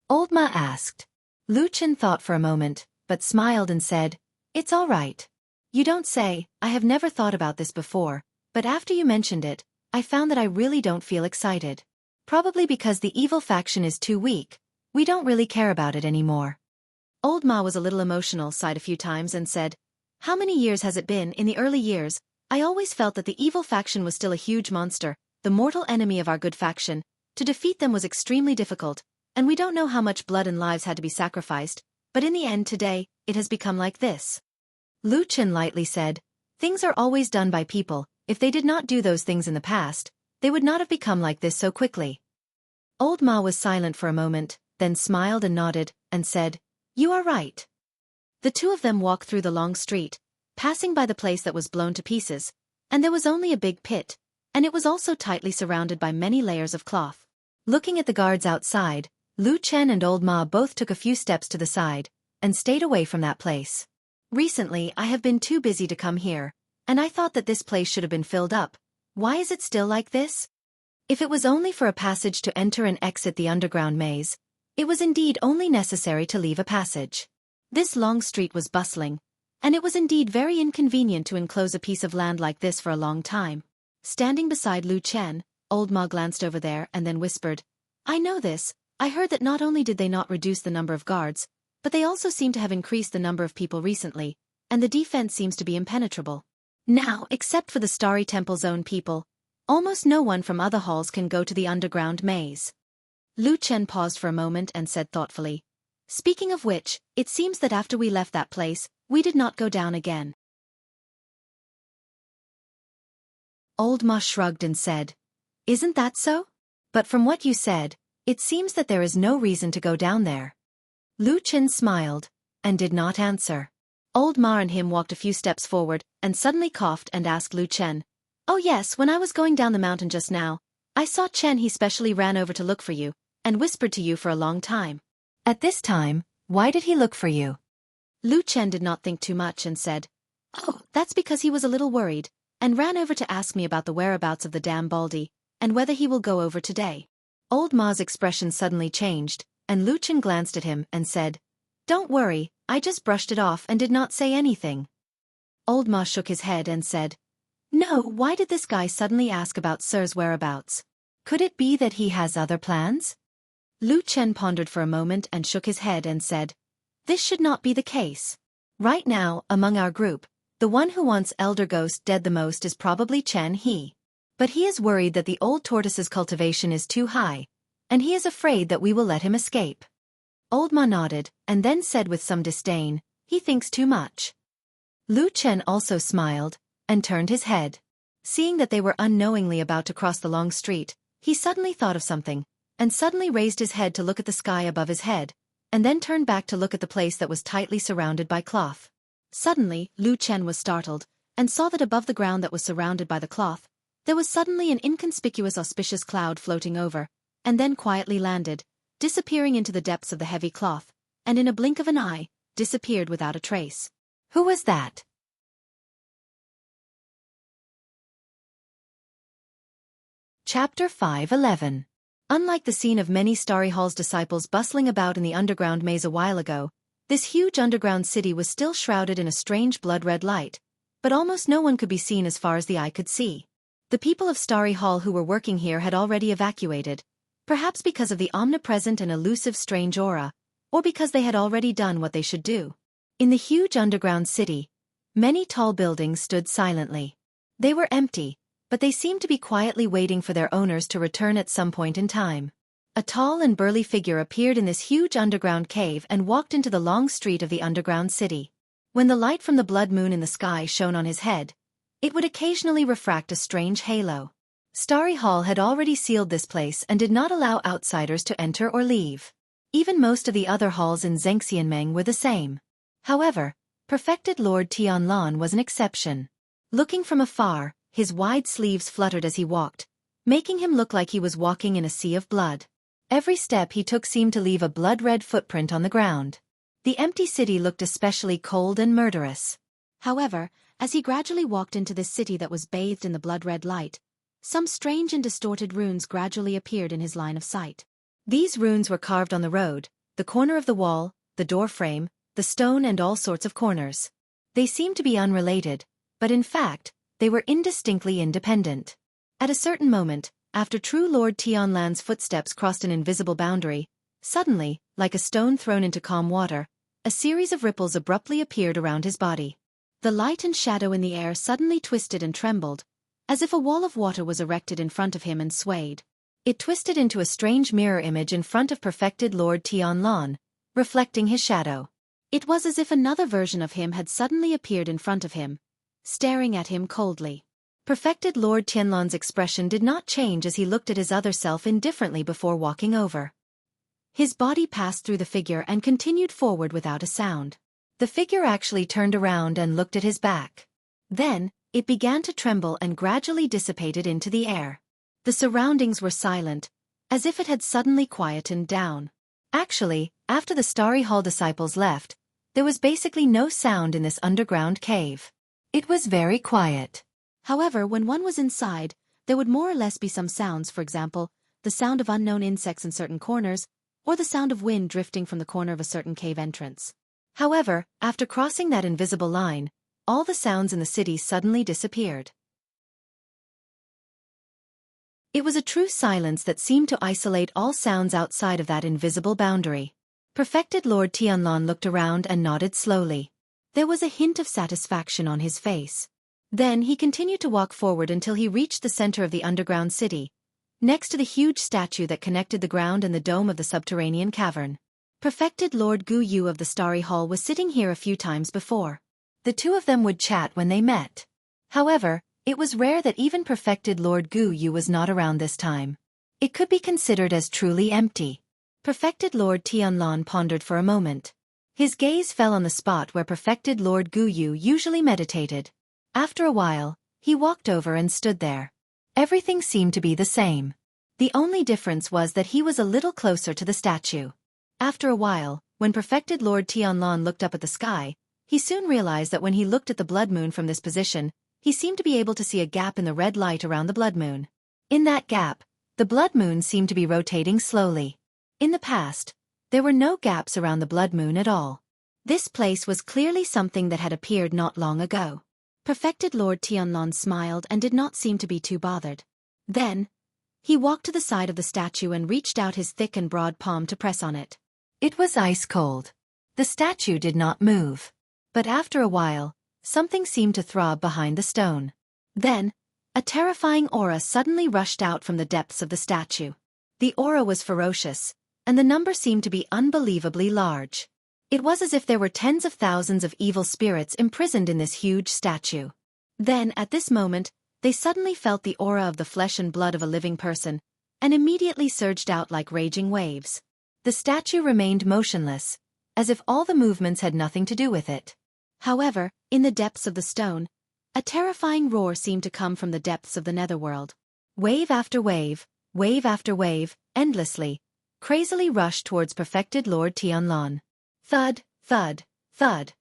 Old Ma asked. Lu Chen thought for a moment, but smiled and said, "It's all right. You don't say, I have never thought about this before, but after you mentioned it, I found that I really don't feel excited. Probably because the evil faction is too weak, we don't really care about it anymore. Old Ma was a little emotional, sighed a few times and said, "How many years has it been? In the early years, I always felt that the evil faction was still a huge monster, the mortal enemy of our good faction. To defeat them was extremely difficult, and we don't know how much blood and lives had to be sacrificed, but in the end today, it has become like this." Lu Chen lightly said, "Things are always done by people. If they did not do those things in the past, they would not have become like this so quickly." Old Ma was silent for a moment, then smiled and nodded, and said, "You are right." The two of them walked through the long street, passing by the place that was blown to pieces, and there was only a big pit, and it was also tightly surrounded by many layers of cloth. Looking at the guards outside, Lu Chen and Old Ma both took a few steps to the side, and stayed away from that place. "Recently I have been too busy to come here, and I thought that this place should have been filled up. Why is it still like this?" If it was only for a passage to enter and exit the underground maze, it was indeed only necessary to leave a passage. This long street was bustling, and it was indeed very inconvenient to enclose a piece of land like this for a long time. Standing beside Lu Chen, Old Ma glanced over there and then whispered, "I know this. I heard that not only did they not reduce the number of guards, but they also seem to have increased the number of people recently, and the defense seems to be impenetrable. Now, except for the Starry Temple's own people, almost no one from other halls can go to the underground maze." Lu Chen paused for a moment and said thoughtfully, "Speaking of which, it seems that after we left that place, we did not go down again." Old Ma shrugged and said, "Isn't that so? But from what you said, it seems that there is no reason to go down there." Lu Chen smiled, and did not answer. Old Ma and him walked a few steps forward, and suddenly coughed and asked Lu Chen, "Oh yes, when I was going down the mountain just now, I saw Chen. He specially ran over to look for you, and whispered to you for a long time." "At this time, why did he look for you?" Lu Chen did not think too much and said, "Oh, that's because he was a little worried, and ran over to ask me about the whereabouts of the dam Baldi, and whether he will go over today." Old Ma's expression suddenly changed, and Lu Chen glanced at him and said, "Don't worry, I just brushed it off and did not say anything." Old Ma shook his head and said, "No, why did this guy suddenly ask about Sir's whereabouts? Could it be that he has other plans?" Lu Chen pondered for a moment and shook his head and said, "This should not be the case. Right now, among our group, the one who wants Elder Ghost dead the most is probably Chen He. But he is worried that the old tortoise's cultivation is too high, and he is afraid that we will let him escape." Old Ma nodded, and then said with some disdain, "He thinks too much." Lu Chen also smiled, and turned his head. Seeing that they were unknowingly about to cross the long street, he suddenly thought of something, and suddenly raised his head to look at the sky above his head, and then turned back to look at the place that was tightly surrounded by cloth. Suddenly, Lu Chen was startled, and saw that above the ground that was surrounded by the cloth, there was suddenly an inconspicuous auspicious cloud floating over, and then quietly landed, disappearing into the depths of the heavy cloth, and in a blink of an eye, disappeared without a trace. Who was that? Chapter 5:11. Unlike the scene of many Starry Hall's disciples bustling about in the underground maze a while ago, this huge underground city was still shrouded in a strange blood-red light, but almost no one could be seen as far as the eye could see. The people of Starry Hall who were working here had already evacuated, perhaps because of the omnipresent and elusive strange aura, or because they had already done what they should do. In the huge underground city, many tall buildings stood silently. They were empty, but they seemed to be quietly waiting for their owners to return at some point in time. A tall and burly figure appeared in this huge underground cave and walked into the long street of the underground city. When the light from the blood moon in the sky shone on his head, it would occasionally refract a strange halo. Starry Hall had already sealed this place and did not allow outsiders to enter or leave. Even most of the other halls in Zhengxianmeng were the same. However, Perfected Lord Tianlan was an exception. Looking from afar, his wide sleeves fluttered as he walked, making him look like he was walking in a sea of blood. Every step he took seemed to leave a blood-red footprint on the ground. The empty city looked especially cold and murderous. However, as he gradually walked into this city that was bathed in the blood-red light, some strange and distorted runes gradually appeared in his line of sight. These runes were carved on the road, the corner of the wall, the door frame, the stone and all sorts of corners. They seemed to be unrelated, but in fact, they were indistinctly independent. At a certain moment, after true Lord Tianlan's footsteps crossed an invisible boundary, suddenly, like a stone thrown into calm water, a series of ripples abruptly appeared around his body. The light and shadow in the air suddenly twisted and trembled, as if a wall of water was erected in front of him and swayed. It twisted into a strange mirror image in front of perfected Lord Tianlan, reflecting his shadow. It was as if another version of him had suddenly appeared in front of him, staring at him coldly. Perfected Lord Tianlan's expression did not change as he looked at his other self indifferently before walking over. His body passed through the figure and continued forward without a sound. The figure actually turned around and looked at his back. Then, it began to tremble and gradually dissipated into the air. The surroundings were silent, as if it had suddenly quietened down. Actually, after the Starry Hall disciples left, there was basically no sound in this underground cave. It was very quiet. However, when one was inside, there would more or less be some sounds, for example, the sound of unknown insects in certain corners, or the sound of wind drifting from the corner of a certain cave entrance. However, after crossing that invisible line, all the sounds in the city suddenly disappeared. It was a true silence that seemed to isolate all sounds outside of that invisible boundary. Perfected Lord Tianlan looked around and nodded slowly. There was a hint of satisfaction on his face. Then he continued to walk forward until he reached the center of the underground city, next to the huge statue that connected the ground and the dome of the subterranean cavern. Perfected Lord Gu Yu of the Starry Hall was sitting here a few times before. The two of them would chat when they met. However, it was rare that even perfected Lord Gu Yu was not around this time. It could be considered as truly empty. Perfected Lord Tianlan pondered for a moment. His gaze fell on the spot where perfected Lord Gu Yu usually meditated. After a while, he walked over and stood there. Everything seemed to be the same. The only difference was that he was a little closer to the statue. After a while, when perfected Lord Tianlan looked up at the sky, he soon realized that when he looked at the blood moon from this position, he seemed to be able to see a gap in the red light around the blood moon. In that gap, the blood moon seemed to be rotating slowly. In the past, there were no gaps around the blood moon at all. This place was clearly something that had appeared not long ago. Perfected Lord Tianlan smiled and did not seem to be too bothered. Then, he walked to the side of the statue and reached out his thick and broad palm to press on it. It was ice cold. The statue did not move. But after a while, something seemed to throb behind the stone. Then, a terrifying aura suddenly rushed out from the depths of the statue. The aura was ferocious, and the number seemed to be unbelievably large. It was as if there were tens of thousands of evil spirits imprisoned in this huge statue. Then, at this moment, they suddenly felt the aura of the flesh and blood of a living person, and immediately surged out like raging waves. The statue remained motionless, as if all the movements had nothing to do with it. However, in the depths of the stone, a terrifying roar seemed to come from the depths of the netherworld. Wave after wave, endlessly, crazily rushed towards perfected Lord Tianlan. Thud, thud, thud.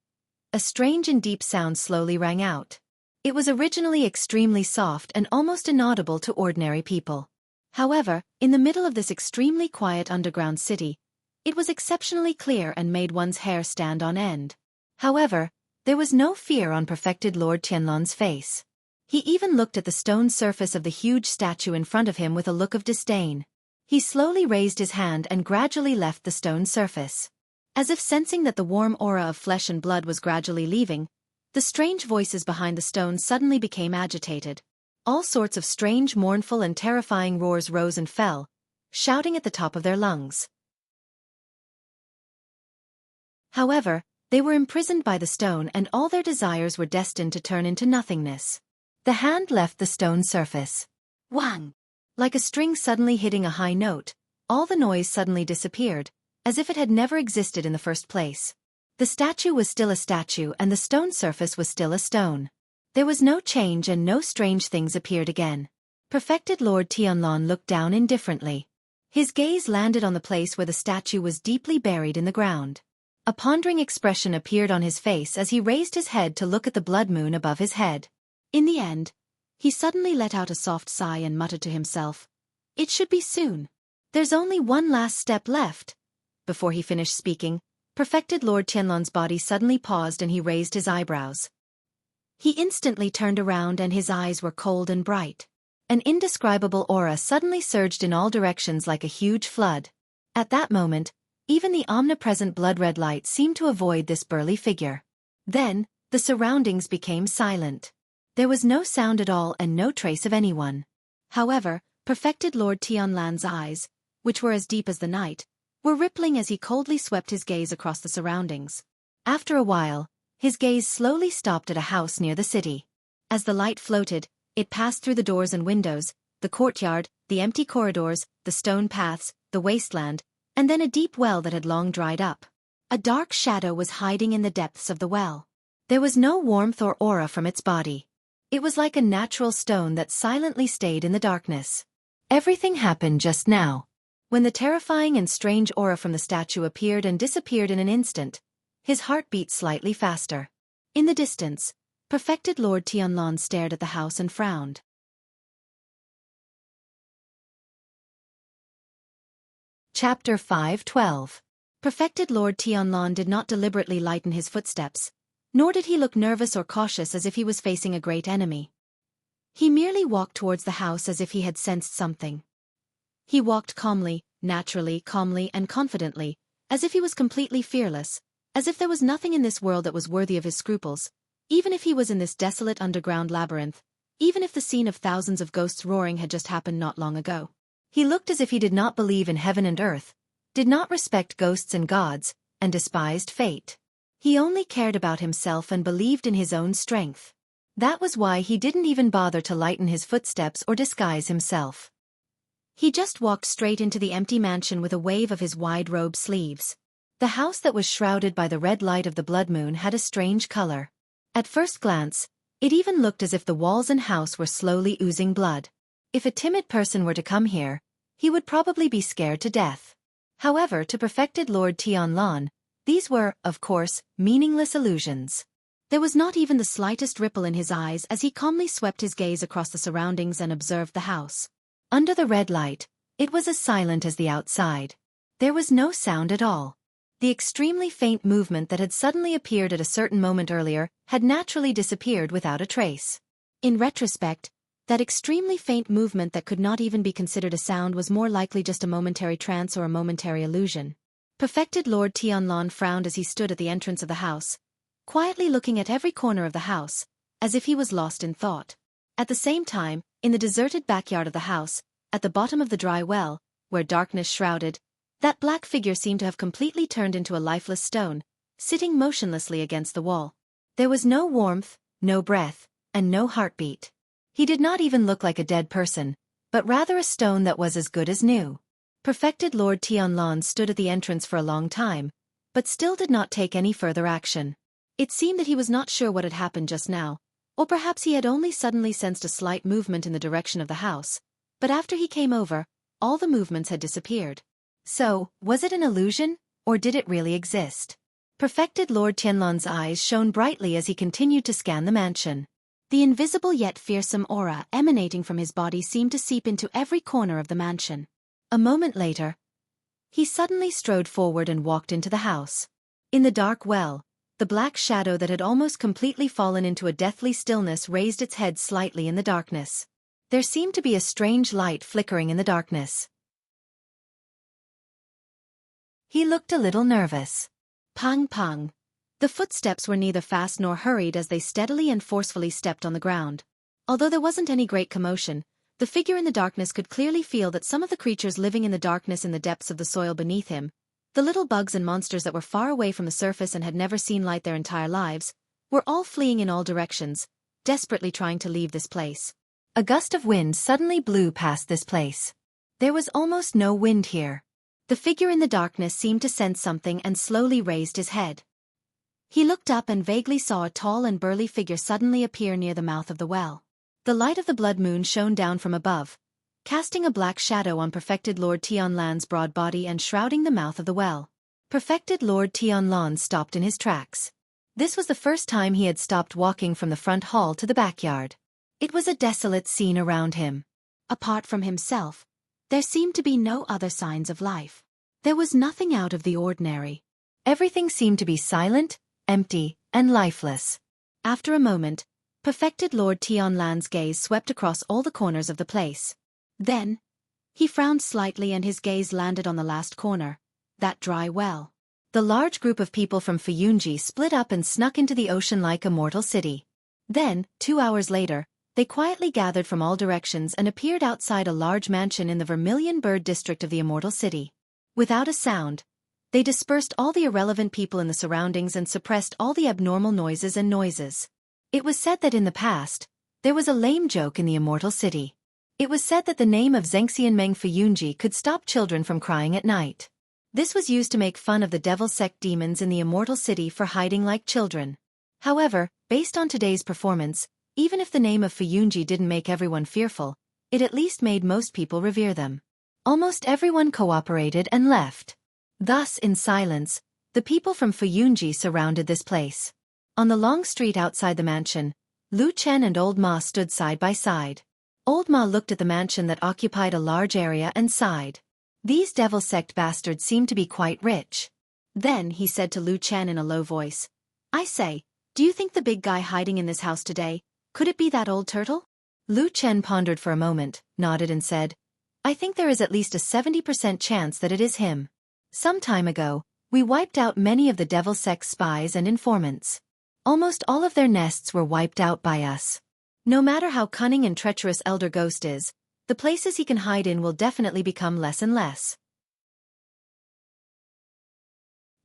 A strange and deep sound slowly rang out. It was originally extremely soft and almost inaudible to ordinary people. However, in the middle of this extremely quiet underground city, it was exceptionally clear and made one's hair stand on end. However, there was no fear on perfected Lord Tianlan's face. He even looked at the stone surface of the huge statue in front of him with a look of disdain. He slowly raised his hand and gradually left the stone surface. As if sensing that the warm aura of flesh and blood was gradually leaving, the strange voices behind the stone suddenly became agitated. All sorts of strange, mournful and terrifying roars rose and fell, shouting at the top of their lungs. However, they were imprisoned by the stone and all their desires were destined to turn into nothingness. The hand left the stone surface. Wang! Like a string suddenly hitting a high note, all the noise suddenly disappeared, as if it had never existed in the first place. The statue was still a statue and the stone surface was still a stone. There was no change and no strange things appeared again. Perfected Lord Tianlan looked down indifferently. His gaze landed on the place where the statue was deeply buried in the ground. A pondering expression appeared on his face as he raised his head to look at the blood moon above his head. In the end, he suddenly let out a soft sigh and muttered to himself, "It should be soon. There's only one last step left." Before he finished speaking, perfected Lord Tianlan's body suddenly paused and he raised his eyebrows. He instantly turned around and his eyes were cold and bright. An indescribable aura suddenly surged in all directions like a huge flood. At that moment, even the omnipresent blood-red light seemed to avoid this burly figure. Then, the surroundings became silent. There was no sound at all and no trace of anyone. However, perfected Lord Tianlan's eyes, which were as deep as the night, were rippling as he coldly swept his gaze across the surroundings. After a while, his gaze slowly stopped at a house near the city. As the light floated, it passed through the doors and windows, the courtyard, the empty corridors, the stone paths, the wasteland, and then a deep well that had long dried up. A dark shadow was hiding in the depths of the well. There was no warmth or aura from its body. It was like a natural stone that silently stayed in the darkness. Everything happened just now. When the terrifying and strange aura from the statue appeared and disappeared in an instant, his heart beat slightly faster. In the distance, perfected Lord Tianlan stared at the house and frowned. Chapter 5:12. Perfected Lord Tianlan did not deliberately lighten his footsteps, nor did he look nervous or cautious as if he was facing a great enemy. He merely walked towards the house as if he had sensed something. He walked calmly, naturally, calmly and confidently, as if he was completely fearless, as if there was nothing in this world that was worthy of his scruples, even if he was in this desolate underground labyrinth, even if the scene of thousands of ghosts roaring had just happened not long ago. He looked as if he did not believe in heaven and earth, did not respect ghosts and gods, and despised fate. He only cared about himself and believed in his own strength. That was why he didn't even bother to lighten his footsteps or disguise himself. He just walked straight into the empty mansion with a wave of his wide robe sleeves. The house that was shrouded by the red light of the blood moon had a strange color. At first glance, it even looked as if the walls and house were slowly oozing blood. If a timid person were to come here, he would probably be scared to death. However, to perfected Lord Tianlan, these were, of course, meaningless illusions. There was not even the slightest ripple in his eyes as he calmly swept his gaze across the surroundings and observed the house. Under the red light, it was as silent as the outside. There was no sound at all. The extremely faint movement that had suddenly appeared at a certain moment earlier had naturally disappeared without a trace. In retrospect, that extremely faint movement that could not even be considered a sound was more likely just a momentary trance or a momentary illusion. Perfected Lord Tianlan frowned as he stood at the entrance of the house, quietly looking at every corner of the house, as if he was lost in thought. At the same time, in the deserted backyard of the house, at the bottom of the dry well, where darkness shrouded, that black figure seemed to have completely turned into a lifeless stone, sitting motionlessly against the wall. There was no warmth, no breath, and no heartbeat. He did not even look like a dead person, but rather a stone that was as good as new. Perfected Lord Tianlan stood at the entrance for a long time, but still did not take any further action. It seemed that he was not sure what had happened just now, or perhaps he had only suddenly sensed a slight movement in the direction of the house, but after he came over, all the movements had disappeared. So, was it an illusion, or did it really exist? Perfected Lord Tianlan's eyes shone brightly as he continued to scan the mansion. The invisible yet fearsome aura emanating from his body seemed to seep into every corner of the mansion. A moment later, he suddenly strode forward and walked into the house. In the dark well, the black shadow that had almost completely fallen into a deathly stillness raised its head slightly in the darkness. There seemed to be a strange light flickering in the darkness. He looked a little nervous. Pang pang. The footsteps were neither fast nor hurried as they steadily and forcefully stepped on the ground. Although there wasn't any great commotion, the figure in the darkness could clearly feel that some of the creatures living in the darkness in the depths of the soil beneath him, the little bugs and monsters that were far away from the surface and had never seen light their entire lives, were all fleeing in all directions, desperately trying to leave this place. A gust of wind suddenly blew past this place. There was almost no wind here. The figure in the darkness seemed to sense something and slowly raised his head. He looked up and vaguely saw a tall and burly figure suddenly appear near the mouth of the well. The light of the blood moon shone down from above, casting a black shadow on perfected Lord Tianlan's broad body and shrouding the mouth of the well. Perfected Lord Tianlan stopped in his tracks. This was the first time he had stopped walking from the front hall to the backyard. It was a desolate scene around him. Apart from himself, there seemed to be no other signs of life. There was nothing out of the ordinary. Everything seemed to be silent, empty, and lifeless. After a moment, Perfected Lord Tianlan's gaze swept across all the corners of the place. Then, he frowned slightly and his gaze landed on the last corner, that dry well. The large group of people from Fuyunji split up and snuck into the ocean-like immortal city. Then, 2 hours later, they quietly gathered from all directions and appeared outside a large mansion in the Vermilion Bird district of the immortal city. Without a sound, they dispersed all the irrelevant people in the surroundings and suppressed all the abnormal noises and noises. It was said that in the past, there was a lame joke in the immortal city. It was said that the name of Zhengxianmeng Fuyunji could stop children from crying at night. This was used to make fun of the devil sect demons in the immortal city for hiding like children. However, based on today's performance, even if the name of Fuyunji didn't make everyone fearful, it at least made most people revere them. Almost everyone cooperated and left. Thus, in silence, the people from Fuyunji surrounded this place. On the long street outside the mansion, Lu Chen and Old Ma stood side by side. Old Ma looked at the mansion that occupied a large area and sighed. These devil sect bastards seemed to be quite rich. Then he said to Lu Chen in a low voice, "I say, do you think the big guy hiding in this house today, could it be that old turtle?" Lu Chen pondered for a moment, nodded and said, "I think there is at least a 70% chance that it is him. Some time ago, we wiped out many of the devil sect spies and informants. Almost all of their nests were wiped out by us. No matter how cunning and treacherous Elder Ghost is, the places he can hide in will definitely become less and less.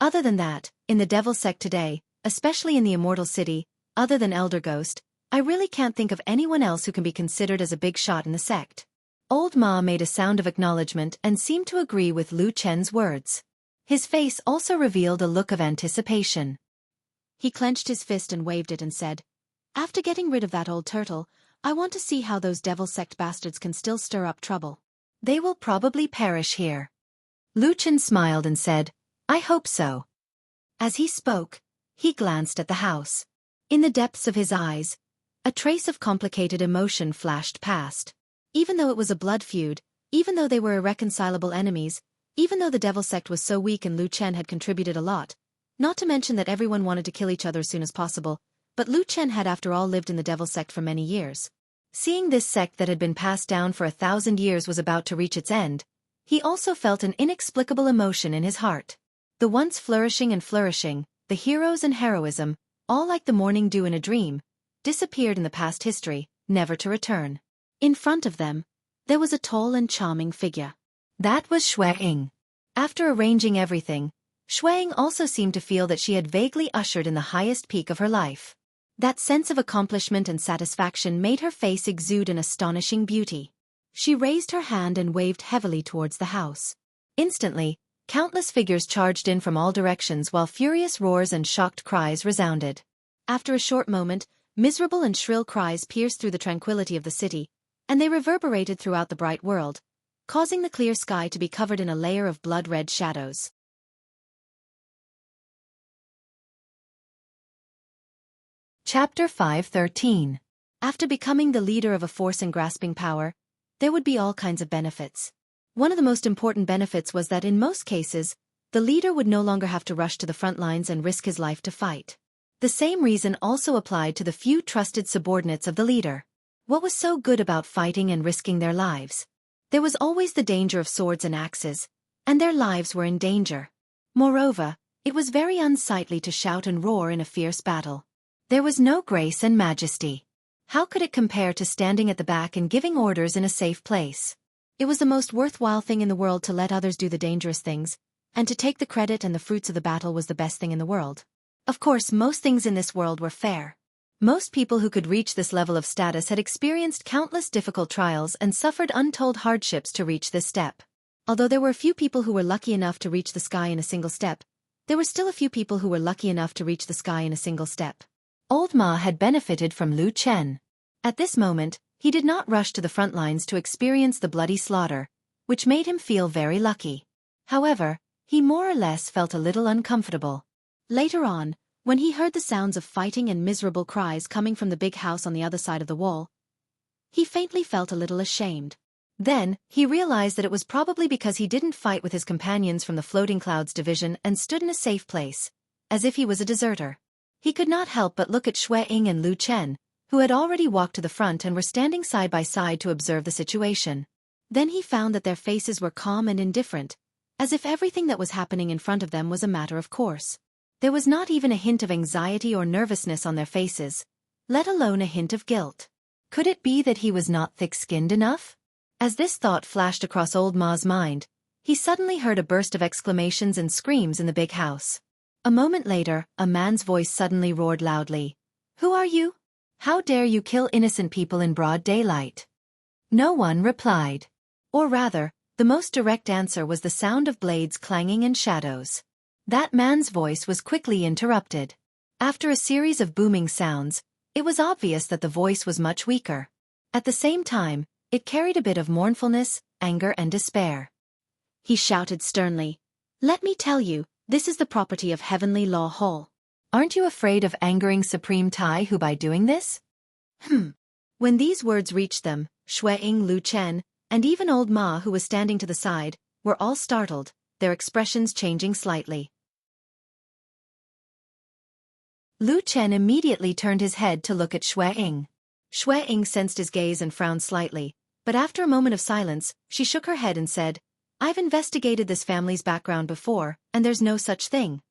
Other than that, in the devil sect today, especially in the immortal city, other than Elder Ghost, I really can't think of anyone else who can be considered as a big shot in the sect." Old Ma made a sound of acknowledgement and seemed to agree with Lu Chen's words. His face also revealed a look of anticipation. He clenched his fist and waved it and said, "After getting rid of that old turtle, I want to see how those devil sect bastards can still stir up trouble." "They will probably perish here." Lu Chen smiled and said, "I hope so." As he spoke, he glanced at the house. In the depths of his eyes, a trace of complicated emotion flashed past. Even though it was a blood feud, even though they were irreconcilable enemies, even though the devil sect was so weak and Lu Chen had contributed a lot, not to mention that everyone wanted to kill each other as soon as possible, but Lu Chen had after all lived in the devil sect for many years. Seeing this sect that had been passed down for 1,000 years was about to reach its end, he also felt an inexplicable emotion in his heart. The once flourishing, the heroes and heroism, all like the morning dew in a dream, disappeared in the past history, never to return. In front of them, there was a tall and charming figure. That was Xueying. After arranging everything, Xueying also seemed to feel that she had vaguely ushered in the highest peak of her life. That sense of accomplishment and satisfaction made her face exude an astonishing beauty. She raised her hand and waved heavily towards the house. Instantly, countless figures charged in from all directions while furious roars and shocked cries resounded. After a short moment, miserable and shrill cries pierced through the tranquility of the city, and they reverberated throughout the bright world, causing the clear sky to be covered in a layer of blood-red shadows. Chapter 5:13. After becoming the leader of a force and grasping power, there would be all kinds of benefits. One of the most important benefits was that in most cases, the leader would no longer have to rush to the front lines and risk his life to fight. The same reason also applied to the few trusted subordinates of the leader. What was so good about fighting and risking their lives? There was always the danger of swords and axes, and their lives were in danger. Moreover, it was very unsightly to shout and roar in a fierce battle. There was no grace and majesty. How could it compare to standing at the back and giving orders in a safe place? It was the most worthwhile thing in the world to let others do the dangerous things, and to take the credit and the fruits of the battle was the best thing in the world. Of course, most things in this world were fair. Most people who could reach this level of status had experienced countless difficult trials and suffered untold hardships to reach this step. Although there were a few people who were lucky enough to reach the sky in a single step, there were still a few people who were lucky enough to reach the sky in a single step. Old Ma had benefited from Lu Chen. At this moment, he did not rush to the front lines to experience the bloody slaughter, which made him feel very lucky. However, he more or less felt a little uncomfortable. Later on, when he heard the sounds of fighting and miserable cries coming from the big house on the other side of the wall, he faintly felt a little ashamed. Then, he realized that it was probably because he didn't fight with his companions from the Floating Clouds division and stood in a safe place, as if he was a deserter. He could not help but look at Xueying and Lu Chen, who had already walked to the front and were standing side by side to observe the situation. Then he found that their faces were calm and indifferent, as if everything that was happening in front of them was a matter of course. There was not even a hint of anxiety or nervousness on their faces, let alone a hint of guilt. Could it be that he was not thick-skinned enough? As this thought flashed across old Ma's mind, he suddenly heard a burst of exclamations and screams in the big house. A moment later, a man's voice suddenly roared loudly. "Who are you? How dare you kill innocent people in broad daylight?" No one replied. Or rather, the most direct answer was the sound of blades clanging and shadows. That man's voice was quickly interrupted. After a series of booming sounds, it was obvious that the voice was much weaker. At the same time, it carried a bit of mournfulness, anger and despair. He shouted sternly, "Let me tell you, this is the property of Heavenly Law Hall. Aren't you afraid of angering Supreme Tai Hu by doing this?" When these words reached them, Shui-Ing, Lu Chen, and even old Ma, who was standing to the side, were all startled, their expressions changing slightly. Lu Chen immediately turned his head to look at Shui-Ing. Shui-Ing sensed his gaze and frowned slightly, but after a moment of silence, she shook her head and said, "I've investigated this family's background before, and there's no such thing."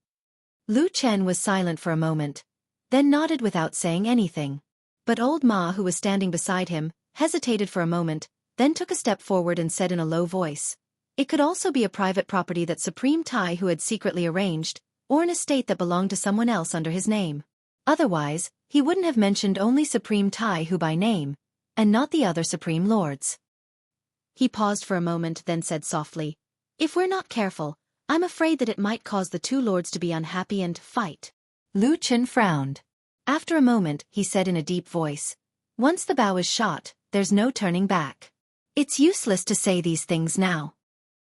Lu Chen was silent for a moment, then nodded without saying anything. But old Ma, who was standing beside him, hesitated for a moment, then took a step forward and said in a low voice, "It could also be a private property that Supreme Tai Hu had secretly arranged, or an estate that belonged to someone else under his name. Otherwise, he wouldn't have mentioned only Supreme Tai Hu by name, and not the other Supreme Lords." He paused for a moment, then said softly, "If we're not careful, I'm afraid that it might cause the two lords to be unhappy and fight." Lu Chen frowned. After a moment, he said in a deep voice, "Once the bow is shot, there's no turning back. It's useless to say these things now."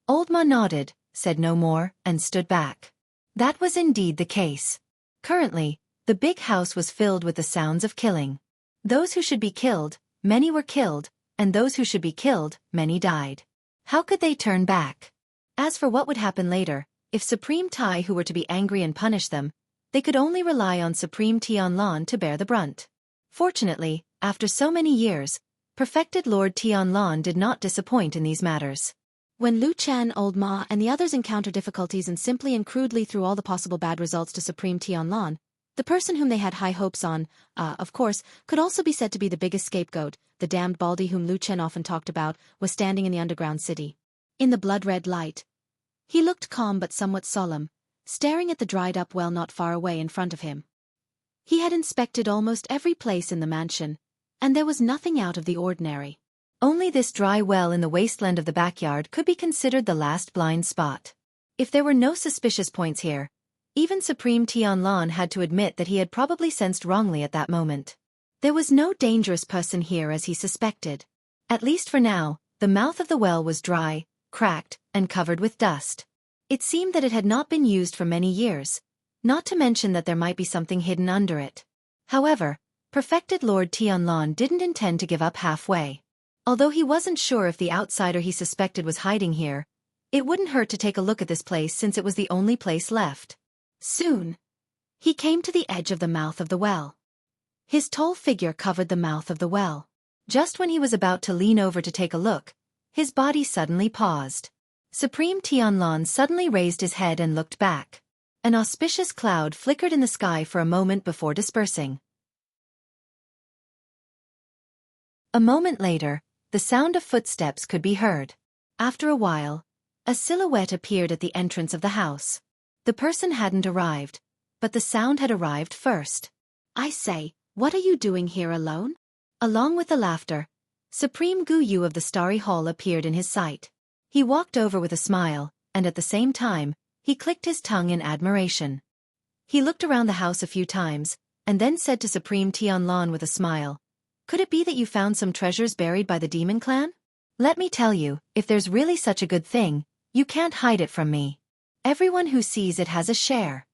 Old Ma nodded, said no more, and stood back. That was indeed the case. Currently, the big house was filled with the sounds of killing. Those who should be killed, many were killed, and those who should be killed, many died. How could they turn back? As for what would happen later, if Supreme Tai Hu were to be angry and punish them, they could only rely on Supreme Tianlan to bear the brunt. Fortunately, after so many years, perfected Lord Tianlan did not disappoint in these matters. When Lu Chen, old Ma, and the others encountered difficulties and simply and crudely threw all the possible bad results to Supreme Tianlan, the person whom they had high hopes on, of course, could also be said to be the biggest scapegoat, the damned Baldy whom Lu Chen often talked about, was standing in the underground city. In the blood-red light, he looked calm but somewhat solemn, staring at the dried-up well not far away in front of him. He had inspected almost every place in the mansion, and there was nothing out of the ordinary. Only this dry well in the wasteland of the backyard could be considered the last blind spot. If there were no suspicious points here, even Supreme Tianlan had to admit that he had probably sensed wrongly at that moment. There was no dangerous person here as he suspected. At least for now, the mouth of the well was dry, cracked, and covered with dust. It seemed that it had not been used for many years, not to mention that there might be something hidden under it. However, perfected Lord Tianlan didn't intend to give up halfway. Although he wasn't sure if the outsider he suspected was hiding here, it wouldn't hurt to take a look at this place since it was the only place left. Soon, he came to the edge of the mouth of the well. His tall figure covered the mouth of the well. Just when he was about to lean over to take a look, his body suddenly paused. Supreme Tianlan suddenly raised his head and looked back. An auspicious cloud flickered in the sky for a moment before dispersing. A moment later, the sound of footsteps could be heard. After a while, a silhouette appeared at the entrance of the house. The person hadn't arrived, but the sound had arrived first. "I say, what are you doing here alone?" Along with the laughter, Supreme Gu Yu of the Starry Hall appeared in his sight. He walked over with a smile, and at the same time, he clicked his tongue in admiration. He looked around the house a few times, and then said to Supreme Tianlan with a smile, "Could it be that you found some treasures buried by the demon clan? Let me tell you, if there's really such a good thing, you can't hide it from me. Everyone who sees it has a share."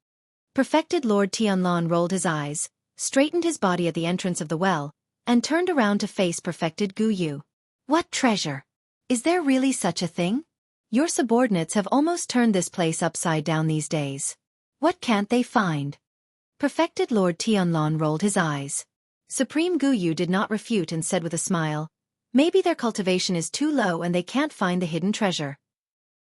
Perfected Lord Tianlan rolled his eyes, straightened his body at the entrance of the well, and turned around to face perfected Gu Yu. "What treasure? Is there really such a thing? Your subordinates have almost turned this place upside down these days. What can't they find?" Perfected Lord Tianlan rolled his eyes. Supreme Guyu did not refute and said with a smile, maybe their cultivation is too low and they can't find the hidden treasure.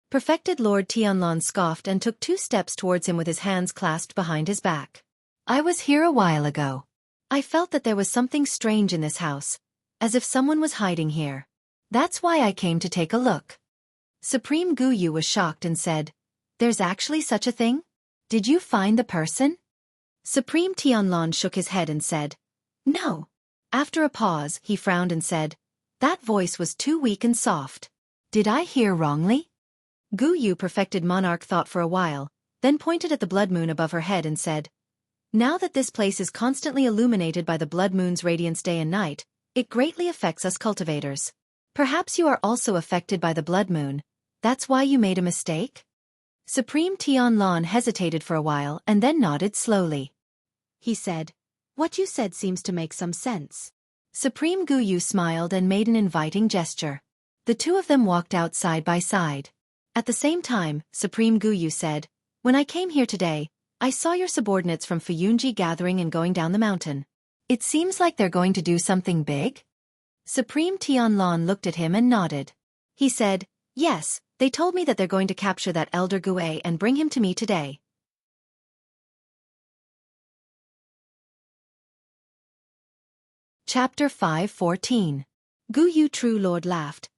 Perfected Lord Tianlan scoffed and took 2 steps towards him with his hands clasped behind his back. I was here a while ago. I felt that there was something strange in this house, as if someone was hiding here. That's why I came to take a look. Supreme Guyu was shocked and said, there's actually such a thing? Did you find the person? Supreme Tianlan shook his head and said, no. After a pause, he frowned and said, that voice was too weak and soft. Did I hear wrongly? Guyu Perfected Monarch thought for a while, then pointed at the blood moon above her head and said, now that this place is constantly illuminated by the blood moon's radiance day and night, it greatly affects us cultivators. Perhaps you are also affected by the blood moon. That's why you made a mistake? Supreme Tianlan hesitated for a while and then nodded slowly. He said, what you said seems to make some sense. Supreme Guyu smiled and made an inviting gesture. The 2 of them walked out side by side. At the same time, Supreme Guyu said, when I came here today, I saw your subordinates from Fuyunji gathering and going down the mountain. It seems like they're going to do something big? Supreme Tianlan looked at him and nodded. He said, yes, they told me that they're going to capture that Elder Gue and bring him to me today. Chapter 5:14. Guyu True Lord laughed.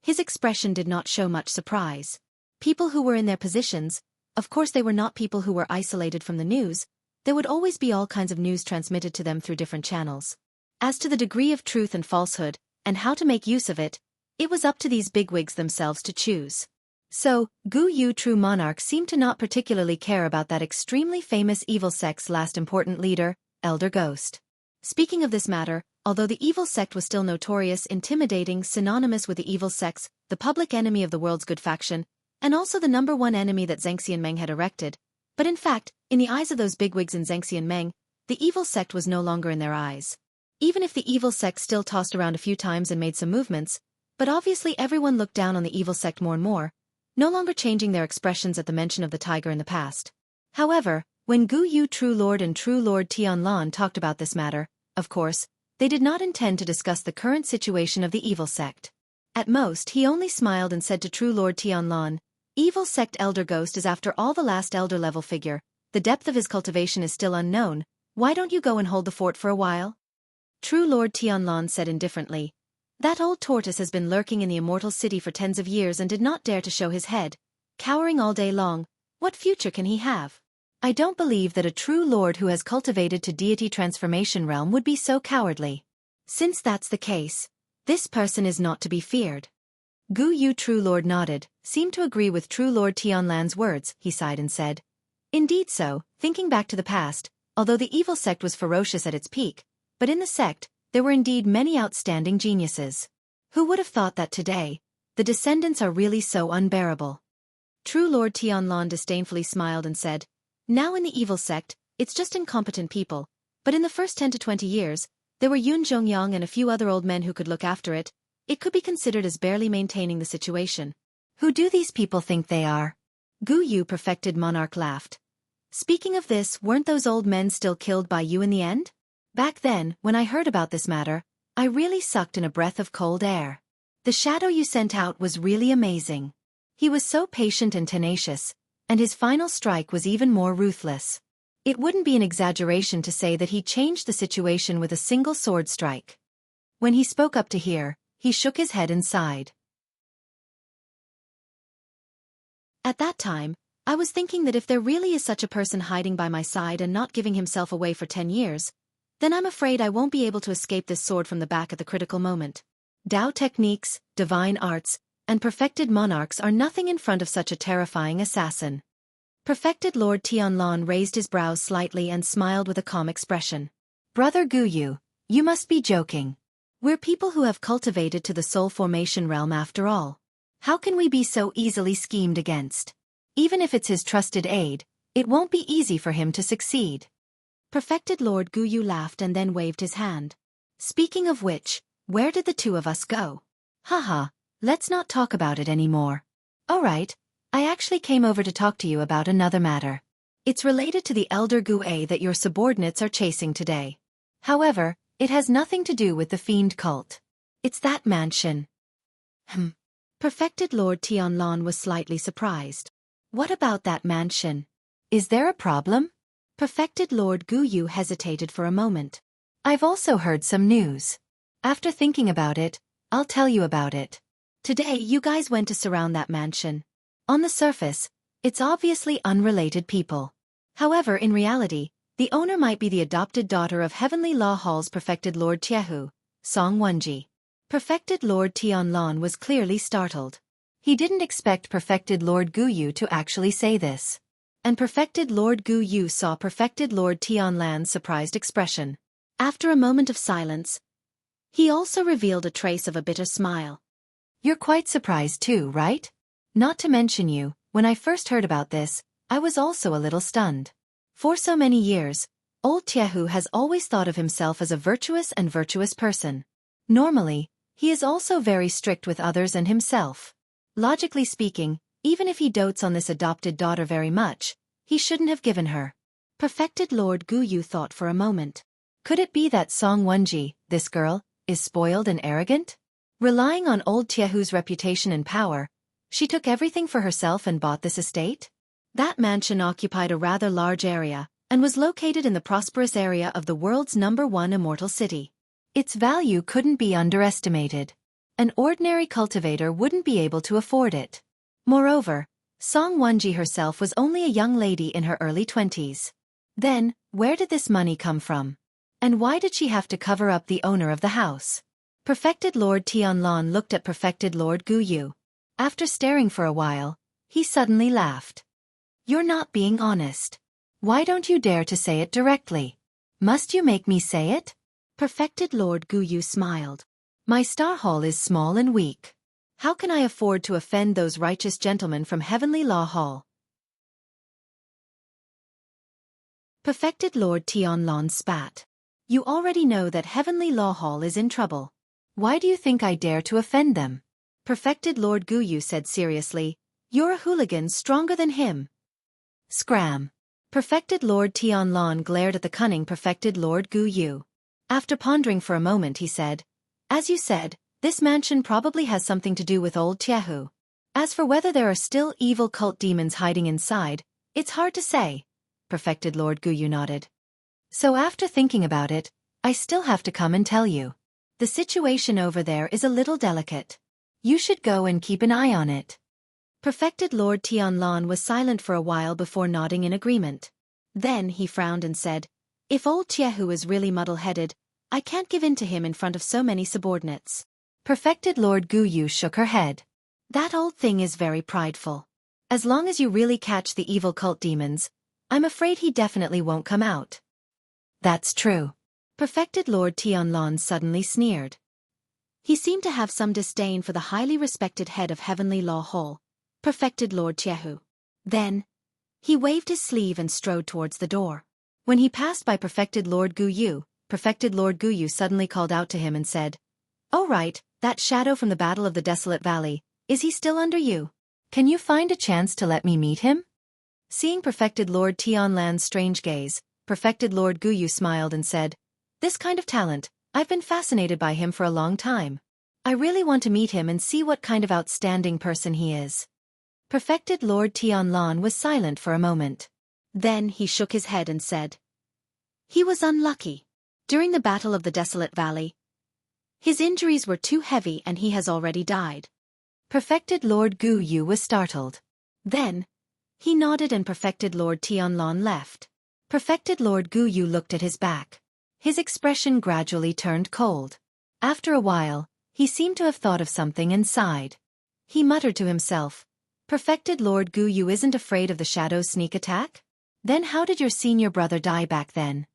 His expression did not show much surprise. People who were in their positions, of course they were not people who were isolated from the news, there would always be all kinds of news transmitted to them through different channels. As to the degree of truth and falsehood, and how to make use of it, it was up to these bigwigs themselves to choose. So, Guyu True Monarch seemed to not particularly care about that extremely famous evil sect's last important leader, Elder Ghost. Speaking of this matter, although the evil sect was still notorious, intimidating, synonymous with the evil sects, the public enemy of the world's good faction, and also the #1 enemy that Zhengxian Meng had erected, but in fact, in the eyes of those bigwigs in Zhengxian Meng, the evil sect was no longer in their eyes. Even if the evil sect still tossed around a few times and made some movements, but obviously everyone looked down on the evil sect more and more, no longer changing their expressions at the mention of the tiger in the past. However, when Guyu True Lord and True Lord Tianlan talked about this matter, of course, they did not intend to discuss the current situation of the evil sect. At most, he only smiled and said to True Lord Tianlan, evil sect Elder Ghost is after all the last elder level figure, the depth of his cultivation is still unknown, why don't you go and hold the fort for a while? True Lord Tianlan said indifferently, that old tortoise has been lurking in the immortal city for tens of years and did not dare to show his head, cowering all day long, what future can he have? I don't believe that a true lord who has cultivated to deity transformation realm would be so cowardly. Since that's the case, this person is not to be feared. Guyu True Lord nodded, seemed to agree with True Lord Tianlan's words, he sighed and said, indeed so, thinking back to the past, although the evil sect was ferocious at its peak, but in the sect, there were indeed many outstanding geniuses. Who would have thought that today, the descendants are really so unbearable? True Lord Tianlan disdainfully smiled and said, now in the evil sect, it's just incompetent people, but in the first 10 to 20 years, there were Yun Zhongyang and a few other old men who could look after it. It could be considered as barely maintaining the situation. Who do these people think they are? Guyu Perfected Monarch laughed. Speaking of this, weren't those old men still killed by you in the end? Back then, when I heard about this matter, I really sucked in a breath of cold air. The shadow you sent out was really amazing. He was so patient and tenacious, and his final strike was even more ruthless. It wouldn't be an exaggeration to say that he changed the situation with a single sword strike. When he spoke up to hear, he shook his head and sighed. At that time, I was thinking that if there really is such a person hiding by my side and not giving himself away for 10 years, then I'm afraid I won't be able to escape this sword from the back at the critical moment. Tao techniques, divine arts, and perfected monarchs are nothing in front of such a terrifying assassin. Perfected Lord Tianlan raised his brows slightly and smiled with a calm expression. Brother Guyu, you must be joking. We're people who have cultivated to the soul formation realm after all. How can we be so easily schemed against? Even if it's his trusted aide, it won't be easy for him to succeed. Perfected Lord Guyu laughed and then waved his hand. Speaking of which, where did the 2 of us go? Haha. Let's not talk about it anymore. Alright, I actually came over to talk to you about another matter. It's related to the Elder Gue that your subordinates are chasing today. However, It has nothing to do with the fiend cult. It's that mansion. Perfected Lord Tianlan was slightly surprised. What about that mansion? Is there a problem? Perfected Lord Guyu hesitated for a moment. I've also heard some news. After thinking about it, I'll tell you about it. Today you guys went to surround that mansion. On the surface, it's obviously unrelated people. However, in reality, the owner might be the adopted daughter of Heavenly Law Hall's Perfected Lord Tiehu, Song Wenji. Perfected Lord Tianlan was clearly startled. He didn't expect Perfected Lord Guyu to actually say this. And Perfected Lord Guyu saw Perfected Lord Tianlan's surprised expression. After a moment of silence, he also revealed a trace of a bitter smile. You're quite surprised too, right? Not to mention you, when I first heard about this, I was also a little stunned. For so many years, old Tiehu has always thought of himself as a virtuous person. Normally, he is also very strict with others and himself. Logically speaking, even if he dotes on this adopted daughter very much, he shouldn't have given her. Perfected Lord Guyu thought for a moment. Could it be that Song Wenji, this girl, is spoiled and arrogant? Relying on old Tiehu's reputation and power, she took everything for herself and bought this estate? That mansion occupied a rather large area, and was located in the prosperous area of the world's #1 immortal city. Its value couldn't be underestimated. An ordinary cultivator wouldn't be able to afford it. Moreover, Song Wenji herself was only a young lady in her early 20s. Then, where did this money come from? And why did she have to cover up the owner of the house? Perfected Lord Tianlan looked at Perfected Lord Guyu. After staring for a while, he suddenly laughed. You're not being honest. Why don't you dare to say it directly? Must you make me say it? Perfected Lord Guyu smiled. My star hall is small and weak. How can I afford to offend those righteous gentlemen from Heavenly Law Hall? Perfected Lord Tianlan spat. You already know that Heavenly Law Hall is in trouble. Why do you think I dare to offend them? Perfected Lord Guyu said seriously. You're a hooligan stronger than him. Scram. Perfected Lord Tianlan glared at the cunning Perfected Lord Guyu. After pondering for a moment he said, as you said, this mansion probably has something to do with old Tiehu. As for whether there are still evil cult demons hiding inside, it's hard to say. Perfected Lord Guyu nodded. So after thinking about it, I still have to come and tell you. The situation over there is a little delicate. You should go and keep an eye on it. Perfected Lord Tianlan was silent for a while before nodding in agreement. Then he frowned and said, if old Tiehu is really muddle-headed, I can't give in to him in front of so many subordinates. Perfected Lord Guyu shook her head. That old thing is very prideful. As long as you really catch the evil cult demons, I'm afraid he definitely won't come out. That's true. Perfected Lord Tianlan suddenly sneered. He seemed to have some disdain for the highly respected head of Heavenly Law Hall, Perfected Lord Tiehu. Then, he waved his sleeve and strode towards the door. When he passed by Perfected Lord Guyu suddenly called out to him and said, "Oh right, that shadow from the Battle of the Desolate Valley, is he still under you? Can you find a chance to let me meet him?" Seeing Perfected Lord Tianlan's strange gaze, Perfected Lord Guyu smiled and said, "This kind of talent, I've been fascinated by him for a long time. I really want to meet him and see what kind of outstanding person he is." Perfected Lord Tianlan was silent for a moment. Then he shook his head and said, "He was unlucky. During the Battle of the Desolate Valley, his injuries were too heavy and he has already died." Perfected Lord Guyu was startled. Then, he nodded and Perfected Lord Tianlan left. Perfected Lord Guyu looked at his back. His expression gradually turned cold. After a while, he seemed to have thought of something and sighed. He muttered to himself, "Perfected Lord Guyu isn't afraid of the Shadow's sneak attack? Then how did your senior brother die back then?"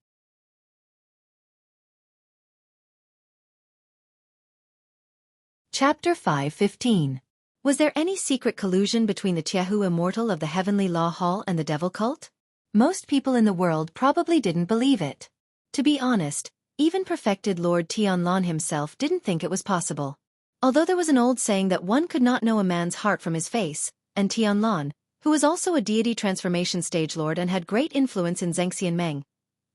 Chapter 5:15. Was there any secret collusion between the Tiehu Immortal of the Heavenly Law Hall and the Devil Cult? Most people in the world probably didn't believe it. To be honest, even Perfected Lord Tianlan himself didn't think it was possible. Although there was an old saying that one could not know a man's heart from his face, and Tianlan, who was also a deity transformation stage lord and had great influence in Zhengxian Meng,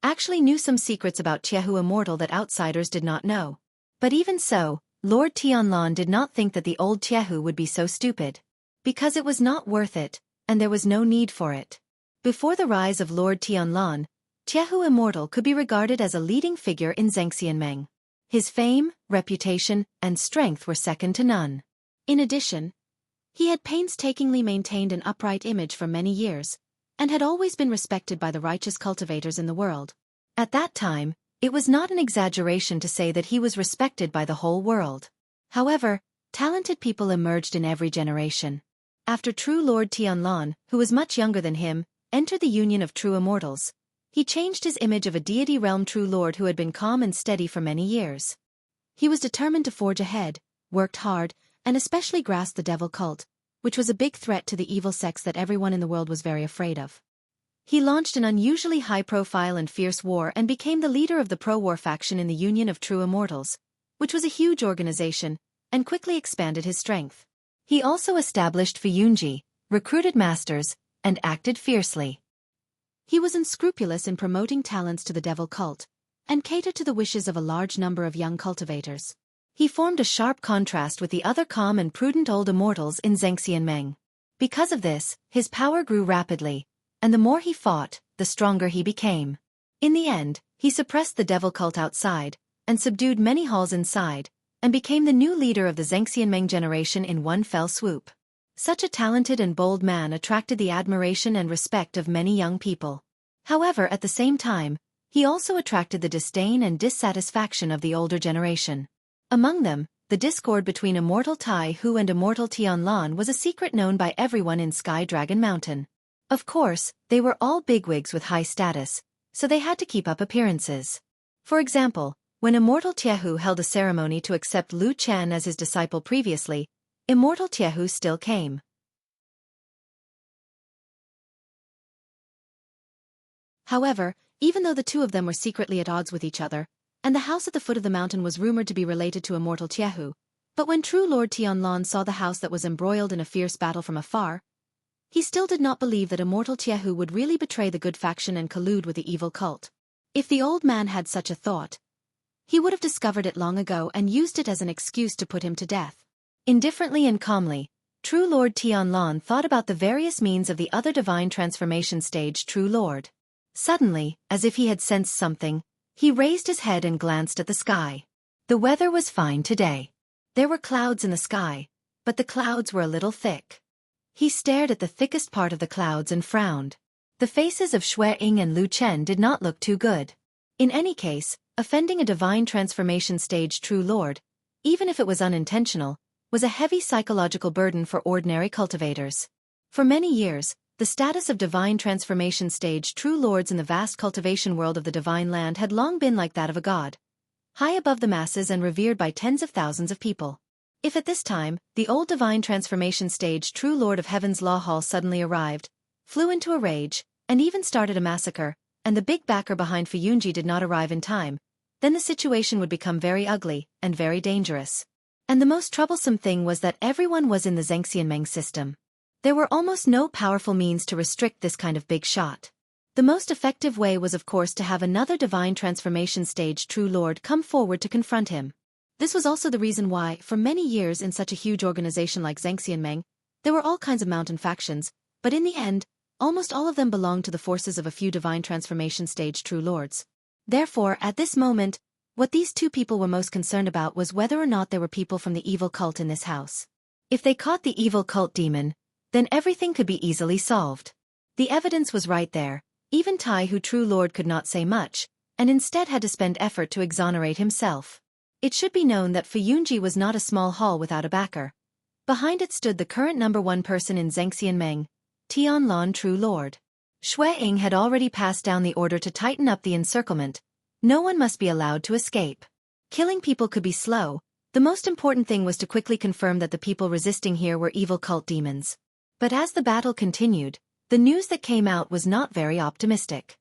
actually knew some secrets about Tiehu Immortal that outsiders did not know. But even so, Lord Tianlan did not think that the old Tiehu would be so stupid. Because it was not worth it, and there was no need for it. Before the rise of Lord Tianlan, Tiehu Immortal could be regarded as a leading figure in Zhengxianmeng. His fame, reputation, and strength were second to none. In addition, he had painstakingly maintained an upright image for many years, and had always been respected by the righteous cultivators in the world. At that time, it was not an exaggeration to say that he was respected by the whole world. However, talented people emerged in every generation. After true Lord Tianlan, who was much younger than him, entered the union of true immortals, he changed his image of a deity realm true lord who had been calm and steady for many years. He was determined to forge ahead, worked hard, and especially grasped the devil cult, which was a big threat to the evil sects that everyone in the world was very afraid of. He launched an unusually high-profile and fierce war and became the leader of the pro-war faction in the Union of True Immortals, which was a huge organization, and quickly expanded his strength. He also established Fuyunji, recruited masters, and acted fiercely. He was unscrupulous in promoting talents to the devil cult, and catered to the wishes of a large number of young cultivators. He formed a sharp contrast with the other calm and prudent old immortals in Zhengxianmeng. Because of this, his power grew rapidly, and the more he fought, the stronger he became. In the end, he suppressed the devil cult outside, and subdued many halls inside, and became the new leader of the Zhengxianmeng generation in one fell swoop. Such a talented and bold man attracted the admiration and respect of many young people. However, at the same time, he also attracted the disdain and dissatisfaction of the older generation. Among them, the discord between Immortal Tai Hu and Immortal Tianlan was a secret known by everyone in Sky Dragon Mountain. Of course, they were all bigwigs with high status, so they had to keep up appearances. For example, when Immortal Tiehu held a ceremony to accept Lu Chen as his disciple previously, Immortal Tiehu still came. However, even though the two of them were secretly at odds with each other, and the house at the foot of the mountain was rumored to be related to Immortal Tiehu, but when true Lord Tianlan saw the house that was embroiled in a fierce battle from afar, he still did not believe that Immortal Tiehu would really betray the good faction and collude with the evil cult. If the old man had such a thought, he would have discovered it long ago and used it as an excuse to put him to death. Indifferently and calmly, true Lord Tianlan thought about the various means of the other divine transformation stage true Lord. Suddenly, as if he had sensed something, he raised his head and glanced at the sky. The weather was fine today. There were clouds in the sky, but the clouds were a little thick. He stared at the thickest part of the clouds and frowned. The faces of Xue Ying and Lu Chen did not look too good. In any case, offending a divine transformation stage true lord, even if it was unintentional, was a heavy psychological burden for ordinary cultivators. For many years, the status of divine transformation stage true lords in the vast cultivation world of the divine land had long been like that of a god, high above the masses and revered by tens of thousands of people. If at this time, the old divine transformation stage true lord of heaven's law hall suddenly arrived, flew into a rage, and even started a massacre, and the big backer behind Fuyunji did not arrive in time, then the situation would become very ugly and very dangerous. And the most troublesome thing was that everyone was in the Zhengxianmeng system. There were almost no powerful means to restrict this kind of big shot. The most effective way was of course to have another divine transformation stage true lord come forward to confront him. This was also the reason why, for many years in such a huge organization like Zhengxianmeng, there were all kinds of mountain factions, but in the end, almost all of them belonged to the forces of a few divine transformation stage true lords. Therefore, at this moment, what these two people were most concerned about was whether or not there were people from the evil cult in this house. If they caught the evil cult demon, then everything could be easily solved. The evidence was right there. Even Tai Hu true lord could not say much, and instead had to spend effort to exonerate himself. It should be known that Fuyunji was not a small hall without a backer. Behind it stood the current #1 person in Zhengxianmeng, Tianlan true lord. Xue Ying had already passed down the order to tighten up the encirclement. No one must be allowed to escape. Killing people could be slow. The most important thing was to quickly confirm that the people resisting here were evil cult demons. But as the battle continued, the news that came out was not very optimistic.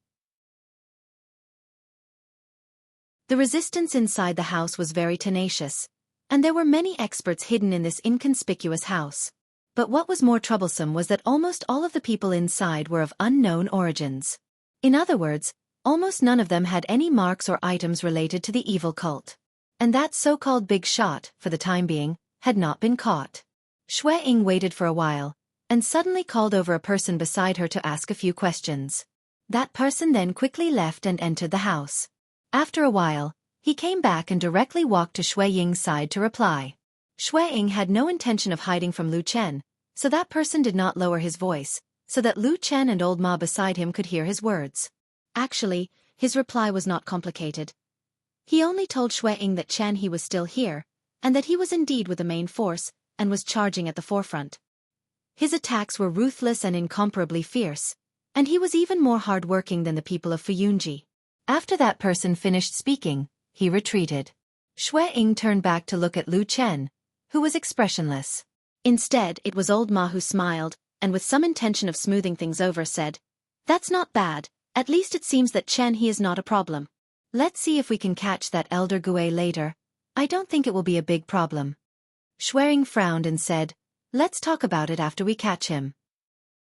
The resistance inside the house was very tenacious, and there were many experts hidden in this inconspicuous house. But what was more troublesome was that almost all of the people inside were of unknown origins. In other words, Almost none of them had any marks or items related to the evil cult. And that so-called big shot, for the time being, had not been caught. Shui Ying waited for a while, and suddenly called over a person beside her to ask a few questions. That person then quickly left and entered the house. After a while, he came back and directly walked to Shui Ying's side to reply. Shui Ying had no intention of hiding from Lu Chen, so that person did not lower his voice, so that Lu Chen and old Ma beside him could hear his words. Actually, his reply was not complicated. He only told Shui Ying that Chen he was still here, and that he was indeed with the main force, and was charging at the forefront. His attacks were ruthless and incomparably fierce, and he was even more hard-working than the people of Fuyunji. After that person finished speaking, he retreated. Shui Ying turned back to look at Lu Chen, who was expressionless. Instead, it was old Ma who smiled, and with some intention of smoothing things over said, "That's not bad, at least it seems that Chen he is not a problem. Let's see if we can catch that elder Gui later. I don't think it will be a big problem." Shui Ying frowned and said, "Let's talk about it after we catch him."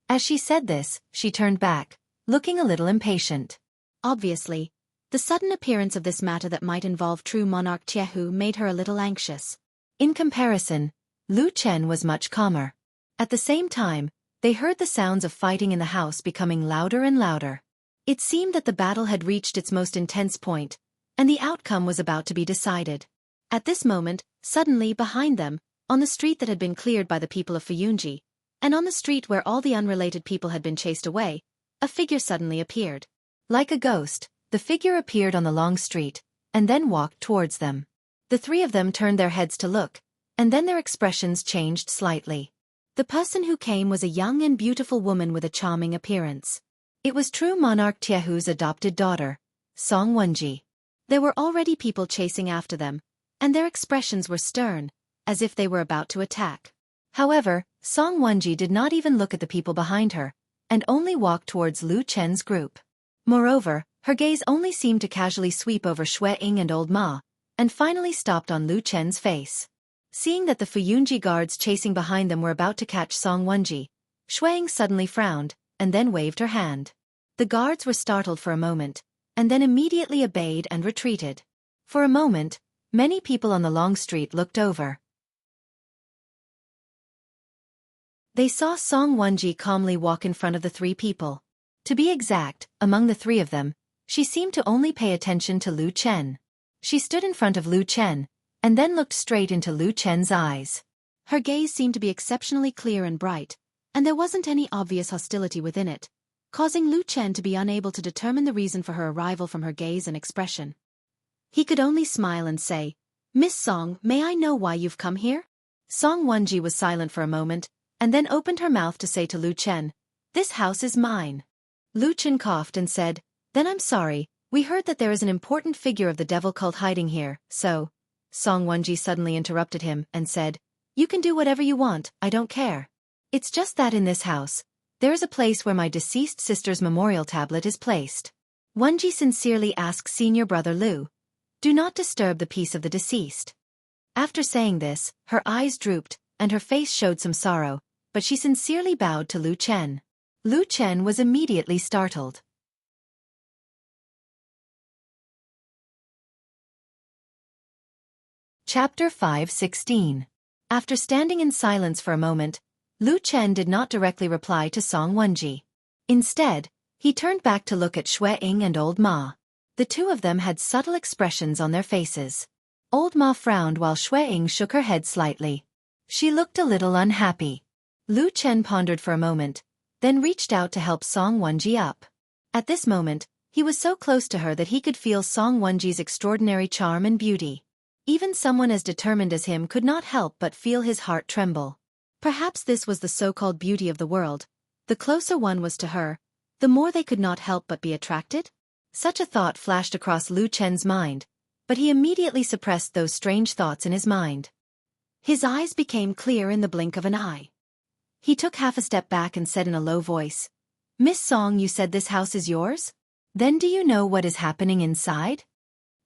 As she said this, she turned back, looking a little impatient. Obviously, the sudden appearance of this matter that might involve true monarch Tiehu made her a little anxious. In comparison, Lu Chen was much calmer. At the same time, they heard the sounds of fighting in the house becoming louder and louder. It seemed that the battle had reached its most intense point, and the outcome was about to be decided. At this moment, suddenly behind them, on the street that had been cleared by the people of Fuyunji, and on the street where all the unrelated people had been chased away, a figure suddenly appeared. Like a ghost, the figure appeared on the long street, and then walked towards them. The three of them turned their heads to look, and then their expressions changed slightly. The person who came was a young and beautiful woman with a charming appearance. It was true monarch Tiehu's adopted daughter, Song Wenji. There were already people chasing after them, and their expressions were stern, as if they were about to attack. However, Song Wenji did not even look at the people behind her, and only walked towards Lu Chen's group. Moreover, her gaze only seemed to casually sweep over Shui Ying and old Ma, and finally stopped on Lu Chen's face. Seeing that the Fuyunji guards chasing behind them were about to catch Song Wenji, Shui Ying suddenly frowned, and then waved her hand. The guards were startled for a moment, and then immediately obeyed and retreated. For a moment, many people on the long street looked over. They saw Song Wenji calmly walk in front of the three people. To be exact, among the three of them, she seemed to only pay attention to Lu Chen. She stood in front of Lu Chen, and then looked straight into Lu Chen's eyes. Her gaze seemed to be exceptionally clear and bright, and there wasn't any obvious hostility within it, causing Lu Chen to be unable to determine the reason for her arrival from her gaze and expression. He could only smile and say, "Miss Song, may I know why you've come here?" Song Wenji was silent for a moment, and then opened her mouth to say to Lu Chen, "This house is mine." Lu Chen coughed and said, "Then I'm sorry, we heard that there is an important figure of the devil cult hiding here, so—" Song Wenji suddenly interrupted him and said, "You can do whatever you want, I don't care. It's just that in this house, there is a place where my deceased sister's memorial tablet is placed. Wenji sincerely asks senior brother Lu, do not disturb the peace of the deceased." After saying this, her eyes drooped, and her face showed some sorrow, but she sincerely bowed to Lu Chen. Lu Chen was immediately startled. Chapter 5:16. After standing in silence for a moment, Lu Chen did not directly reply to Song Wenji. Instead, he turned back to look at Shui Ying and old Ma. The two of them had subtle expressions on their faces. Old Ma frowned while Shui Ying shook her head slightly. She looked a little unhappy. Lu Chen pondered for a moment, then reached out to help Song Wenji up. At this moment, he was so close to her that he could feel Song Wenji's extraordinary charm and beauty. Even someone as determined as him could not help but feel his heart tremble. Perhaps this was the so-called beauty of the world. The closer one was to her, the more they could not help but be attracted? Such a thought flashed across Lu Chen's mind, but he immediately suppressed those strange thoughts in his mind. His eyes became clear in the blink of an eye. He took half a step back and said in a low voice, "Miss Song, you said this house is yours? Then do you know what is happening inside?"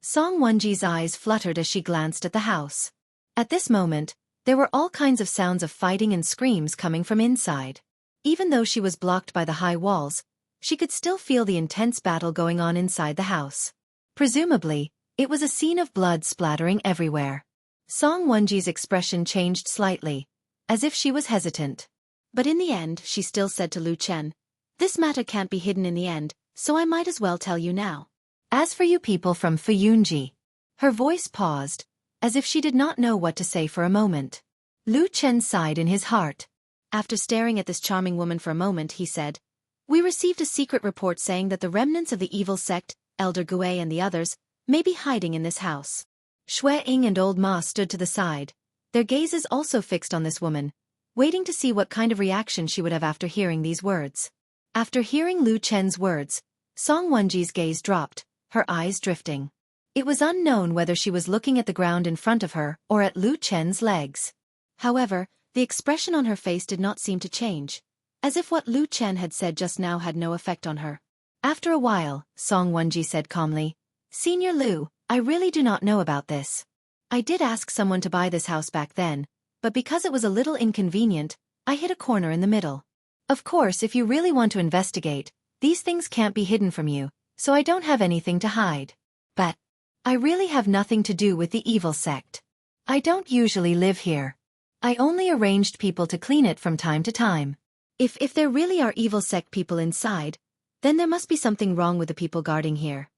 Song Wenji's eyes fluttered as she glanced at the house. At this moment, there were all kinds of sounds of fighting and screams coming from inside. Even though she was blocked by the high walls, she could still feel the intense battle going on inside the house. Presumably, it was a scene of blood splattering everywhere. Song Wenji's expression changed slightly, as if she was hesitant. But in the end, she still said to Lu Chen, "This matter can't be hidden in the end, so I might as well tell you now. As for you people from Fuyunji," her voice paused, as if she did not know what to say for a moment. Lu Chen sighed in his heart. After staring at this charming woman for a moment, he said, "We received a secret report saying that the remnants of the evil sect, Elder Gui and the others, may be hiding in this house." Xue Ying and Old Ma stood to the side, their gazes also fixed on this woman, waiting to see what kind of reaction she would have after hearing these words. After hearing Lu Chen's words, Song Wenji's gaze dropped, her eyes drifting. It was unknown whether she was looking at the ground in front of her or at Lu Chen's legs. However, the expression on her face did not seem to change, as if what Lu Chen had said just now had no effect on her. After a while, Song Wenji said calmly, "Senior Lu, I really do not know about this. I did ask someone to buy this house back then, but because it was a little inconvenient, I hit a corner in the middle. Of course, if you really want to investigate, these things can't be hidden from you, so I don't have anything to hide. But I really have nothing to do with the evil sect. I don't usually live here. I only arranged people to clean it from time to time." If there really are evil sect people inside, then there must be something wrong with the people guarding here.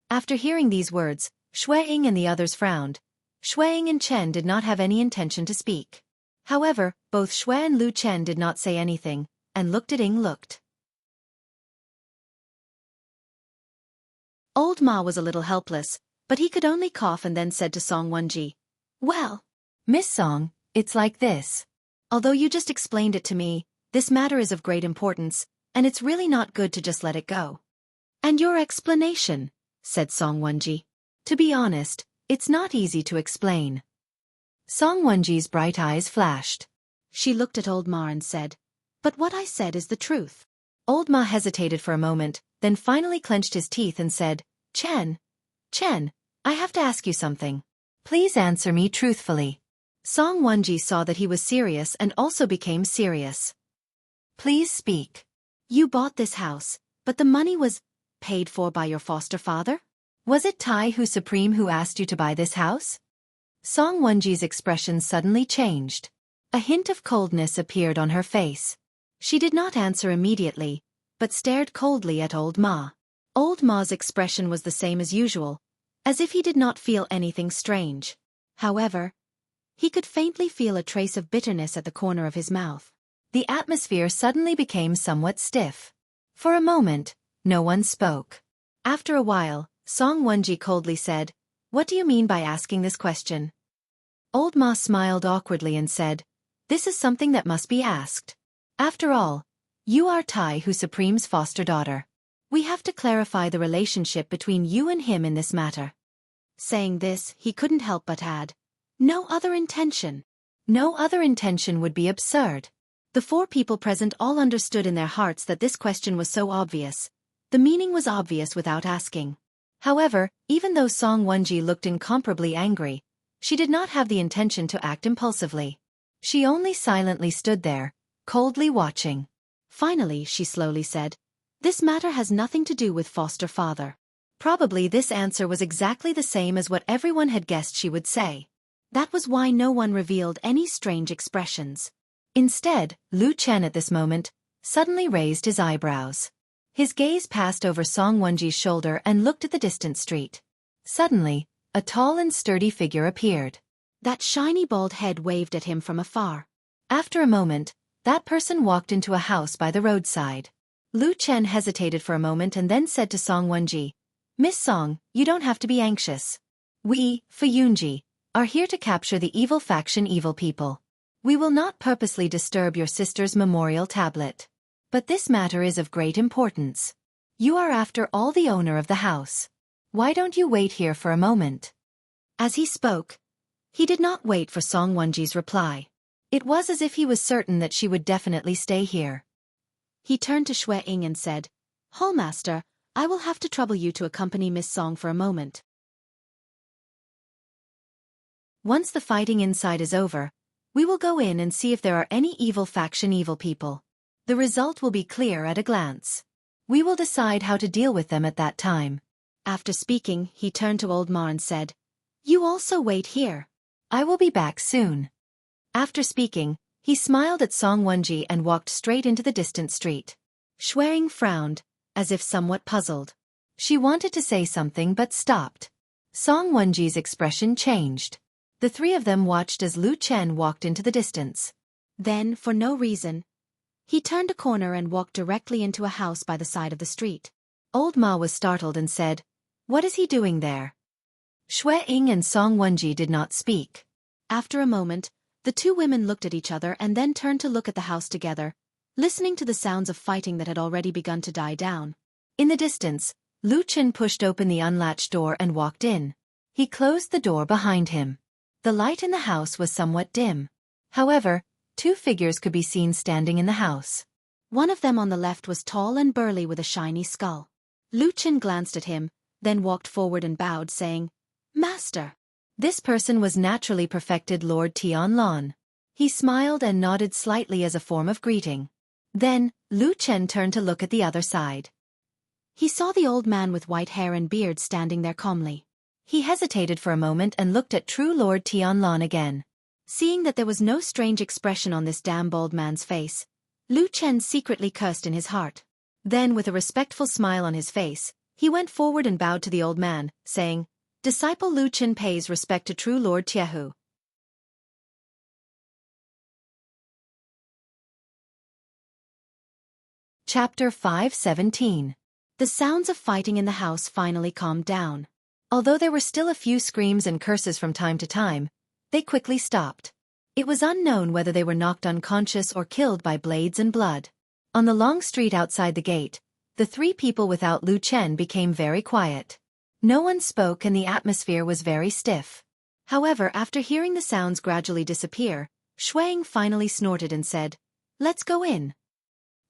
After hearing these words, Xue Ying and the others frowned. Xue Ying and Chen did not have any intention to speak. However, both Xue and Lu Chen did not say anything, and looked at Ying looked. Old Ma was a little helpless, but he could only cough and then said to Song Wenji, "Well, Miss Song, it's like this. Although you just explained it to me, this matter is of great importance, and it's really not good to just let it go." "And your explanation," said Song Wenji. "To be honest, it's not easy to explain." Song Wenji's bright eyes flashed. She looked at Old Ma and said, "But what I said is the truth." Old Ma hesitated for a moment, then finally clenched his teeth and said, Chen, I have to ask you something. Please answer me truthfully." Song Wenji saw that he was serious and also became serious. "Please speak." "You bought this house, but the money was paid for by your foster father?" "Was it Tai Hu Supreme who asked you to buy this house?" Song Wenji's expression suddenly changed. A hint of coldness appeared on her face. She did not answer immediately, but stared coldly at Old Ma. Old Ma's expression was the same as usual, as if he did not feel anything strange. However, he could faintly feel a trace of bitterness at the corner of his mouth. The atmosphere suddenly became somewhat stiff. For a moment, no one spoke. After a while, Song Wenji coldly said, "What do you mean by asking this question?" Old Ma smiled awkwardly and said, "This is something that must be asked. After all, you are Tai Hu Supreme's foster daughter. We have to clarify the relationship between you and him in this matter." Saying this, he couldn't help but add, "No other intention." No other intention would be absurd. The four people present all understood in their hearts that this question was so obvious. The meaning was obvious without asking. However, even though Song Wenji looked incomparably angry, she did not have the intention to act impulsively. She only silently stood there, coldly watching. Finally, she slowly said, "This matter has nothing to do with foster father." Probably this answer was exactly the same as what everyone had guessed she would say. That was why no one revealed any strange expressions. Instead, Lu Chen at this moment suddenly raised his eyebrows. His gaze passed over Song Wenji's shoulder and looked at the distant street. Suddenly, a tall and sturdy figure appeared. That shiny bald head waved at him from afar. After a moment, that person walked into a house by the roadside. Lu Chen hesitated for a moment and then said to Song Wenji, "Miss Song, you don't have to be anxious. We, Fuyunji, are here to capture the evil faction evil people. We will not purposely disturb your sister's memorial tablet. But this matter is of great importance. You are after all the owner of the house. Why don't you wait here for a moment?" As he spoke, he did not wait for Song Wenji's reply. It was as if he was certain that she would definitely stay here. He turned to Xue Ying and said, "Hallmaster, I will have to trouble you to accompany Miss Song for a moment. Once the fighting inside is over, we will go in and see if there are any evil faction evil people. The result will be clear at a glance." We will decide how to deal with them at that time. After speaking, he turned to old Ma and said, "You also wait here. I will be back soon." After speaking, he smiled at Song Wenji and walked straight into the distant street. Shui Ying frowned, as if somewhat puzzled. She wanted to say something but stopped. Song Wenji's expression changed. The three of them watched as Lu Chen walked into the distance. Then, for no reason, he turned a corner and walked directly into a house by the side of the street. Old Ma was startled and said, "What is he doing there?" Shui Ying and Song Wenji did not speak. After a moment, the two women looked at each other and then turned to look at the house together, listening to the sounds of fighting that had already begun to die down. In the distance, Lu Chen pushed open the unlatched door and walked in. He closed the door behind him. The light in the house was somewhat dim. However, two figures could be seen standing in the house. One of them on the left was tall and burly with a shiny skull. Lu Chen glanced at him, then walked forward and bowed, saying, "Master." This person was naturally perfected Lord Tianlon. He smiled and nodded slightly as a form of greeting. Then, Lu Chen turned to look at the other side. He saw the old man with white hair and beard standing there calmly. He hesitated for a moment and looked at true Lord Tianlon again. Seeing that there was no strange expression on this damn bald man's face, Lu Chen secretly cursed in his heart. Then, with a respectful smile on his face, he went forward and bowed to the old man, saying, "Disciple Lu Chen pays respect to true Lord Tiehu." Chapter 5:17. The sounds of fighting in the house finally calmed down. Although there were still a few screams and curses from time to time, they quickly stopped. It was unknown whether they were knocked unconscious or killed by blades and blood. On the long street outside the gate, the three people without Lu Chen became very quiet. No one spoke and the atmosphere was very stiff. However, after hearing the sounds gradually disappear, Shui Ying finally snorted and said, "Let's go in."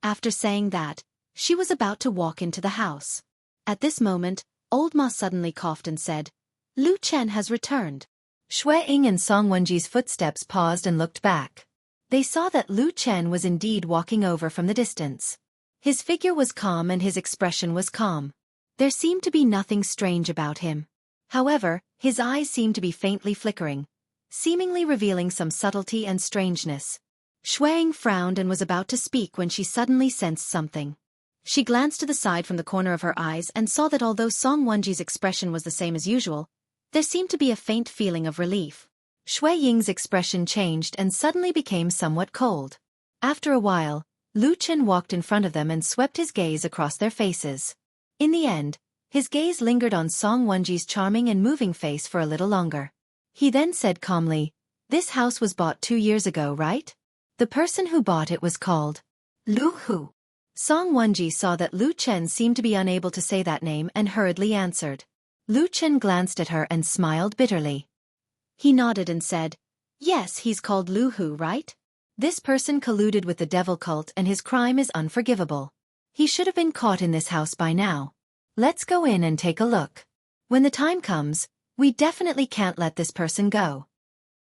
After saying that, she was about to walk into the house. At this moment, Old Ma suddenly coughed and said, "Lu Chen has returned." Shui Ying and Song Wenji's footsteps paused and looked back. They saw that Lu Chen was indeed walking over from the distance. His figure was calm and his expression was calm. There seemed to be nothing strange about him. However, his eyes seemed to be faintly flickering, seemingly revealing some subtlety and strangeness. Shui Ying frowned and was about to speak when she suddenly sensed something. She glanced to the side from the corner of her eyes and saw that although Song Wenji's expression was the same as usual, there seemed to be a faint feeling of relief. Shui Ying's expression changed and suddenly became somewhat cold. After a while, Lu Chen walked in front of them and swept his gaze across their faces. In the end, his gaze lingered on Song Wenji's charming and moving face for a little longer. He then said calmly, "This house was bought 2 years ago, right? The person who bought it was called Lu Hu." Song Wenji saw that Lu Chen seemed to be unable to say that name and hurriedly answered. Lu Chen glanced at her and smiled bitterly. He nodded and said, "Yes, he's called Lu Hu, right? This person colluded with the devil cult and his crime is unforgivable. He should have been caught in this house by now. Let's go in and take a look. When the time comes, we definitely can't let this person go."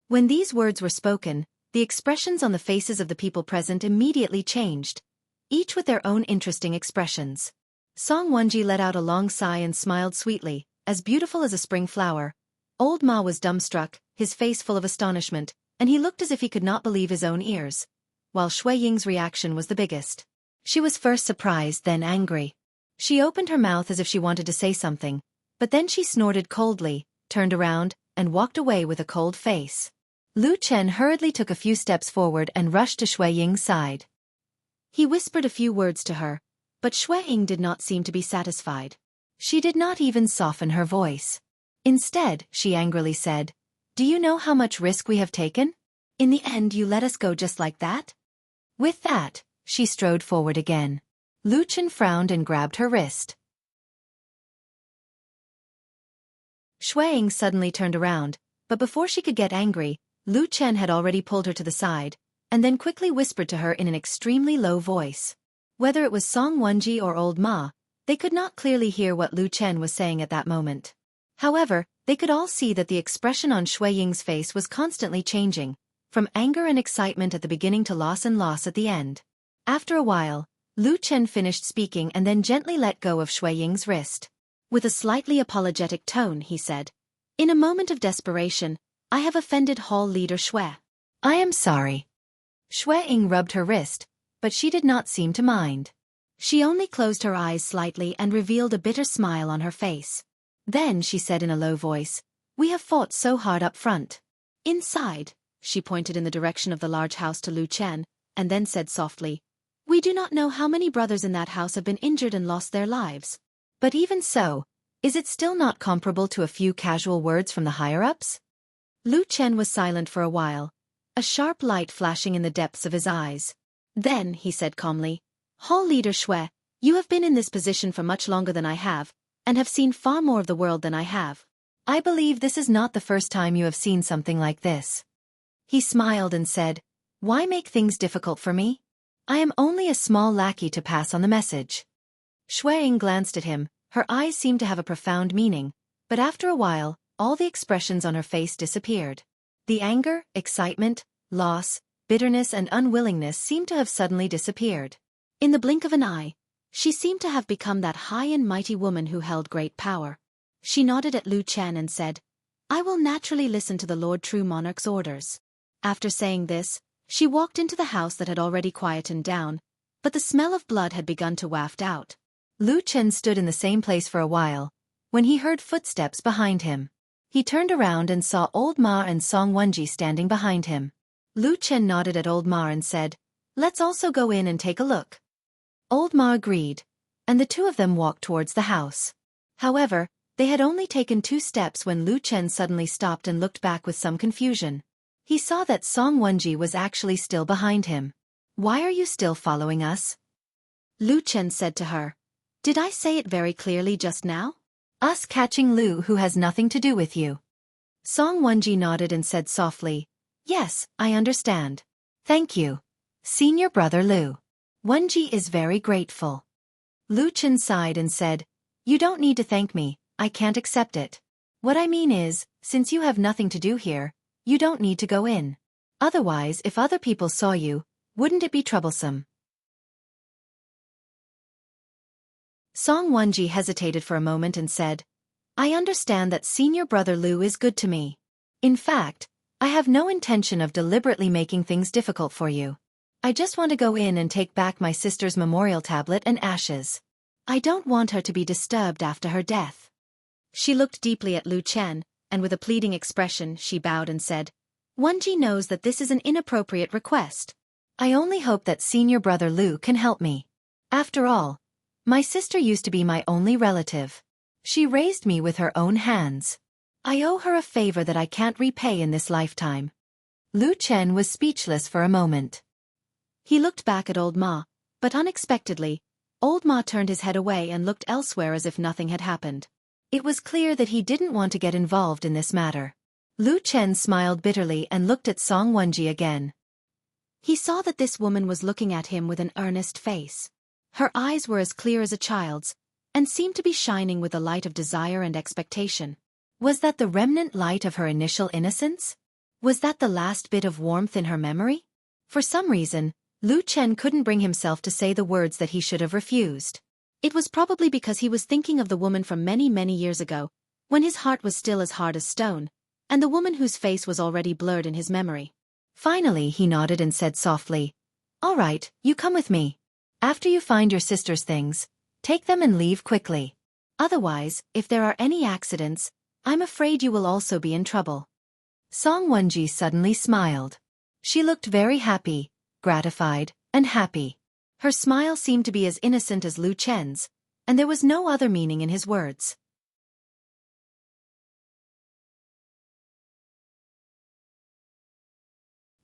When these words were spoken, the expressions on the faces of the people present immediately changed, each with their own interesting expressions. Song Wenji let out a long sigh and smiled sweetly, as beautiful as a spring flower. Old Ma was dumbstruck, his face full of astonishment, and he looked as if he could not believe his own ears, while Shui Ying's reaction was the biggest. She was first surprised, then angry. She opened her mouth as if she wanted to say something, but then she snorted coldly, turned around, and walked away with a cold face. Lu Chen hurriedly took a few steps forward and rushed to Shui Ying's side. He whispered a few words to her, but Shui Ying did not seem to be satisfied. She did not even soften her voice. Instead, she angrily said, "Do you know how much risk we have taken? In the end you let us go just like that?" With that, she strode forward again. Lu Chen frowned and grabbed her wrist. Shui Ying suddenly turned around, but before she could get angry, Lu Chen had already pulled her to the side, and then quickly whispered to her in an extremely low voice. Whether it was Song Wenji or Old Ma, they could not clearly hear what Lu Chen was saying at that moment. However, they could all see that the expression on Shui Ying's face was constantly changing, from anger and excitement at the beginning to loss and loss at the end. After a while, Lu Chen finished speaking and then gently let go of Shui Ying's wrist. With a slightly apologetic tone, he said, "In a moment of desperation, I have offended Hall Leader Shui. I am sorry." Shui Ying rubbed her wrist, but she did not seem to mind. She only closed her eyes slightly and revealed a bitter smile on her face. Then she said in a low voice, "We have fought so hard up front." Inside, she pointed in the direction of the large house to Lu Chen, and then said softly, "We do not know how many brothers in that house have been injured and lost their lives. But even so, is it still not comparable to a few casual words from the higher-ups?" Lu Chen was silent for a while, a sharp light flashing in the depths of his eyes. Then he said calmly, "Hall Leader Shui, you have been in this position for much longer than I have, and have seen far more of the world than I have. I believe this is not the first time you have seen something like this." He smiled and said, "Why make things difficult for me? I am only a small lackey to pass on the message." Shui Ying glanced at him, her eyes seemed to have a profound meaning, but after a while, all the expressions on her face disappeared. The anger, excitement, loss, bitterness and unwillingness seemed to have suddenly disappeared. In the blink of an eye, she seemed to have become that high and mighty woman who held great power. She nodded at Lu Chen and said, "I will naturally listen to the Lord True Monarch's orders." After saying this, she walked into the house that had already quietened down, but the smell of blood had begun to waft out. Lu Chen stood in the same place for a while, when he heard footsteps behind him. He turned around and saw Old Ma and Song Wenji standing behind him. Lu Chen nodded at Old Ma and said, "Let's also go in and take a look." Old Ma agreed, and the two of them walked towards the house. However, they had only taken 2 steps when Lu Chen suddenly stopped and looked back with some confusion. He saw that Song Wenji was actually still behind him. "Why are you still following us?" Lu Chen said to her. "Did I say it very clearly just now?" "Us catching Lu who has nothing to do with you." Song Wenji nodded and said softly, "Yes, I understand. Thank you, Senior Brother Lu. Wenji is very grateful." Lu Chen sighed and said, "You don't need to thank me, I can't accept it. What I mean is, since you have nothing to do here, you don't need to go in. Otherwise, if other people saw you, wouldn't it be troublesome?" Song Wenji hesitated for a moment and said, "I understand that Senior Brother Lu is good to me. In fact, I have no intention of deliberately making things difficult for you. I just want to go in and take back my sister's memorial tablet and ashes. I don't want her to be disturbed after her death." She looked deeply at Lu Chen, and with a pleading expression she bowed and said, "Wenji knows that this is an inappropriate request. I only hope that Senior Brother Lu can help me. After all, my sister used to be my only relative. She raised me with her own hands. I owe her a favor that I can't repay in this lifetime." Lu Chen was speechless for a moment. He looked back at Old Ma, but unexpectedly, Old Ma turned his head away and looked elsewhere as if nothing had happened. It was clear that he didn't want to get involved in this matter. Lu Chen smiled bitterly and looked at Song Wenji again. He saw that this woman was looking at him with an earnest face. Her eyes were as clear as a child's, and seemed to be shining with the light of desire and expectation. Was that the remnant light of her initial innocence? Was that the last bit of warmth in her memory? For some reason, Lu Chen couldn't bring himself to say the words that he should have refused. It was probably because he was thinking of the woman from many, many years ago, when his heart was still as hard as stone, and the woman whose face was already blurred in his memory. Finally he nodded and said softly, "All right, you come with me. After you find your sister's things, take them and leave quickly. Otherwise, if there are any accidents, I'm afraid you will also be in trouble." Song Wenji suddenly smiled. She looked very happy, gratified, and happy. Her smile seemed to be as innocent as Lu Chen's, and there was no other meaning in his words.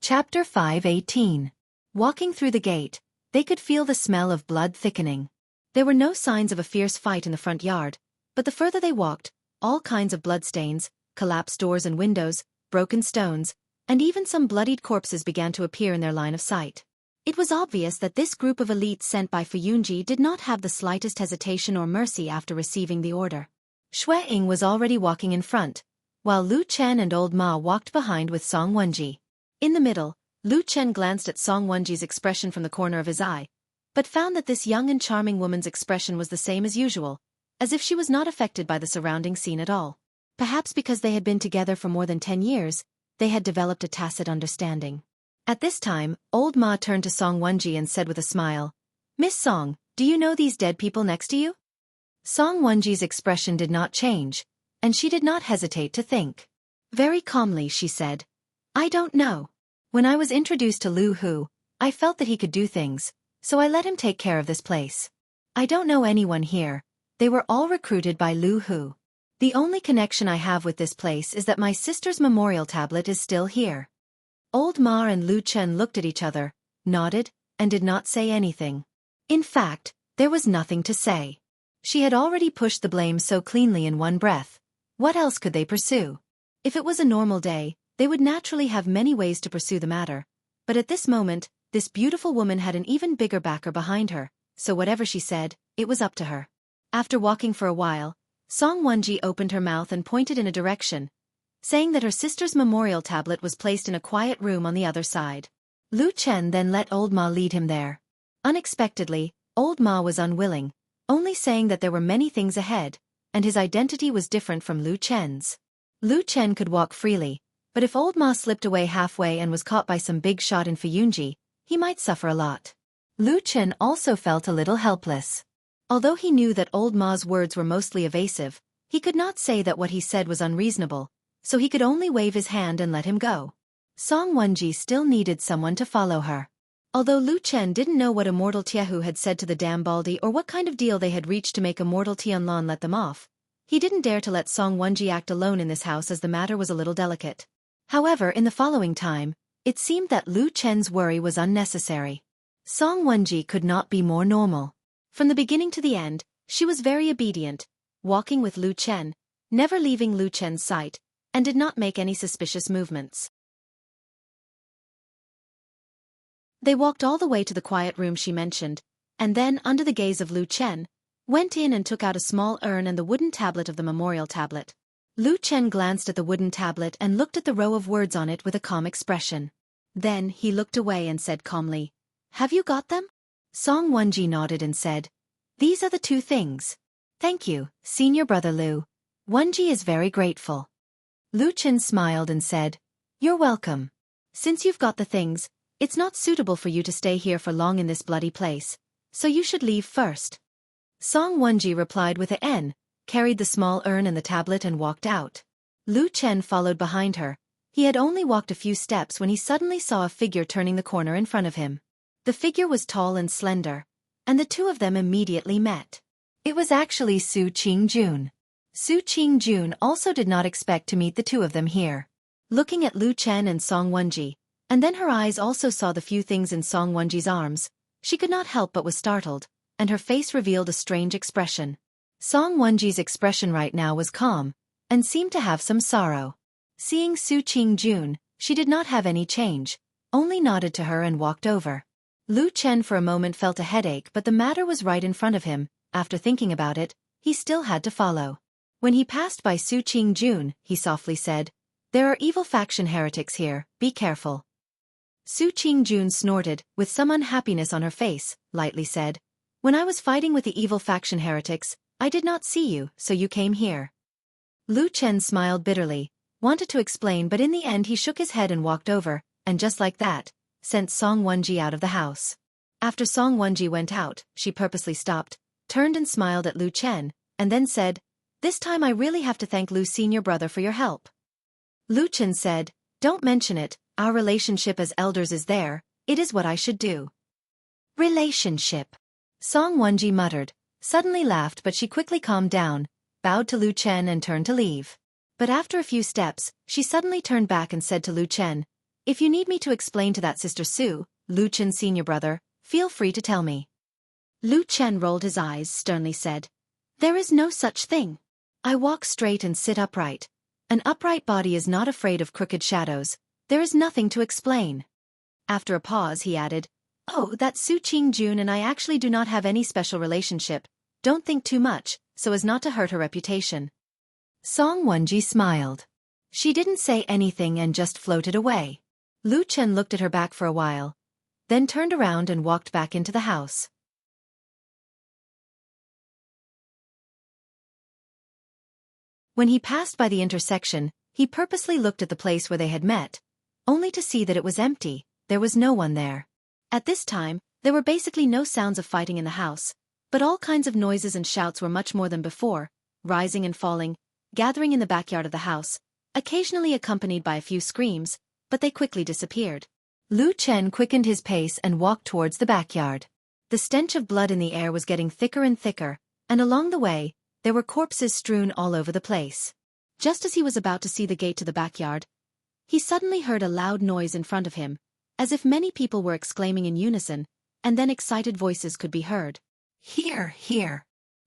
Chapter 5:18. Walking through the gate, they could feel the smell of blood thickening. There were no signs of a fierce fight in the front yard, but the further they walked, all kinds of bloodstains, collapsed doors and windows, broken stones, and even some bloodied corpses began to appear in their line of sight. It was obvious that this group of elites sent by Fu Yunji did not have the slightest hesitation or mercy after receiving the order. Shui Ying was already walking in front, while Lu Chen and Old Ma walked behind with Song Wenji. In the middle, Lu Chen glanced at Song Wenji's expression from the corner of his eye, but found that this young and charming woman's expression was the same as usual, as if she was not affected by the surrounding scene at all. Perhaps because they had been together for more than 10 years, they had developed a tacit understanding. At this time, old Ma turned to Song Wonji and said with a smile, "Miss Song, do you know these dead people next to you?" Song Wonji's expression did not change, and she did not hesitate to think. Very calmly she said, "I don't know. When I was introduced to Lu Hu, I felt that he could do things, so I let him take care of this place. I don't know anyone here. They were all recruited by Lu Hu. The only connection I have with this place is that my sister's memorial tablet is still here." Old Ma and Lu Chen looked at each other, nodded, and did not say anything. In fact, there was nothing to say. She had already pushed the blame so cleanly in one breath. What else could they pursue? If it was a normal day, they would naturally have many ways to pursue the matter. But at this moment, this beautiful woman had an even bigger backer behind her, so whatever she said, it was up to her. After walking for a while, Song Wonji opened her mouth and pointed in a direction, saying that her sister's memorial tablet was placed in a quiet room on the other side. Lu Chen then let Old Ma lead him there. Unexpectedly, Old Ma was unwilling, only saying that there were many things ahead, and his identity was different from Lu Chen's. Lu Chen could walk freely, but if Old Ma slipped away halfway and was caught by some big shot in Fuyunji, he might suffer a lot. Lu Chen also felt a little helpless. Although he knew that Old Ma's words were mostly evasive, he could not say that what he said was unreasonable, so he could only wave his hand and let him go. Song Wonji still needed someone to follow her. Although Lu Chen didn't know what Immortal Tiehu had said to the damn Baldy or what kind of deal they had reached to make Immortal Tianlan let them off, he didn't dare to let Song Wonji act alone in this house as the matter was a little delicate. However, in the following time, it seemed that Lu Chen's worry was unnecessary. Song Wonji could not be more normal. From the beginning to the end, she was very obedient, walking with Lu Chen, never leaving Lu Chen's sight, and did not make any suspicious movements. They walked all the way to the quiet room she mentioned, and then, under the gaze of Lu Chen, went in and took out a small urn and the wooden tablet of the memorial tablet. Lu Chen glanced at the wooden tablet and looked at the row of words on it with a calm expression. Then he looked away and said calmly, "Have you got them?" Song Wonji nodded and said, "These are the two things." "Thank you, senior brother Lu. Wonji is very grateful." Lu Chen smiled and said, "You're welcome. Since you've got the things, it's not suitable for you to stay here for long in this bloody place, so you should leave first." Song Wonji replied with a N, carried the small urn and the tablet and walked out. Lu Chen followed behind her. He had only walked a few steps when he suddenly saw a figure turning the corner in front of him. The figure was tall and slender, and the two of them immediately met. It was actually Su Qingjun. Su Qingjun also did not expect to meet the two of them here. Looking at Lu Chen and Song Wonji, and then her eyes also saw the few things in Song Wonji's arms, she could not help but was startled, and her face revealed a strange expression. Song Wonji's expression right now was calm, and seemed to have some sorrow. Seeing Su Qingjun, she did not have any change, only nodded to her and walked over. Lu Chen for a moment felt a headache, but the matter was right in front of him. After thinking about it, he still had to follow. When he passed by Su Qingjun, he softly said, "There are evil faction heretics here, be careful." Su Qingjun snorted, with some unhappiness on her face, lightly said, "When I was fighting with the evil faction heretics, I did not see you, so you came here." Lu Chen smiled bitterly, wanted to explain, but in the end he shook his head and walked over, and just like that, sent Song Wonji out of the house. After Song Wonji went out, she purposely stopped, turned and smiled at Lu Chen, and then said, "This time I really have to thank Lu senior brother for your help." Lu Chen said, "Don't mention it, our relationship as elders is there, it is what I should do." "Relationship," Song Wonji muttered, suddenly laughed, but she quickly calmed down, bowed to Lu Chen and turned to leave. But after a few steps, she suddenly turned back and said to Lu Chen, "If you need me to explain to that sister Su, Lu Chen senior brother, feel free to tell me." Lu Chen rolled his eyes, sternly said, "There is no such thing. I walk straight and sit upright. An upright body is not afraid of crooked shadows. There is nothing to explain." After a pause he added, "Oh, that Su Qingjun and I actually do not have any special relationship. Don't think too much, so as not to hurt her reputation." Song Wonji smiled. She didn't say anything and just floated away. Lu Chen looked at her back for a while, then turned around and walked back into the house. When he passed by the intersection, he purposely looked at the place where they had met, only to see that it was empty. There was no one there. At this time, there were basically no sounds of fighting in the house, but all kinds of noises and shouts were much more than before, rising and falling, gathering in the backyard of the house, occasionally accompanied by a few screams, but they quickly disappeared. Lu Chen quickened his pace and walked towards the backyard. The stench of blood in the air was getting thicker and thicker, and along the way, there were corpses strewn all over the place. Just as he was about to see the gate to the backyard, he suddenly heard a loud noise in front of him, as if many people were exclaiming in unison, and then excited voices could be heard. Here, here.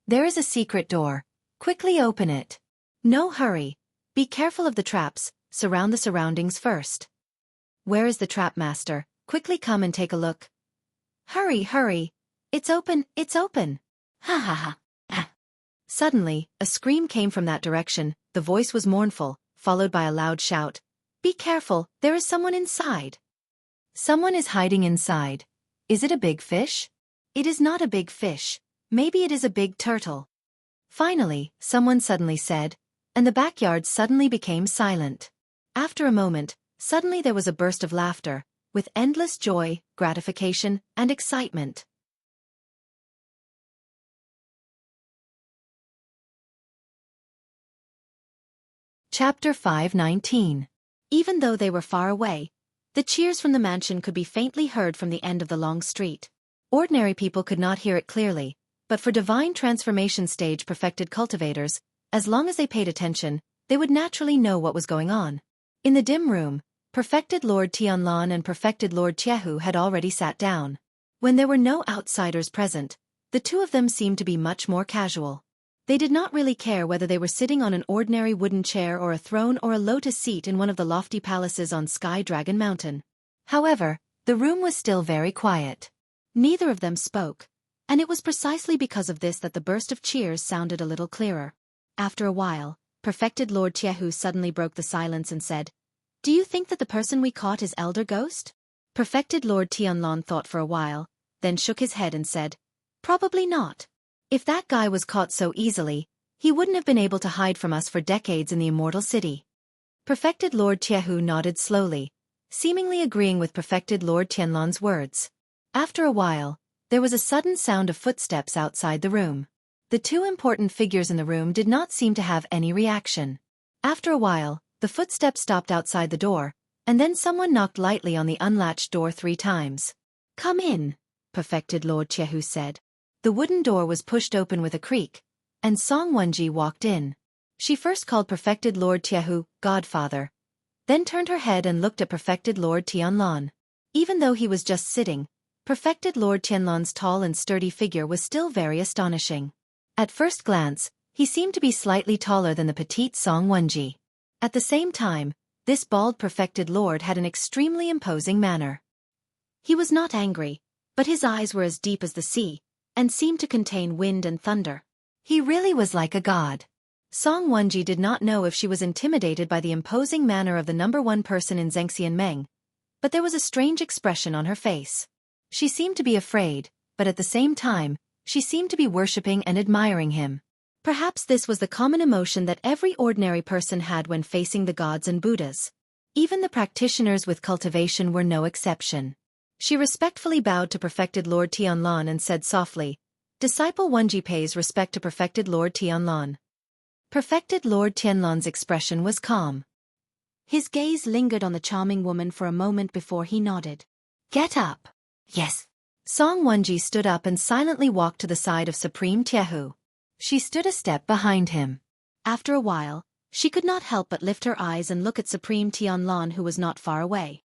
There is a secret door. Quickly open it. No hurry. Be careful of the traps, surround the surroundings first. Where is the trap master? Quickly come and take a look. Hurry, hurry. It's open, it's open. Ha ha ha. Ah. Suddenly, a scream came from that direction. The voice was mournful, followed by a loud shout. Be careful, there is someone inside. Someone is hiding inside. Is it a big fish? It is not a big fish. Maybe it is a big turtle. Finally, someone suddenly said, and the backyard suddenly became silent. After a moment, suddenly there was a burst of laughter, with endless joy, gratification, and excitement. Chapter 5:19. Even though they were far away, the cheers from the mansion could be faintly heard from the end of the long street. Ordinary people could not hear it clearly, but for divine transformation stage perfected cultivators, as long as they paid attention, they would naturally know what was going on. In the dim room, perfected Lord Tianlan and perfected Lord Tiehu had already sat down. When there were no outsiders present, the two of them seemed to be much more casual. They did not really care whether they were sitting on an ordinary wooden chair or a throne or a lotus seat in one of the lofty palaces on Sky Dragon Mountain. However, the room was still very quiet. Neither of them spoke, and it was precisely because of this that the burst of cheers sounded a little clearer. After a while, perfected Lord Tiehu suddenly broke the silence and said, "Do you think that the person we caught is Elder Ghost?" Perfected Lord Tianlan thought for a while, then shook his head and said, "Probably not. If that guy was caught so easily, he wouldn't have been able to hide from us for decades in the Immortal City." Perfected Lord Tiehu nodded slowly, seemingly agreeing with perfected Lord Tianlan's words. After a while, there was a sudden sound of footsteps outside the room. The two important figures in the room did not seem to have any reaction. After a while, the footsteps stopped outside the door, and then someone knocked lightly on the unlatched door 3 times. "Come in," perfected Lord Tiehu said. The wooden door was pushed open with a creak, and Song Wenji walked in. She first called perfected Lord Tiehu, Godfather, then turned her head and looked at perfected Lord Tianlan. Even though he was just sitting, perfected Lord Tianlan's tall and sturdy figure was still very astonishing. At first glance, he seemed to be slightly taller than the petite Song Wenji. At the same time, this bald perfected lord had an extremely imposing manner. He was not angry, but his eyes were as deep as the sea, and seemed to contain wind and thunder. He really was like a god. Song Wenji did not know if she was intimidated by the imposing manner of the #1 person in Zhengxianmeng, but there was a strange expression on her face. She seemed to be afraid, but at the same time, she seemed to be worshipping and admiring him. Perhaps this was the common emotion that every ordinary person had when facing the gods and Buddhas. Even the practitioners with cultivation were no exception. She respectfully bowed to perfected Lord Tianlan and said softly, "Disciple Wenji pays respect to perfected Lord Tianlan." Perfected Lord Tianlan's expression was calm. His gaze lingered on the charming woman for a moment before he nodded. "Get up." "Yes." Song Wenji stood up and silently walked to the side of Supreme Tiehu. She stood a step behind him. After a while, she could not help but lift her eyes and look at Supreme Tianlan, who was not far away.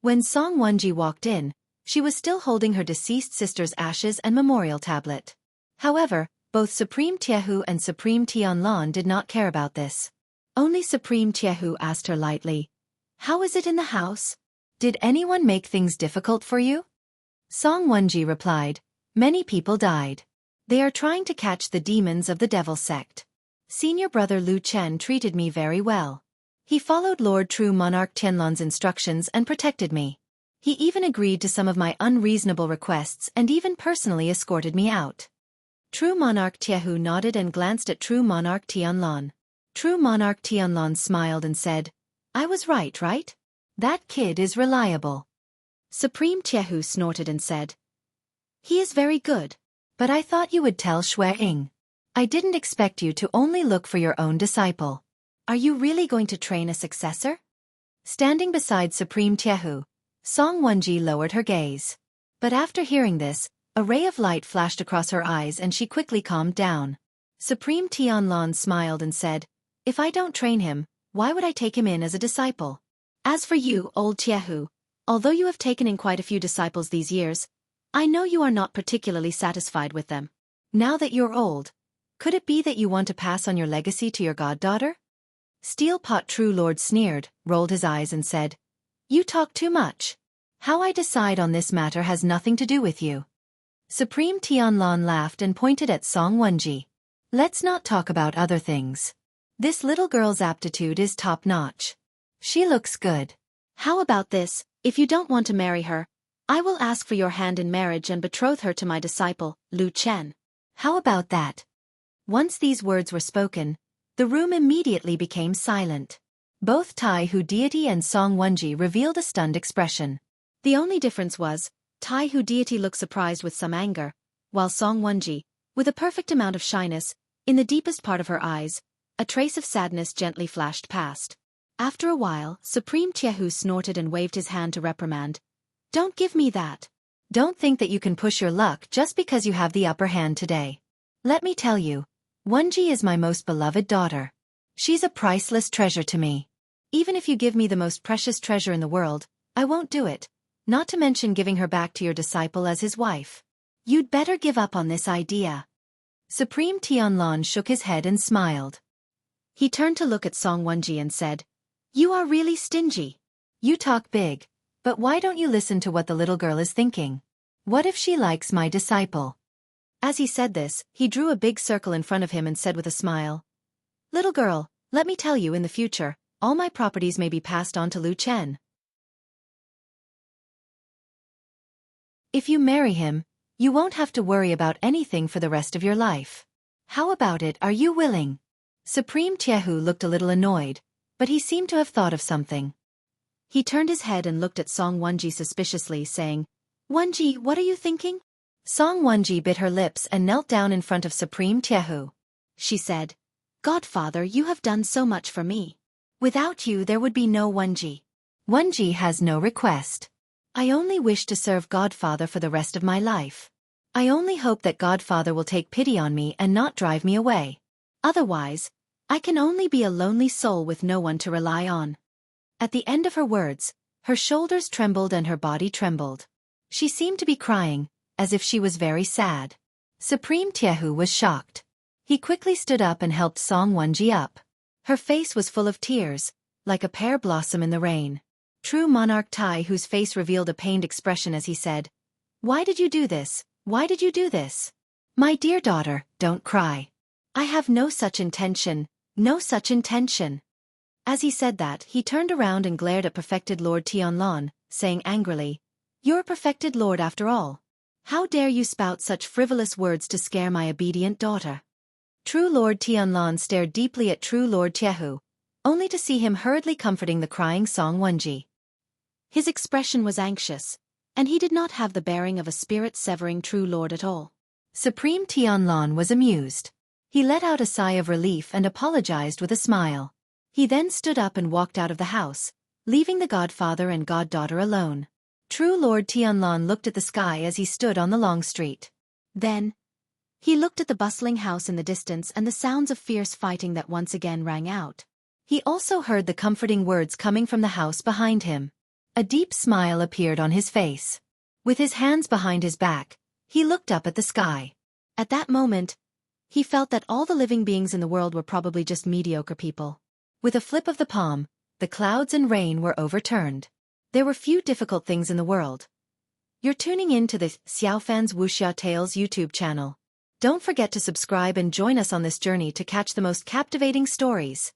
When Song Wenji walked in, she was still holding her deceased sister's ashes and memorial tablet. However, both Supreme Tiehu and Supreme Tianlan did not care about this. Only Supreme Tiehu asked her lightly, "How is it in the house? Did anyone make things difficult for you?" Song Wenji replied, "Many people died. They are trying to catch the demons of the devil sect. Senior brother Lu Chen treated me very well. He followed Lord True Monarch Tianlan's instructions and protected me. He even agreed to some of my unreasonable requests and even personally escorted me out. True Monarch Tiehu nodded and glanced at True Monarch Tianlan. True Monarch Tianlan smiled and said, I was right, right? That kid is reliable. Supreme Tiehu snorted and said, he is very good. But I thought you would tell Xue Ying. I didn't expect you to only look for your own disciple. Are you really going to train a successor? Standing beside Supreme Tiehu, Song Wenji lowered her gaze. But after hearing this, a ray of light flashed across her eyes and she quickly calmed down. Supreme Tianlan smiled and said, if I don't train him, why would I take him in as a disciple? As for you, old Tiehu, although you have taken in quite a few disciples these years, I know you are not particularly satisfied with them. Now that you're old, could it be that you want to pass on your legacy to your goddaughter? Steel Pot True Lord sneered, rolled his eyes and said, you talk too much. How I decide on this matter has nothing to do with you. Supreme Tianlan laughed and pointed at Song Wenji. Let's not talk about other things. This little girl's aptitude is top-notch. She looks good. How about this, if you don't want to marry her, I will ask for your hand in marriage and betroth her to my disciple, Lu Chen. How about that? Once these words were spoken, the room immediately became silent. Both Tai Hu Deity and Song Wenji revealed a stunned expression. The only difference was, Tai Hu Deity looked surprised with some anger, while Song Wenji, with a perfect amount of shyness, in the deepest part of her eyes, a trace of sadness gently flashed past. After a while, Supreme Tiehu snorted and waved his hand to reprimand. Don't give me that. Don't think that you can push your luck just because you have the upper hand today. Let me tell you, Wenji is my most beloved daughter. She's a priceless treasure to me. Even if you give me the most precious treasure in the world, I won't do it, not to mention giving her back to your disciple as his wife. You'd better give up on this idea. Supreme Tianlan shook his head and smiled. He turned to look at Song Wenji and said, you are really stingy. You talk big, but why don't you listen to what the little girl is thinking? What if she likes my disciple? As he said this, he drew a big circle in front of him and said with a smile, little girl, let me tell you in the future, all my properties may be passed on to Lu Chen. If you marry him, you won't have to worry about anything for the rest of your life. How about it, are you willing? Supreme Tiehu looked a little annoyed, but he seemed to have thought of something. He turned his head and looked at Song Wenji suspiciously, saying, Wenji, what are you thinking? Song Wenji bit her lips and knelt down in front of Supreme Tiehu. She said, Godfather, you have done so much for me. Without you there would be no Wenji. Wenji has no request. I only wish to serve Godfather for the rest of my life. I only hope that Godfather will take pity on me and not drive me away. Otherwise, I can only be a lonely soul with no one to rely on. At the end of her words, her shoulders trembled and her body trembled. She seemed to be crying, as if she was very sad. Supreme Tiehu was shocked. He quickly stood up and helped Song Wenji up. Her face was full of tears, like a pear blossom in the rain. True Monarch Tai, whose face revealed a pained expression as he said, Why did you do this? Why did you do this? My dear daughter, don't cry. I have no such intention, no such intention. As he said that, he turned around and glared at Perfected Lord Tianlan, saying angrily, You're a perfected lord after all. How dare you spout such frivolous words to scare my obedient daughter? True Lord Tianlan stared deeply at True Lord Tiehu, only to see him hurriedly comforting the crying Song Wenji. His expression was anxious, and he did not have the bearing of a spirit-severing true lord at all. Supreme Tianlan was amused. He let out a sigh of relief and apologized with a smile. He then stood up and walked out of the house, leaving the godfather and goddaughter alone. True Lord Tianlan looked at the sky as he stood on the long street. Then, he looked at the bustling house in the distance and the sounds of fierce fighting that once again rang out. He also heard the comforting words coming from the house behind him. A deep smile appeared on his face. With his hands behind his back, he looked up at the sky. At that moment, he felt that all the living beings in the world were probably just mediocre people. With a flip of the palm, the clouds and rain were overturned. There were few difficult things in the world. You're tuning in to the Xiaofan's Wuxia Tales YouTube channel. Don't forget to subscribe and join us on this journey to catch the most captivating stories.